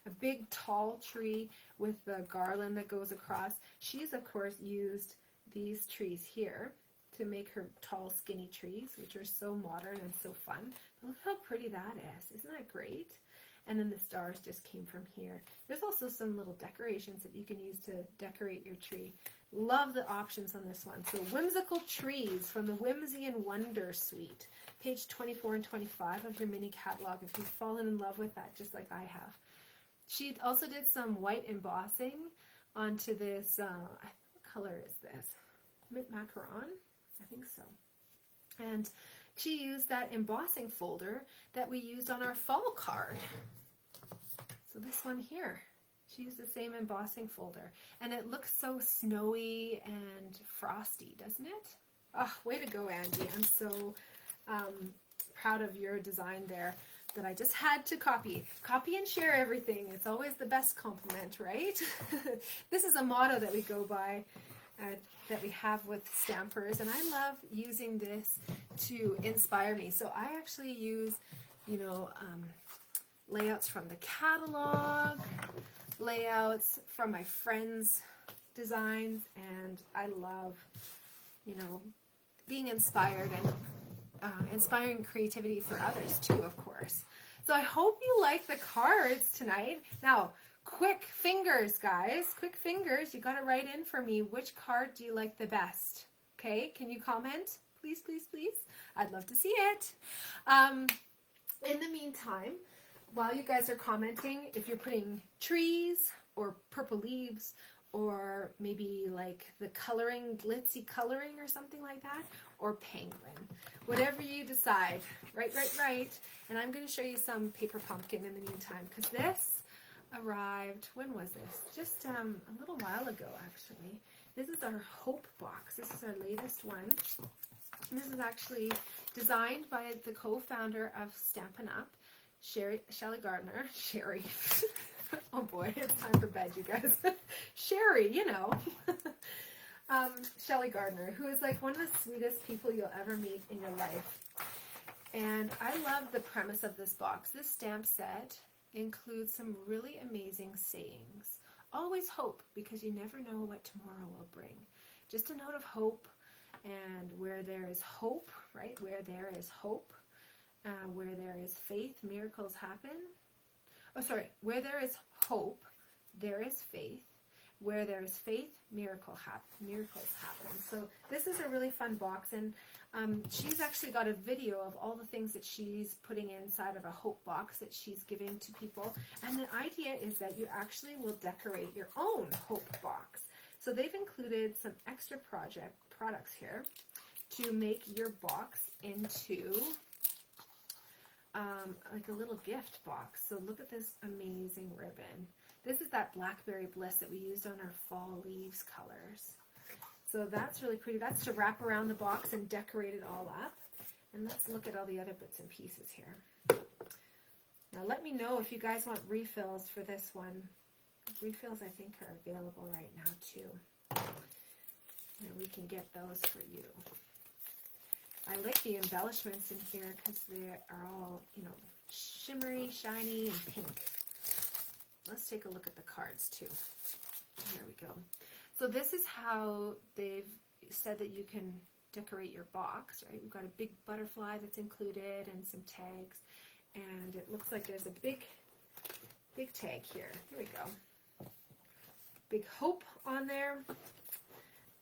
Speaker 1: A big tall tree with the garland that goes across. She's of course used these trees here to make her tall skinny trees, which are so modern and so fun. But look how pretty that is. Isn't that great? And then the stars just came from here. There's also some little decorations that you can use to decorate your tree. Love the options on this one. So Whimsical Trees from the Whimsy and Wondersuite. Page 24 and 25 of your mini catalog if you've fallen in love with that, just like I have. She also did some white embossing onto this, what color is this? Mint Macaron? I think so. And she used that embossing folder that we used on our fall card. So this one here, she used the same embossing folder. And it looks so snowy and frosty, doesn't it? Oh, way to go, Andy. I'm so proud of your design there that I just had to copy. Copy and share everything. It's always the best compliment, right? This is a motto that we go by, that we have with stampers, and I love using this to inspire me. So I actually use, you know, layouts from the catalog, layouts from my friends' designs, and I love, you know, being inspired and inspiring creativity for others too, of course. So I hope you like the cards tonight. Now, quick fingers, guys. Quick fingers. You got to write in for me. Which card do you like the best? Okay, can you comment? Please, please, please. I'd love to see it. In the meantime, while you guys are commenting, if you're putting trees or purple leaves or maybe like the coloring, glitzy coloring or something like that, or penguin, whatever you decide, right. And I'm going to show you some paper pumpkin in the meantime, because this arrived, when was this? Just a little while ago, actually. This is our Hope box. This is our latest one. And this is actually designed by the co-founder of Stampin' Up, Shelly Gardner. Sherry. Oh boy, it's time for bed, you guys. Sherry, you know. Shelly Gardner, who is like one of the sweetest people you'll ever meet in your life. And I love the premise of this box. This stamp set includes some really amazing sayings. Always hope, because you never know what tomorrow will bring. Just a note of hope, and where there is hope, right? Where there is hope, where there is faith, miracles happen. Oh, sorry. Where there is hope, there is faith. Where there is faith, miracles happen. So this is a really fun box, and she's actually got a video of all the things that she's putting inside of a hope box that she's giving to people. And the idea is that you actually will decorate your own hope box. So they've included some extra products here to make your box into like a little gift box. So look at this amazing ribbon. This is that Blackberry Bliss that we used on our fall leaves colors. So that's really pretty. That's to wrap around the box and decorate it all up. And let's look at all the other bits and pieces here. Now let me know if you guys want refills for this one. Refills, I think, are available right now too. And we can get those for you. I like the embellishments in here because they are all, you know, shimmery, shiny, and pink. Let's take a look at the cards too. There we go. So this is how they've said that you can decorate your box, right? We've got a big butterfly that's included and some tags. And it looks like there's a big tag here. Here we go. Big hope on there.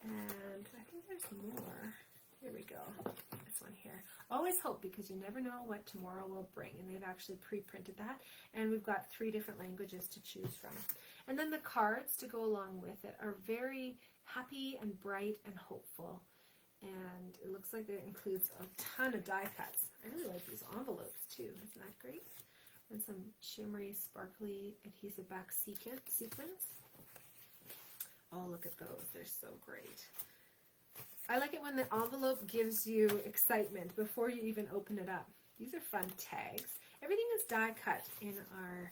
Speaker 1: And I think there's more. Here we go. This one here. always hope, because you never know what tomorrow will bring. And they've actually pre-printed that. And we've got 3 different languages to choose from. And then the cards to go along with it are very happy and bright and hopeful. And it looks like it includes a ton of die cuts. I really like these envelopes too. Isn't that great? And some shimmery, sparkly adhesive back sequins. Oh, look at those. They're so great. I like it when the envelope gives you excitement before you even open it up. These are fun tags. Everything is die cut in our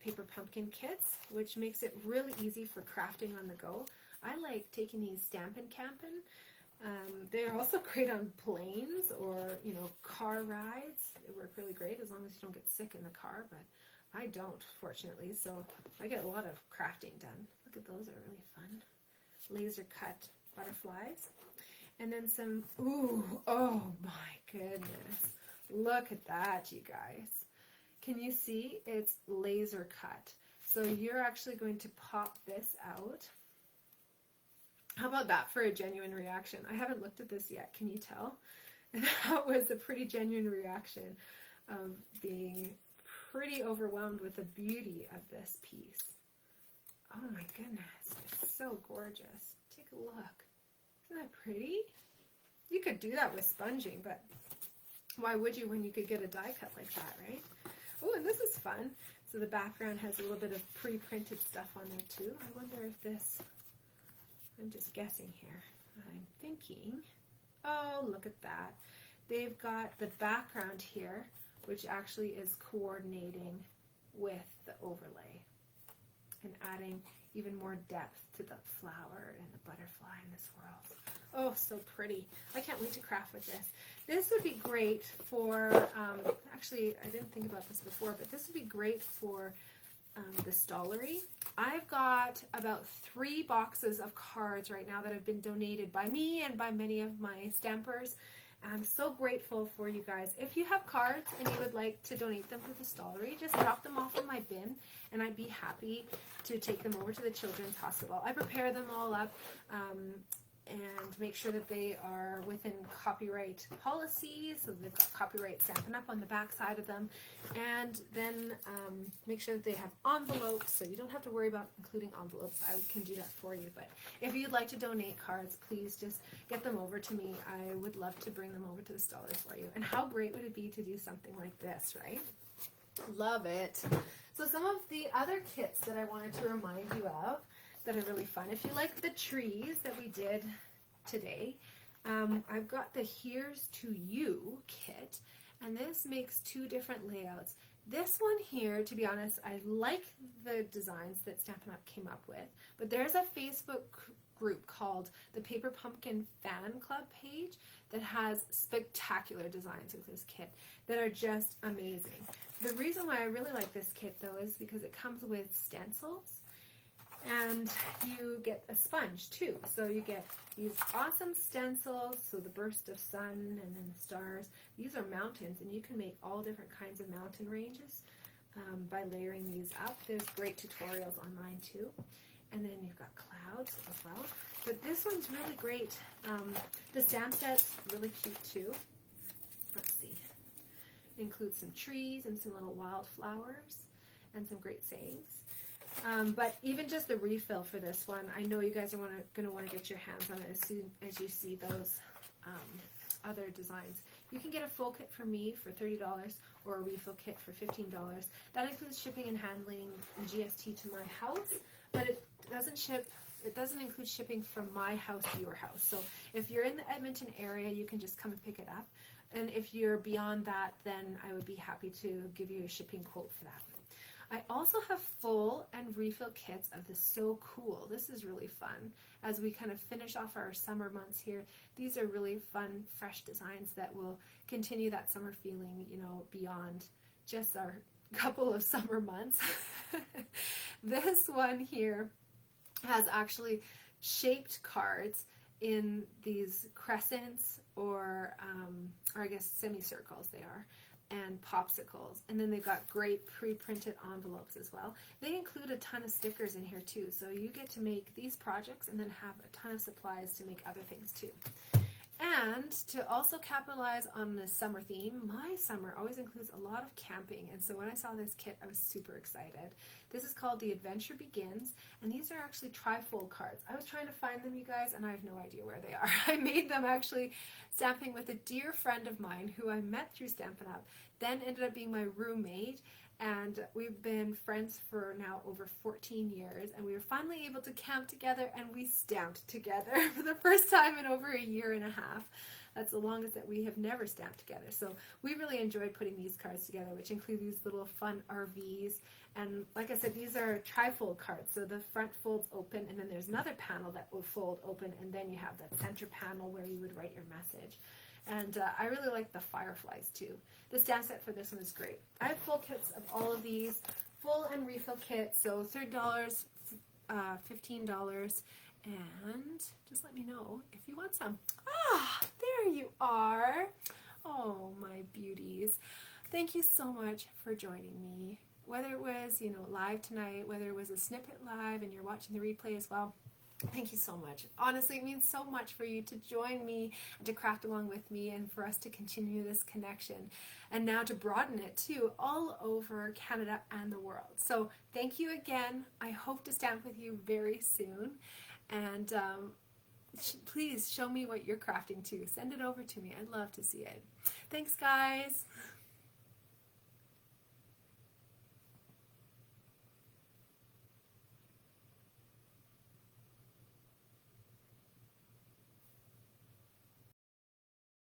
Speaker 1: paper pumpkin kits, which makes it really easy for crafting on the go. I like taking these Stampin' Campin'. They're also great on planes or, you know, car rides. They work really great as long as you don't get sick in the car, but I don't, fortunately, so I get a lot of crafting done. Look at those, are really fun. Laser cut butterflies. And then some, ooh, oh my goodness. Look at that, you guys. Can you see? It's laser cut. So you're actually going to pop this out. How about that for a genuine reaction? I haven't looked at this yet. Can you tell? That was a pretty genuine reaction of being pretty overwhelmed with the beauty of this piece. Oh my goodness. It's so gorgeous. Take a look. Isn't that pretty? You could do that with sponging, but why would you when you could get a die cut like that, right? Oh, and this is fun. So the background has a little bit of pre-printed stuff on there too. I wonder if this... I'm just guessing here. I'm thinking, oh, look at that. They've got the background here, which actually is coordinating with the overlay and adding even more depth to the flower and the butterfly in this world. Oh, so pretty. I can't wait to craft with this. This would be great for, actually, I didn't think about this before, but this would be great for the Stollery. I've got about 3 boxes of cards right now that have been donated by me and by many of my stampers. I'm so grateful for you guys. If you have cards and you would like to donate them to the Stollery, just drop them off in my bin and I'd be happy to take them over to the Children's Hospital. I prepare them all up and make sure that they are within copyright policies, so they've got copyright Stampin' Up! On the back side of them, and then make sure that they have envelopes, so you don't have to worry about including envelopes. I can do that for you, but if you'd like to donate cards, please just get them over to me. I would love to bring them over to the Stollery for you. And how great would it be to do something like this, right? Love it. So some of the other kits that I wanted to remind you of that are really fun. If you like the trees that we did today, I've got the Here's to You kit, and this makes 2 different layouts. This one here, to be honest, I like the designs that Stampin' Up! Came up with, but there's a Facebook group called the Paper Pumpkin Fan Club page that has spectacular designs with this kit that are just amazing. The reason why I really like this kit though is because it comes with stencils, and you get a sponge too. So you get these awesome stencils, so the burst of sun and then the stars. These are mountains, and you can make all different kinds of mountain ranges by layering these up. There's great tutorials online too. And then you've got clouds as well. But this one's really great. The stamp set's really cute too. Let's see. It includes some trees and some little wildflowers and some great sayings. But even just the refill for this one, I know you guys are going to want to get your hands on it as soon as you see those other designs. You can get a full kit from me for $30 or a refill kit for $15. That includes shipping and handling and GST to my house, but it doesn't include shipping from my house to your house. So if you're in the Edmonton area, you can just come and pick it up. And if you're beyond that, then I would be happy to give you a shipping quote for that. I also have full and refill kits of the So Cool. This is really fun. As we kind of finish off our summer months here, these are really fun, fresh designs that will continue that summer feeling, you know, beyond just our couple of summer months. This one here has actually shaped cards in these crescents or I guess semicircles they are, and popsicles, and then they've got great pre-printed envelopes as well. They include a ton of stickers in here too, so you get to make these projects and then have a ton of supplies to make other things too. And to also capitalize on the summer theme, my summer always includes a lot of camping. And so when I saw this kit, I was super excited. This is called The Adventure Begins, and these are actually trifold cards. I was trying to find them, you guys, and I have no idea where they are. I made them actually stamping with a dear friend of mine who I met through Stampin' Up, then ended up being my roommate, and we've been friends for now over 14 years, and we were finally able to camp together, and we stamped together for the first time in over a year and a half. That's the longest that we have never stamped together. So we really enjoyed putting these cards together, which include these little fun RVs. And like I said, these are trifold cards. So the front folds open, and then there's another panel that will fold open, and then you have that center panel where you would write your message. And I really like the fireflies too. The stamp set for this one is great. I have full kits of all of these, full and refill kits, so $30, $15, and just let me know if you want some. Ah, there you are. Oh, my beauties. Thank you so much for joining me. Whether it was, live tonight, whether it was a snippet live and you're watching the replay as well, thank you so much. Honestly, it means so much for you to join me and to craft along with me and for us to continue this connection and now to broaden it too all over Canada and the world. So thank you again. I hope to stamp with you very soon. And please show me what you're crafting too. Send it over to me. I'd love to see it. Thanks, guys.